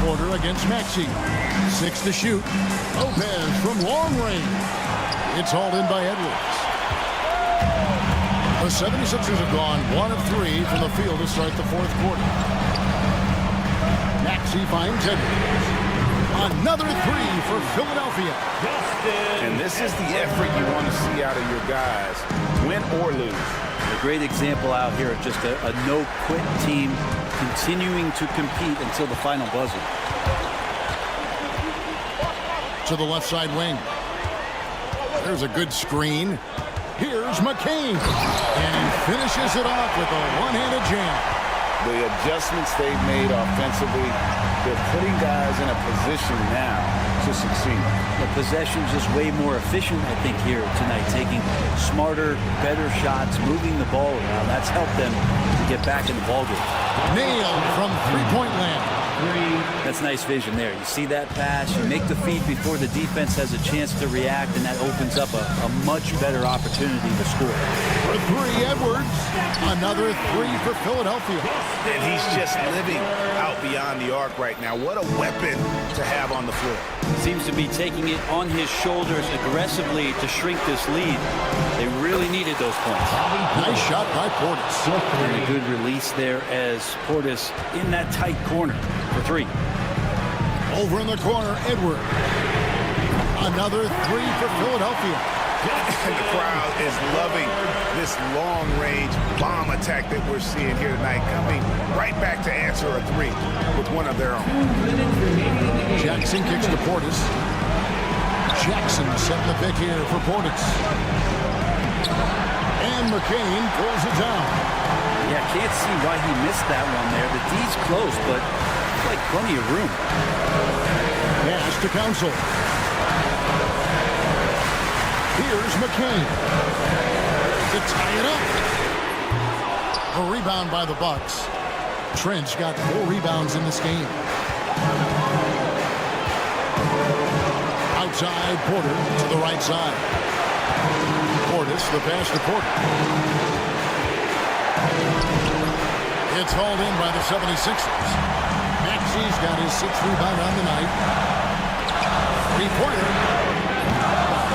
Porter against Maxey. 6 to shoot. Lopez from long range. It's hauled in by Edwards. The 76ers have gone 1 of 3 from the field to start the fourth quarter. Maxey finds Edwards. Another 3 for Philadelphia. And this is the effort you want to see out of your guys, win or lose. A great example out here of just a no-quit team continuing to compete until the final buzzer. To the left side wing. There's a good screen. Here's McCain. And he finishes it off with a one-handed jam. The adjustments they've made offensively, they're putting guys in a position now to succeed. The possession's just way more efficient, I think, here tonight. Taking smarter, better shots, moving the ball around. That's helped them to get back in the ballgame. Nailed from three-point land. That's nice vision there. You see that pass, you make the feed before the defense has a chance to react, and that opens up a much better opportunity to score. For 3, Edwards. Another 3 for Philadelphia. And he's just living out beyond the arc right now. What a weapon to have on the floor. Seems to be taking it on his shoulders aggressively to shrink this lead. They really needed those points. Nice shot by Portis. And a good release there as Portis in that tight corner for 3. Over in the corner, Edwards. Another 3 for Philadelphia. And the crowd is loving this long-range bomb attack that we're seeing here tonight, coming right back to answer a 3 with one of their own. Jackson kicks to Portis. Jackson setting the pick here for Portis. And McCain pulls it down. Yeah, can't see why he missed that one there. The D's close, but like plenty of room. Pass to Council. Here's McCain to tie it up. A rebound by the Bucks. Trent's got 4 rebounds in this game. Outside, Porter to the right side. Portis, the pass to Porter. It's hauled in by the 76ers. Maxey's got his 6th rebound on the night. 3-pointer.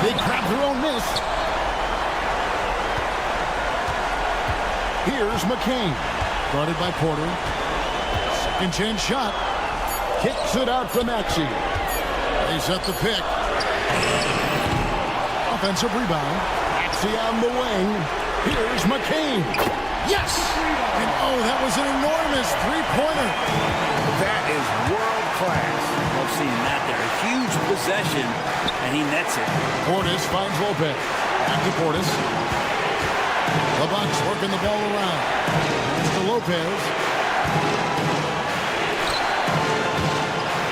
They grab their own miss. Here's McCain. Guarded by Porter. Second chance shot. Kicks it out to Maxey. They set the pick. Offensive rebound. Maxey on the wing. Here's McCain. Yes! And oh, that was an enormous 3-pointer. That is world class. Love seeing that there. A huge possession, and he nets it. Portis finds Lopez. Back to Portis. The Bucks working the ball around. To Lopez.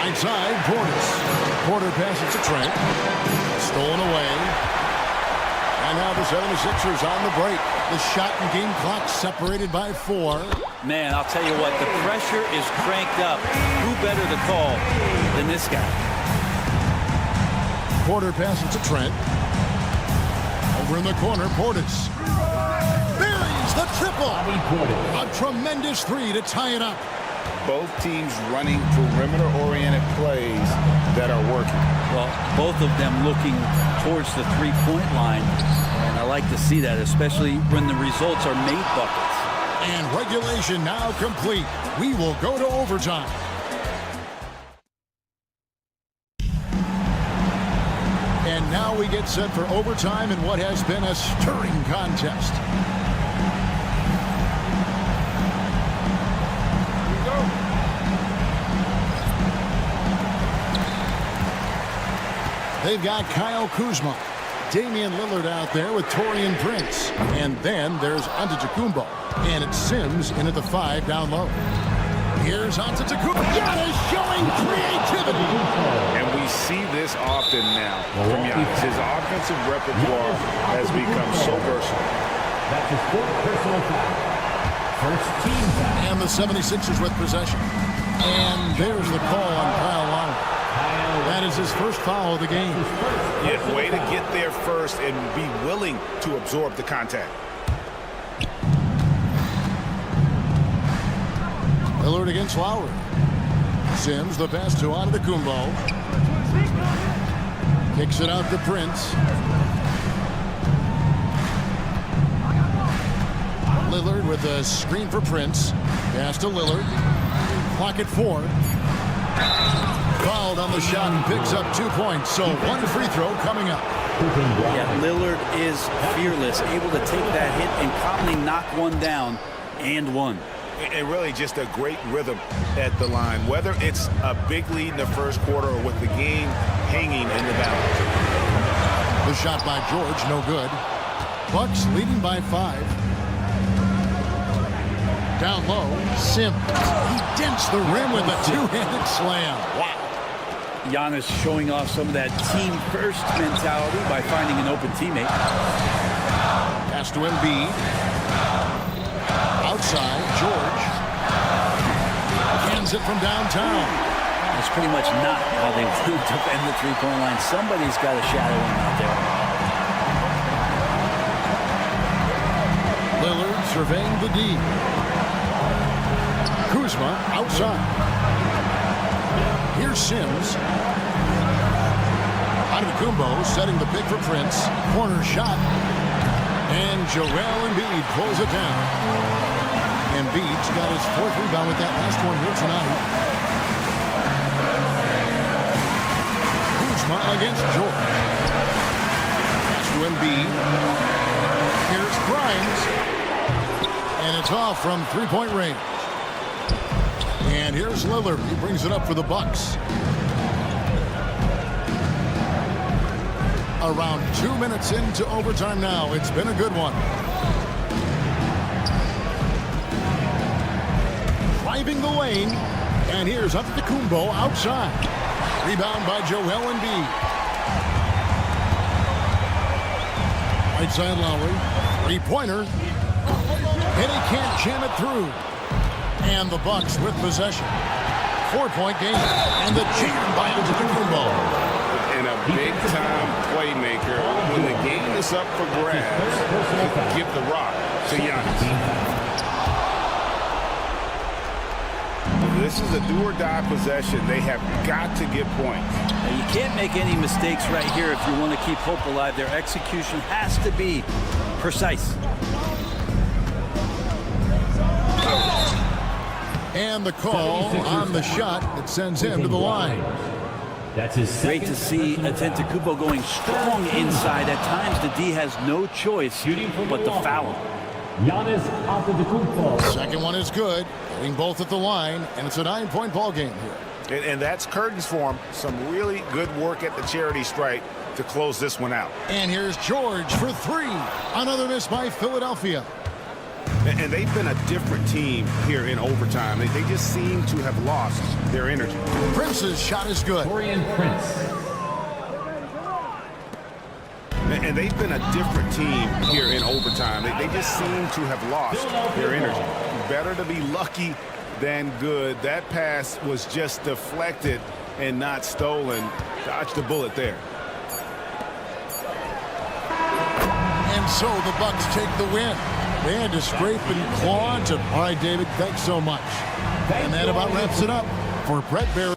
Inside, Portis. Porter passes to Trent. Stolen away. And now the 76ers on the break. The shot and game clock separated by 4. Man, I'll tell you what, the pressure is cranked up. Who better to call than this guy? Porter passes to Trent. Over in the corner, Portis. Buries the triple. A tremendous 3 to tie it up. Both teams running perimeter-oriented plays that are working. Well, both of them looking towards the three-point line. And I like to see that, especially when the results are made buckets. And regulation now complete. We will go to overtime. And now we get set for overtime in what has been a stirring contest. They've got Kyle Kuzma, Damian Lillard out there with Taurean Prince. And then there's Antetokounmpo. And it's Sims in at the 5 down low. Here's Antetokounmpo. Giannis showing creativity. And we see this often now from Giannis. His offensive repertoire has become so versatile. That's his 4th personal foul. First team foul. And the 76ers with possession. And there's the call on Kyle Lowry. That is his first foul of the game. Yeah, way to get there first and be willing to absorb the contact. Lillard against Lowry. Sims, the pass to Antetokounmpo. Kicks it out to Prince. Lillard with a screen for Prince. Pass to Lillard. Clock at 4. Fouled on the shot and picks up 2 points. So one free throw coming up. Yeah, Lillard is fearless, able to take that hit and calmly knock one down and one. And really just a great rhythm at the line, whether it's a big lead in the first quarter or with the game hanging in the balance. The shot by George, no good. Bucks leading by 5. Down low, Sims. He dents the rim with a two-handed slam. Wow. Giannis showing off some of that team-first mentality by finding an open teammate. Pass to Embiid. Outside, George. Cans it from downtown. That's pretty much not how they want to defend the three-point line. Somebody's got to shadow him out there. Lillard surveying the D. Kuzma outside. Here's Sims. Antetokounmpo setting the pick for Prince. Corner shot. And Joel Embiid pulls it down. Embiid's got his 4th rebound with that last one here tonight. Kuzma against George. Pass to Embiid. Here's Grimes. And it's off from three-point range. And here's Lillard. He brings it up for the Bucks. Around 2 minutes into overtime now. It's been a good one. Driving the lane. And here's Antetokounmpo outside. Rebound by Joel Embiid. Right side Lowry. Three-pointer. And he can't jam it through. And the Bucks with possession. 4-point game. And the jam by Antetokounmpo. And a big-time playmaker. When the game is up for grabs, give the rock to Giannis. This is a do-or-die possession. They have got to get points. Now, you can't make any mistakes right here if you want to keep hope alive. Their execution has to be precise. And the call on the shot that sends him to the line. That's great to see Antetokounmpo going strong inside. At times, the D has no choice but to foul him. Second one is good. Getting both at the line, and it's a 9-point ball game here. And that's curtains for him. Some really good work at the charity stripe to close this one out. And here's George for 3. Another miss by Philadelphia. And they've been a different team here in overtime. They just seem to have lost their energy. Prince's shot is good. And they've been a different team here in overtime. They just seem to have lost their energy. Better to be lucky than good. That pass was just deflected and not stolen. Dodged the bullet there. And so the Bucks take the win. They had to scrape and claw to. All right, David, thanks so much. And that about wraps it up for Brett Barry.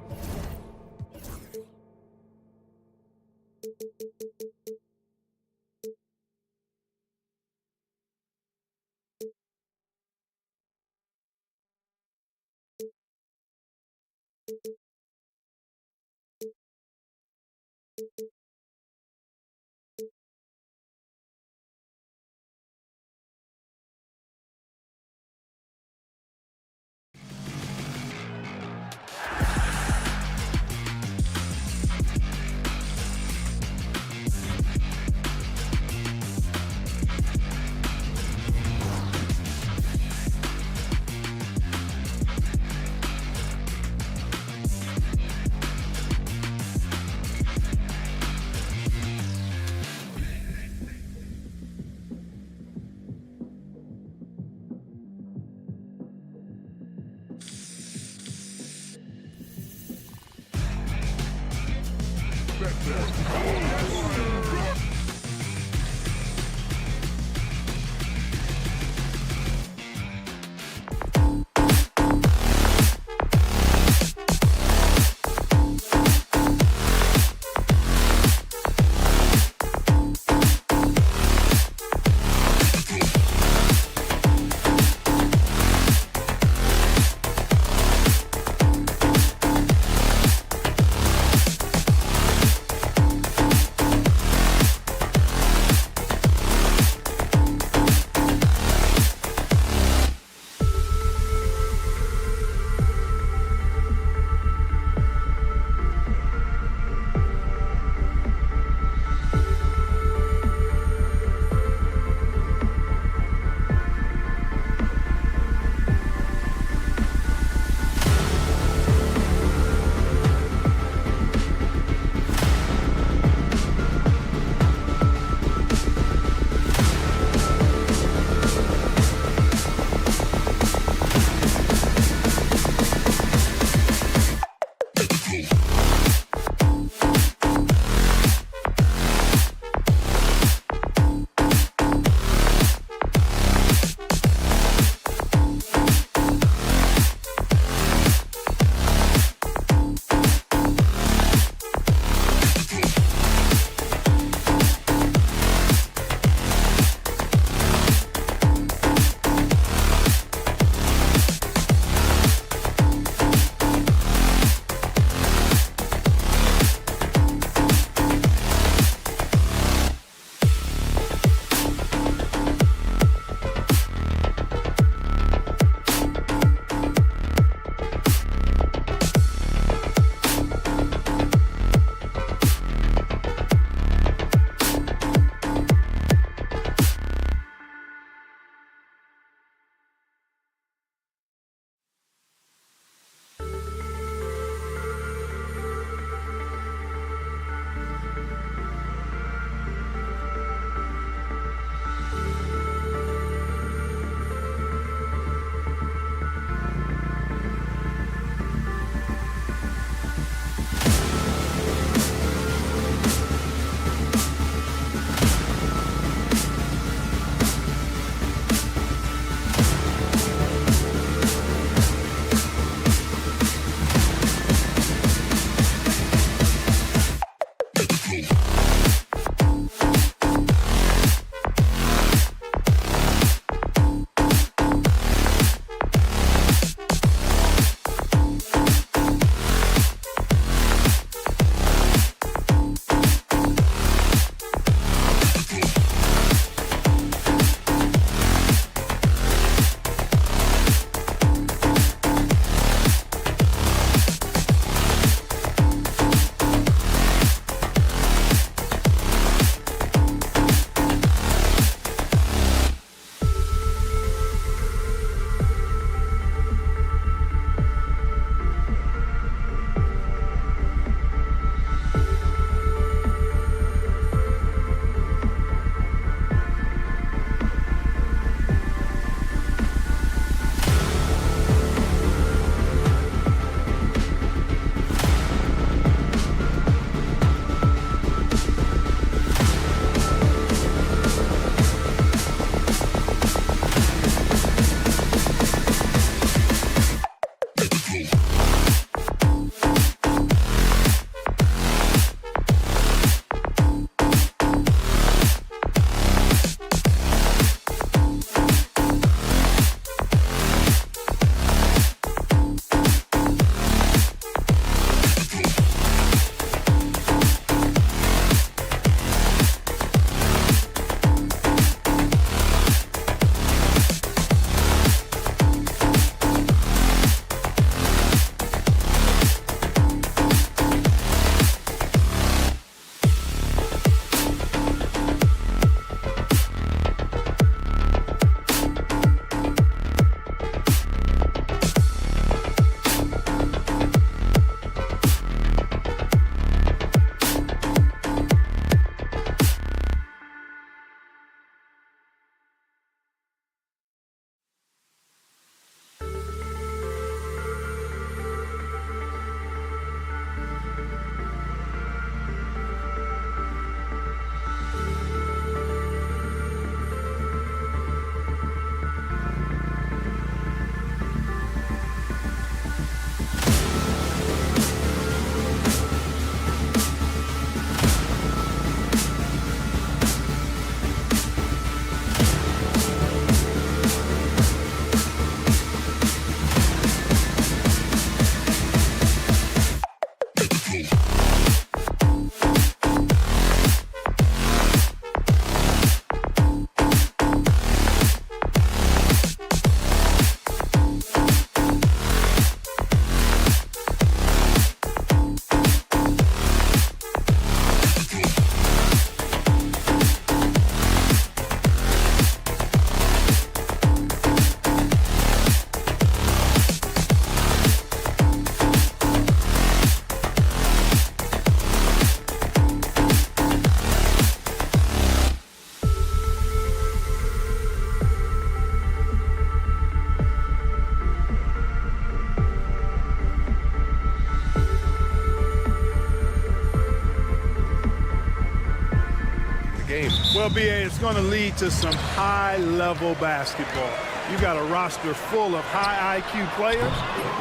game. Well, B.A., it's going to lead to some high-level basketball. You got a roster full of high IQ players.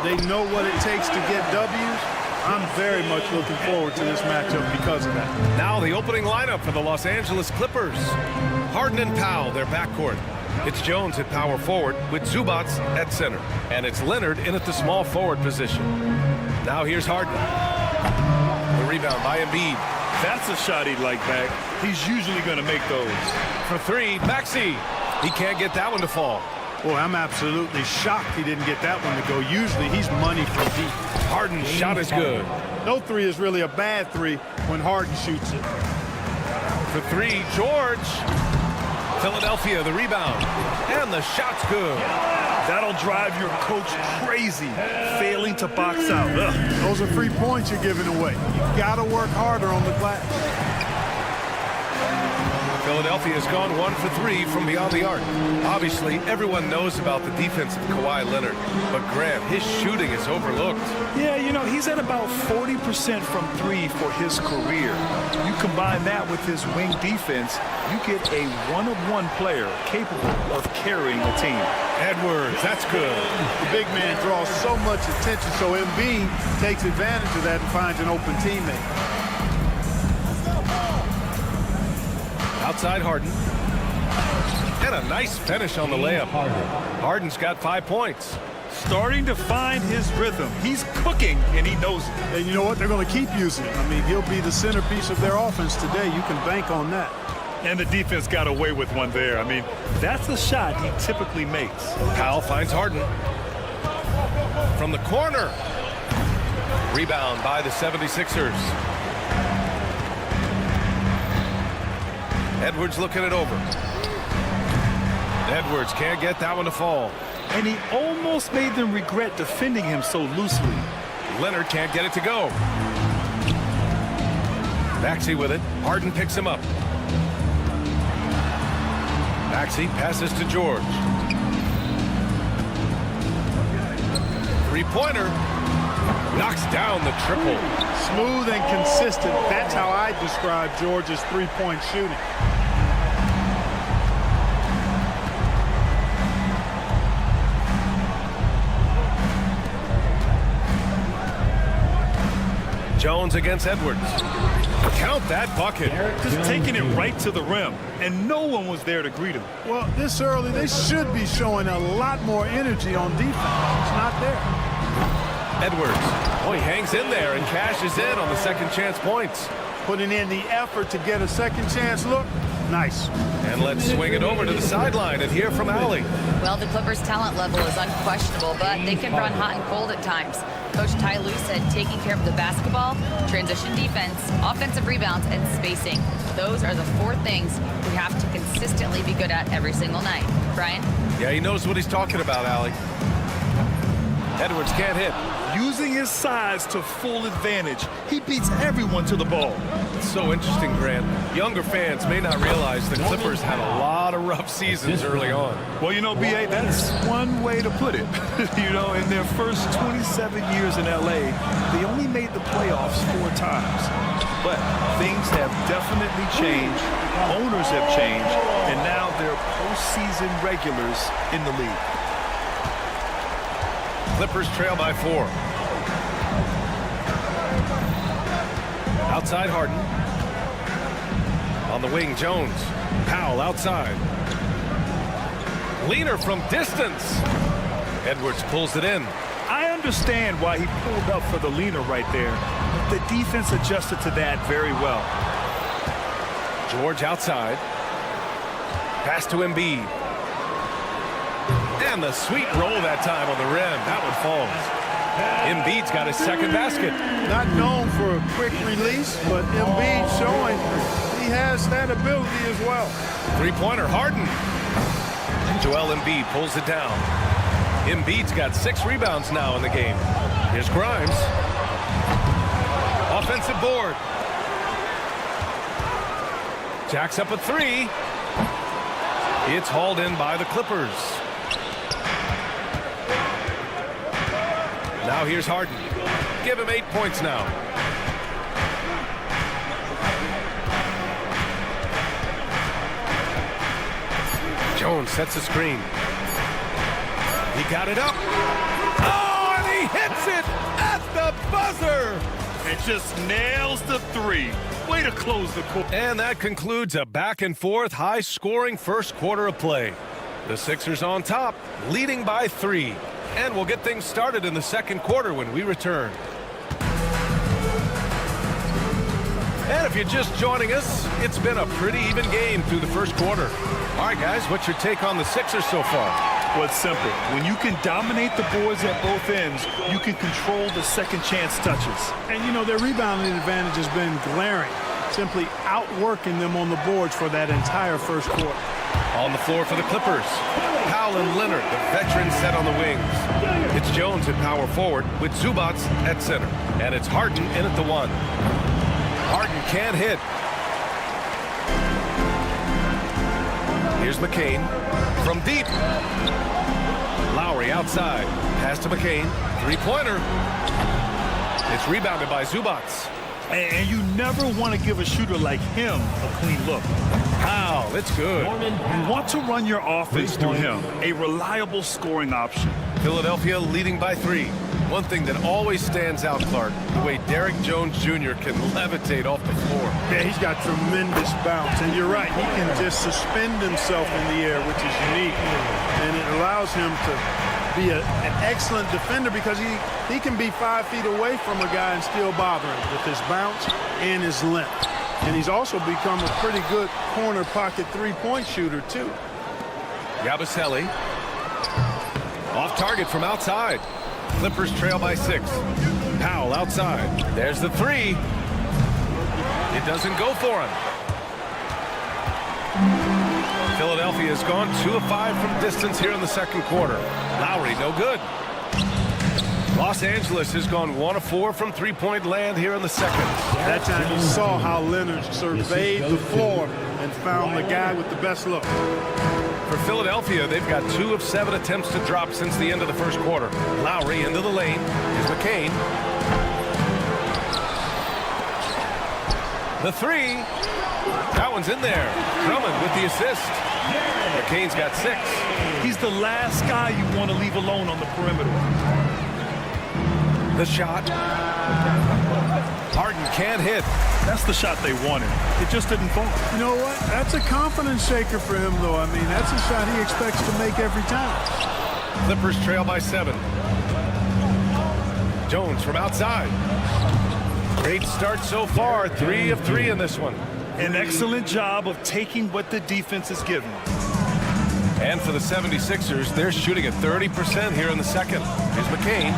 They know what it takes to get W's. I'm very much looking forward to this matchup because of that. Now the opening lineup for the Los Angeles Clippers. Harden and Powell, their backcourt. It's Jones at power forward with Zubac at center. And it's Leonard in at the small forward position. Now here's Harden. The rebound by Embiid. That's a shot he'd like back. He's usually going to make those. For three, Maxey. He can't get that one to fall. Boy, I'm absolutely shocked he didn't get that one to go. Usually he's money from deep. Harden's shot is good. No three is really a bad three when Harden shoots it. For three, George. Philadelphia, the rebound. And the shot's good. That'll drive your coach crazy, failing to box out. Ugh. Those are 3 points you're giving away. You got to work harder on the glass. Philadelphia's gone 1 for 3 from beyond the arc. Obviously, everyone knows about the defense of Kawhi Leonard, but Grant, his shooting is overlooked. Yeah, you know, he's at about 40% from three for his career. You combine that with his wing defense, you get a one-of-one player capable of carrying a team. Edwards, that's good. The big man draws so much attention, so Embiid takes advantage of that and finds an open teammate. Outside Harden. And a nice finish on the layup. Harden's got 5 points. Starting to find his rhythm. He's cooking, and he knows it. And you know what? They're going to keep using him. I mean, he'll be the centerpiece of their offense today. You can bank on that. And the defense got away with one there. I mean, that's a shot he typically makes. Powell finds Harden. From the corner. Rebound by the 76ers. Edwards looking it over. Edwards can't get that one to fall. And he almost made them regret defending him so loosely. Leonard can't get it to go. Maxey with it. Harden picks him up. Maxey passes to George. Three-pointer. Knocks down the triple. Smooth and consistent. That's how I describe George's three-point shooting. Jones against Edwards. Count that bucket. Just taking it right to the rim, and no one was there to greet him. Well, this early, they should be showing a lot more energy on defense. It's not there. Edwards. Oh, he hangs in there and cashes in on the second chance points. Putting in the effort to get a second chance look. Nice. And let's swing it over to the sideline and hear from Allie. Well, the Clippers' talent level is unquestionable, but they can run hot and cold at times. Coach Ty Lue said taking care of the basketball, transition defense, offensive rebounds, and spacing. Those are the 4 things we have to consistently be good at every single night. Brian? Yeah, he knows what he's talking about, Allie. Edwards can't hit. Using his size to full advantage. He beats everyone to the ball. It's so interesting, Grant. Younger fans may not realize the Clippers had a lot of rough seasons early on. Well, you know, B.A., that's one way to put it. You know, in their first 27 years in L.A., they only made the playoffs 4 times. But things have definitely changed. Owners have changed. And now they're postseason regulars in the league. Clippers trail by 4. Outside Harden. On the wing, Jones. Powell outside. Leaner from distance. Edwards pulls it in. I understand why he pulled up for the leaner right there. The defense adjusted to that very well. George outside. Pass to Embiid. And the sweet roll that time on the rim. That one falls. Embiid's got his second basket. Not known for a quick release, but Embiid showing he has that ability as well. Three-pointer, Harden. Joel Embiid pulls it down. Embiid's got 6 rebounds now in the game. Here's Grimes. Offensive board. Jacks up a 3. It's hauled in by the Clippers. Now here's Harden. Give him 8 points now. Jones sets a screen. He got it up. Oh, and he hits it at the buzzer. And just nails the three. Way to close the quarter. And that concludes a back-and-forth, high-scoring first quarter of play. The Sixers on top, leading by 3. And we'll get things started in the second quarter when we return. And if you're just joining us, it's been a pretty even game through the first quarter. All right, guys, what's your take on the Sixers so far? Well, it's simple. When you can dominate the boards at both ends, you can control the second chance touches. And, you know, their rebounding advantage has been glaring, simply outworking them on the boards for that entire first quarter. On the floor for the Clippers, Powell and Leonard, the veterans, set on the wings. It's Jones at power forward with Zubac at center. And it's Harden in at the 1. Harden can't hit. Here's McCain from deep. Lowry outside. Pass to McCain. Three-pointer. It's rebounded by Zubac. And you never want to give a shooter like him a clean look. Wow, it's good. You want to run your offense through him. A reliable scoring option. Philadelphia leading by 3. One thing that always stands out, Clark, the way Derrick Jones Jr. can levitate off the floor. Yeah, he's got tremendous bounce. And you're right, he can just suspend himself in the air, which is unique. And it allows him to be an excellent defender because he can be 5 feet away from a guy and still bother him with his bounce and his length. And he's also become a pretty good corner pocket three-point shooter, too. Yabusele. Off target from outside. Clippers trail by 6. Powell outside. There's the 3. It doesn't go for him. Philadelphia has gone 2 of 5 from distance here in the second quarter. Lowry, no good. Los Angeles has gone 1 of 4 from three-point land here in the second. That time you saw how Leonard surveyed the floor and found the guy with the best look. For Philadelphia, they've got 2 of 7 attempts to drop since the end of the first quarter. Lowry into the lane. Here's McCain. The 3. That one's in there. Drummond with the assist. McCain's got 6. He's the last guy you want to leave alone on the perimeter. The shot. Harden can't hit. That's the shot they wanted. It just didn't fall. You know what? That's a confidence shaker for him, though. I mean, that's a shot he expects to make every time. Clippers trail by 7. Jones from outside. Great start so far. 3 of 3 in this one. An excellent job of taking what the defense is giving. And for the 76ers, they're shooting at 30% here in the second. Here's McCain.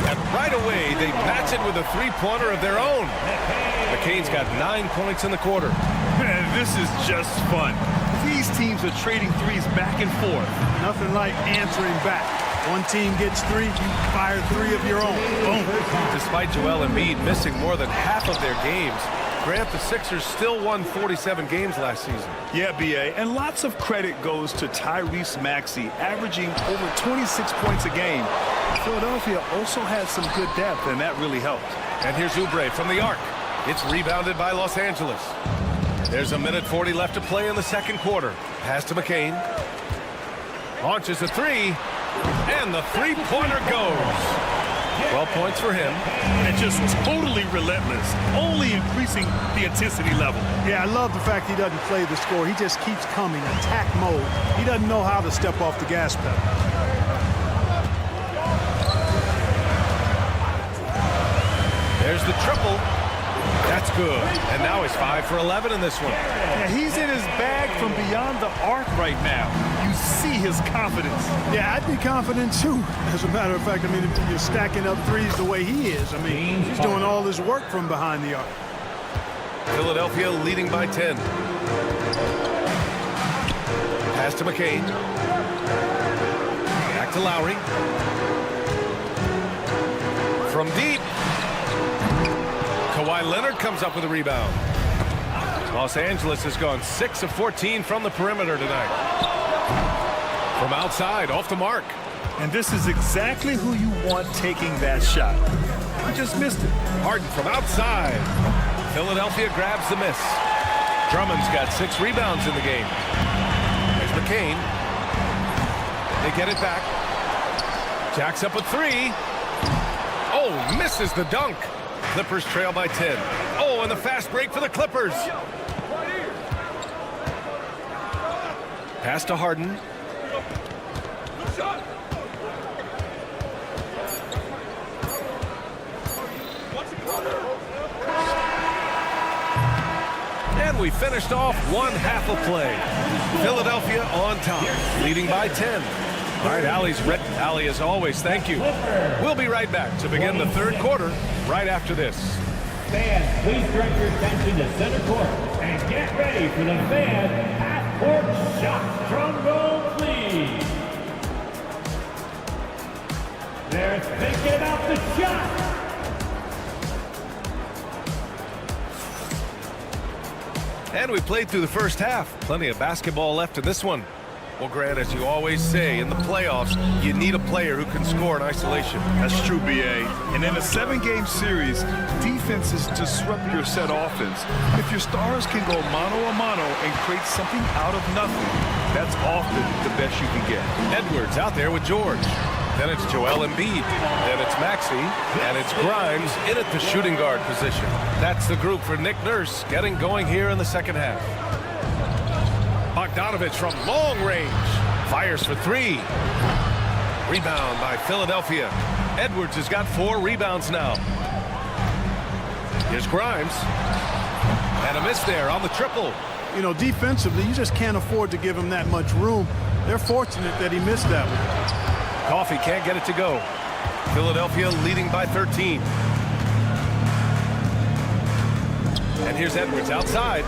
And right away, they match it with a three-pointer of their own. McCain's got 9 points in the quarter. Man, this is just fun. These teams are trading threes back and forth. Nothing like answering back. One team gets 3, you fire 3 of your own. Boom. Despite Joel Embiid missing more than half of their games, Grant, the Sixers still won 47 games last season. Yeah, B.A., and lots of credit goes to Tyrese Maxey, averaging over 26 points a game. Philadelphia also had some good depth, and that really helped. And here's Oubre from the arc. It's rebounded by Los Angeles. There's 1:40 left to play in the second quarter. Pass to McCain. Launches a 3, and the three-pointer goes. 12 points for him. And just totally relentless, only increasing the intensity level. Yeah, I love the fact he doesn't play the score. He just keeps coming, attack mode. He doesn't know how to step off the gas pedal. There's the triple. That's good. And now he's 5 for 11 in this one. Yeah, he's in his bag from beyond the arc right now. You see his confidence. Yeah, I'd be confident too. As a matter of fact, I mean, if you're stacking up threes the way he is, I mean, he's doing all this work from behind the arc. Philadelphia leading by 10. Pass to McCain. Back to Lowry. From deep. Kawhi Leonard comes up with a rebound. Los Angeles has gone 6 of 14 from the perimeter tonight. From outside, off the mark. And this is exactly who you want taking that shot. He just missed it. Harden from outside. Philadelphia grabs the miss. Drummond's got 6 rebounds in the game. There's McCain. They get it back. Jacks up a three. Oh, misses the dunk. Clippers trail by 10. Oh, and the fast break for the Clippers. Pass to Harden. And we finished off one half of play. Philadelphia on top, leading by 10. All right, Allie's ready. Allie, as always, thank you. We'll be right back to begin the third quarter right after this. Fans, please direct your attention to center court and get ready for the fan half-court shot. Drum roll, please. They're thinking about the shot. And we played through the first half. Plenty of basketball left in this one. Well, Grant, as you always say, in the playoffs, you need a player who can score in isolation. That's true, B.A. And in a 7-game series, defenses disrupt your set offense. If your stars can go mano-a-mano and create something out of nothing, that's often the best you can get. Edwards out there with George. Then it's Joel Embiid. Then it's Maxey. And it's Grimes in at the shooting guard position. That's the group for Nick Nurse getting going here in the second half. Bogdanovich from long range. Fires for three. Rebound by Philadelphia. Edwards has got 4 rebounds now. Here's Grimes. And a miss there on the triple. You know, defensively, you just can't afford to give him that much room. They're fortunate that he missed that one. Coffey can't get it to go. Philadelphia leading by 13. And here's Edwards outside.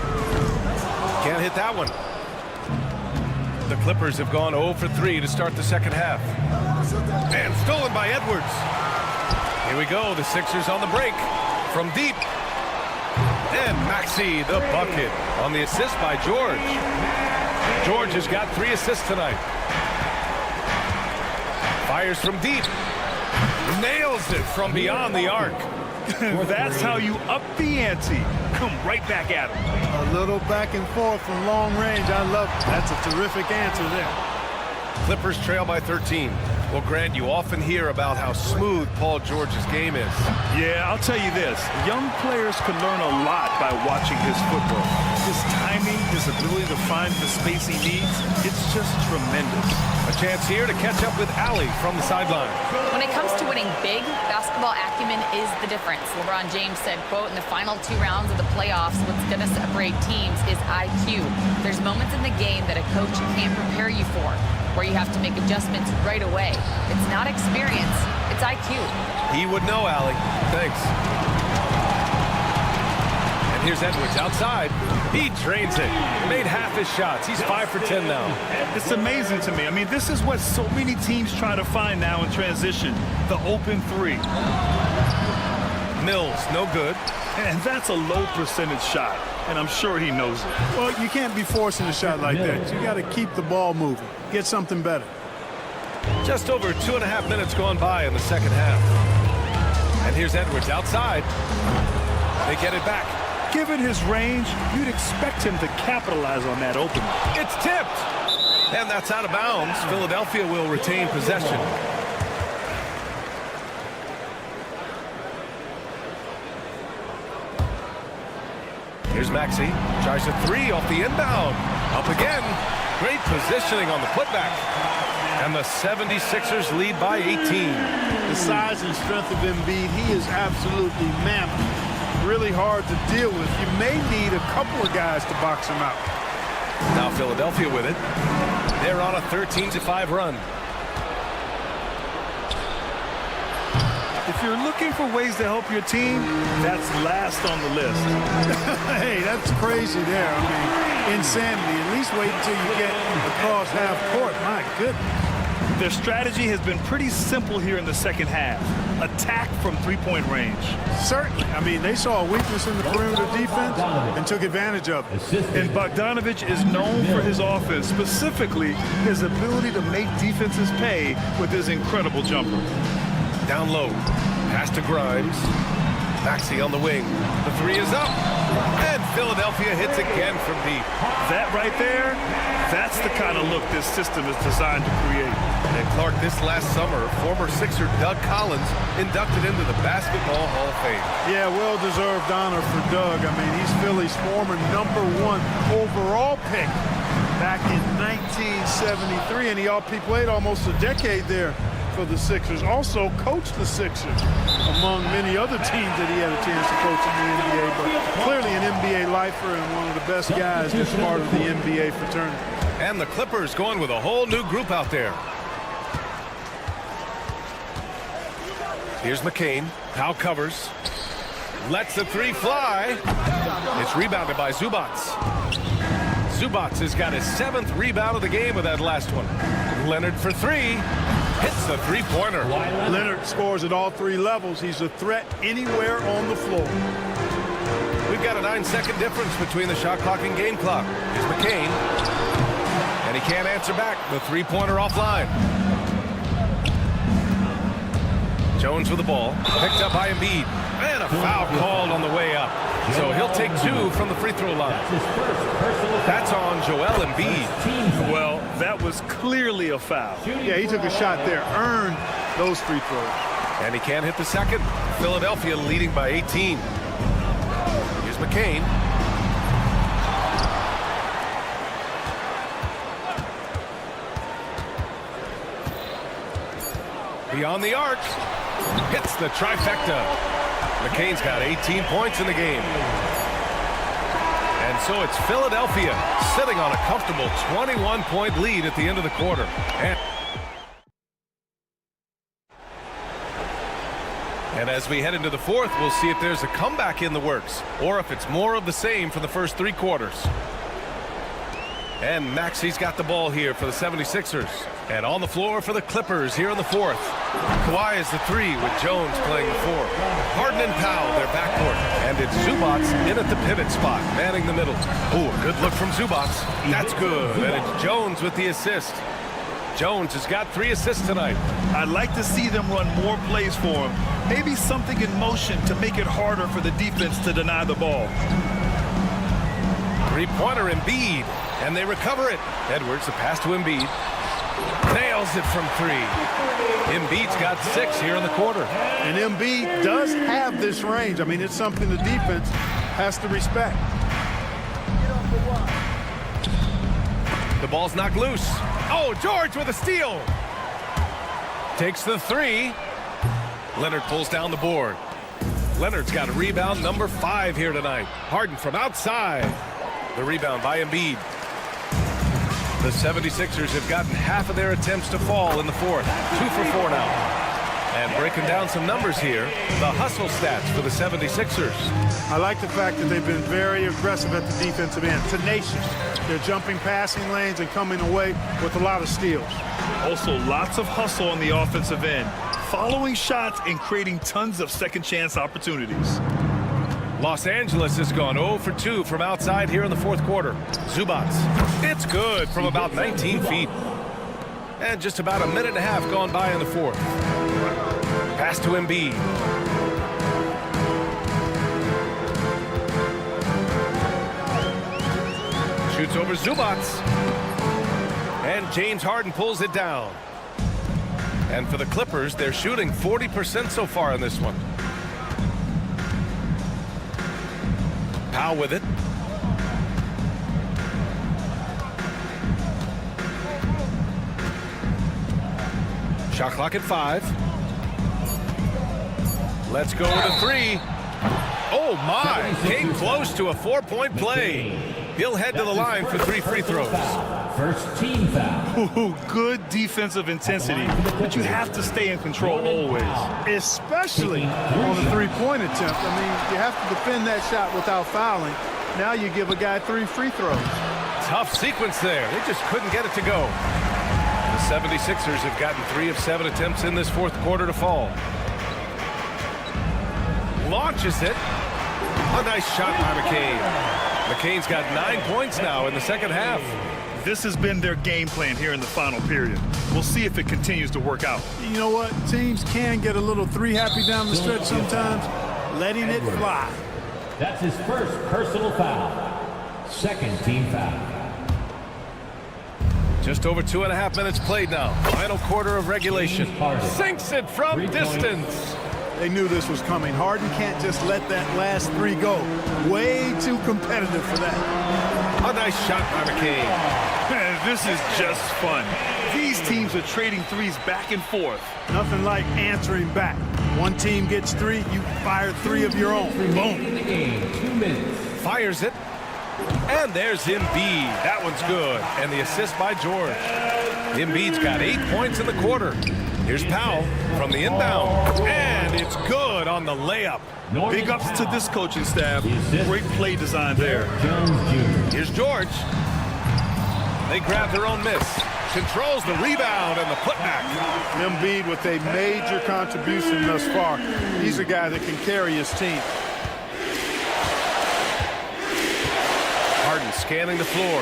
Can't hit that one. The Clippers have gone 0 for 3 to start the second half. And stolen by Edwards. Here we go. The Sixers on the break. From deep. And Maxey the bucket on the assist by George. George has got 3 assists tonight. Fires from deep. Nails it from beyond the arc. That's how you up the ante. Come right back at him. A little back and forth from long range. I love it. That's a terrific answer there. Clippers trail by 13. Well, Grant, you often hear about how smooth Paul George's game is. Yeah, I'll tell you this. Young players can learn a lot by watching his footwork. His timing, his ability to find the space he needs, it's just tremendous. A chance here to catch up with Allie from the sideline. When it comes to winning big, basketball acumen is the difference. LeBron James said, quote, in the final 2 rounds of the playoffs, what's going to separate teams is IQ. There's moments in the game that a coach can't prepare you for, where you have to make adjustments right away. It's not experience, it's IQ. He would know, Allie. Thanks. And here's Edwards outside. He drains it. Made half his shots. He's 5 for 10 now. It's amazing to me. I mean, this is what so many teams try to find now in transition, the open 3. Mills, no good. And that's a low percentage shot, and I'm sure he knows it. Well, you can't be forcing a shot like that. You got to keep the ball moving. Get something better. Just over 2.5 minutes gone by in the second half. And here's Edwards outside. They get it back. Given his range, you'd expect him to capitalize on that opening. It's tipped. And that's out of bounds. Philadelphia will retain possession. Here's Maxey. Tries a 3 off the inbound. Up again. Great positioning on the putback. And the 76ers lead by 18. The size and strength of Embiid, he is absolutely mammoth. Really hard to deal with. You may need a couple of guys to box him out. Now Philadelphia with it. They're on a 13-5 run. If you're looking for ways to help your team, that's last on the list. Hey, that's crazy there. I mean, insanity. At least wait until you get across half court. My goodness. Their strategy has been pretty simple here in the second half. Attack from 3-point range. Certainly. I mean, they saw a weakness in the perimeter defense and took advantage of it. And Bogdanovich is known for his offense, specifically his ability to make defenses pay with his incredible jumper. Down low. Pass to Grimes. Maxey on the wing. The 3 is up. And Philadelphia hits again from deep. That right there, that's the kind of look this system is designed to create. And Clark, this last summer, former Sixer Doug Collins inducted into the Basketball Hall of Fame. Yeah, well-deserved honor for Doug. I mean, he's Philly's former #1 overall pick back in 1973, and he played almost a decade there for the Sixers. Also coached the Sixers, among many other teams that he had a chance to coach in the NBA, but clearly an NBA lifer and one of the best guys that's part of the NBA fraternity. And the Clippers going with a whole new group out there. Here's McCain. Powell covers. Lets the three fly. It's rebounded by Zubac. Zubac has got his 7th rebound of the game with that last one. Leonard for three. Hits the three-pointer. Leonard scores at all 3 levels. He's a threat anywhere on the floor. We've got a 9-second difference between the shot clock and game clock. Here's McCain. And he can't answer back. The three-pointer offline. Jones with the ball. Picked up by Embiid. And a foul called on the way up. So he'll take 2 from the free throw line. That's on Joel Embiid. Well, that was clearly a foul. Yeah, he took a shot there, earned those free throws. And he can't hit the second. Philadelphia leading by 18. Here's McCain. Beyond the arc. Hits the trifecta. McCain's got 18 points in the game. And so it's Philadelphia sitting on a comfortable 21-point lead at the end of the quarter. And as we head into the fourth, we'll see if there's a comeback in the works or if it's more of the same for the first 3 quarters. And Maxi's got the ball here for the 76ers. And on the floor for the Clippers here in the fourth. Kawhi is the 3 with Jones playing the 4. Harden and Powell, their backcourt. And it's Zubac in at the pivot spot, manning the middle. Oh, a good look from Zubac. That's good. And it's Jones with the assist. Jones has got 3 assists tonight. I'd like to see them run more plays for him. Maybe something in motion to make it harder for the defense to deny the ball. Three-pointer Embiid. And they recover it. Edwards, the pass to Embiid. Nails it from 3. Embiid's got 6 here in the quarter. And Embiid does have this range. I mean, it's something the defense has to respect. The ball's knocked loose. Oh, George with a steal. Takes the 3. Leonard pulls down the board. Leonard's got a rebound number 5 here tonight. Harden from outside. The rebound by Embiid. The 76ers have gotten half of their attempts to fall in the fourth. 2 for 4 now. And breaking down some numbers here, the hustle stats for the 76ers. I like the fact that they've been very aggressive at the defensive end, tenacious. They're jumping passing lanes and coming away with a lot of steals. Also, lots of hustle on the offensive end, following shots and creating tons of second chance opportunities. Los Angeles has gone 0 for 2 from outside here in the fourth quarter. Zubac. It's good from about 19 feet. And just about a minute and a half gone by in the fourth. Pass to Embiid. Shoots over Zubac. And James Harden pulls it down. And for the Clippers, they're shooting 40% so far in this one. Powell with it. Shot clock at 5. Let's go with a 3. Oh my, came close to a 4-point play. He'll head to the line for 3 free throws. First team foul. Ooh, good defensive intensity, but you have to stay in control always. Especially on the three-point attempt. I mean, you have to defend that shot without fouling. Now you give a guy 3 free throws. Tough sequence there. They just couldn't get it to go. The 76ers have gotten 3 of 7 attempts in this fourth quarter to fall. Launches it. A nice shot by McCain. McCain's got 9 points now in the second half. This has been their game plan here in the final period. We'll see if it continues to work out. You know what? Teams can get a little 3 happy down the stretch sometimes, letting it fly. That's his first personal foul. Second team foul. Just over 2.5 minutes played now. Final quarter of regulation. Sinks it from distance. They knew this was coming. Harden can't just let that last three go. Way too competitive for that. A nice shot by McCain. Man, this is just fun. These teams are trading threes back and forth. Nothing like answering back. One team gets three, you fire three of your own. Boom. In the game, 2 minutes. Fires it. And there's Embiid. That one's good. And the assist by George. Embiid's got 8 points in the quarter. Here's Powell from the inbound. And it's good on the layup. Big ups to this coaching staff. Great play design there. Here's George. They grab their own miss. Controls the rebound and the putback. Embiid with a major contribution thus far. He's a guy that can carry his team. Harden scanning the floor.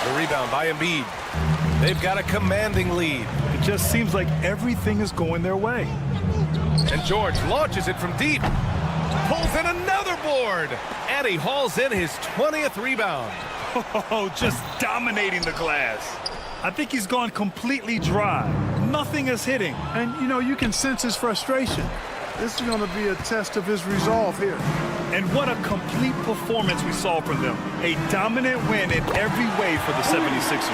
The rebound by Embiid. They've got a commanding lead. It just seems like everything is going their way. And George launches it from deep. Pulls in another board. And he hauls in his 20th rebound. Oh, just dominating the glass. I think he's gone completely dry. Nothing is hitting. And, you know, you can sense his frustration. This is going to be a test of his resolve here. And what a complete performance we saw from them. A dominant win in every way for the 76ers.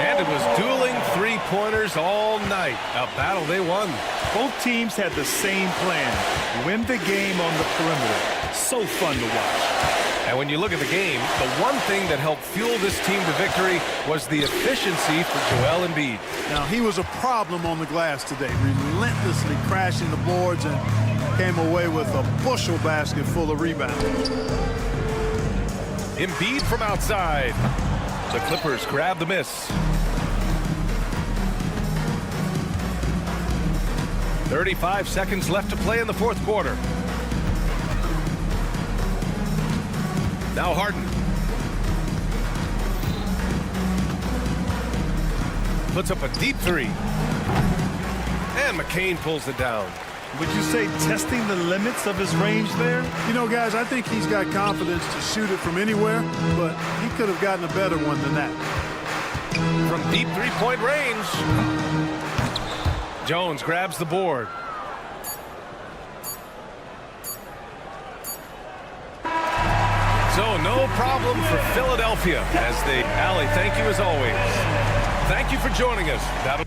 And it was dueling three-pointers all night. A battle they won. Both teams had the same plan. Win the game on the perimeter. So fun to watch. And when you look at the game, the one thing that helped fuel this team to victory was the efficiency for Joel Embiid. Now, he was a problem on the glass today, relentlessly crashing the boards and came away with a bushel basket full of rebounds. Embiid from outside. The Clippers grab the miss. 35 seconds left to play in the fourth quarter. Now Harden. Puts up a deep three. And McCain pulls it down. Would you say testing the limits of his range there? You know, guys, I think he's got confidence to shoot it from anywhere, but he could have gotten a better one than that. From deep three-point range. Jones grabs the board. So no problem for Philadelphia as they, Allie, thank you as always. Thank you for joining us. That'll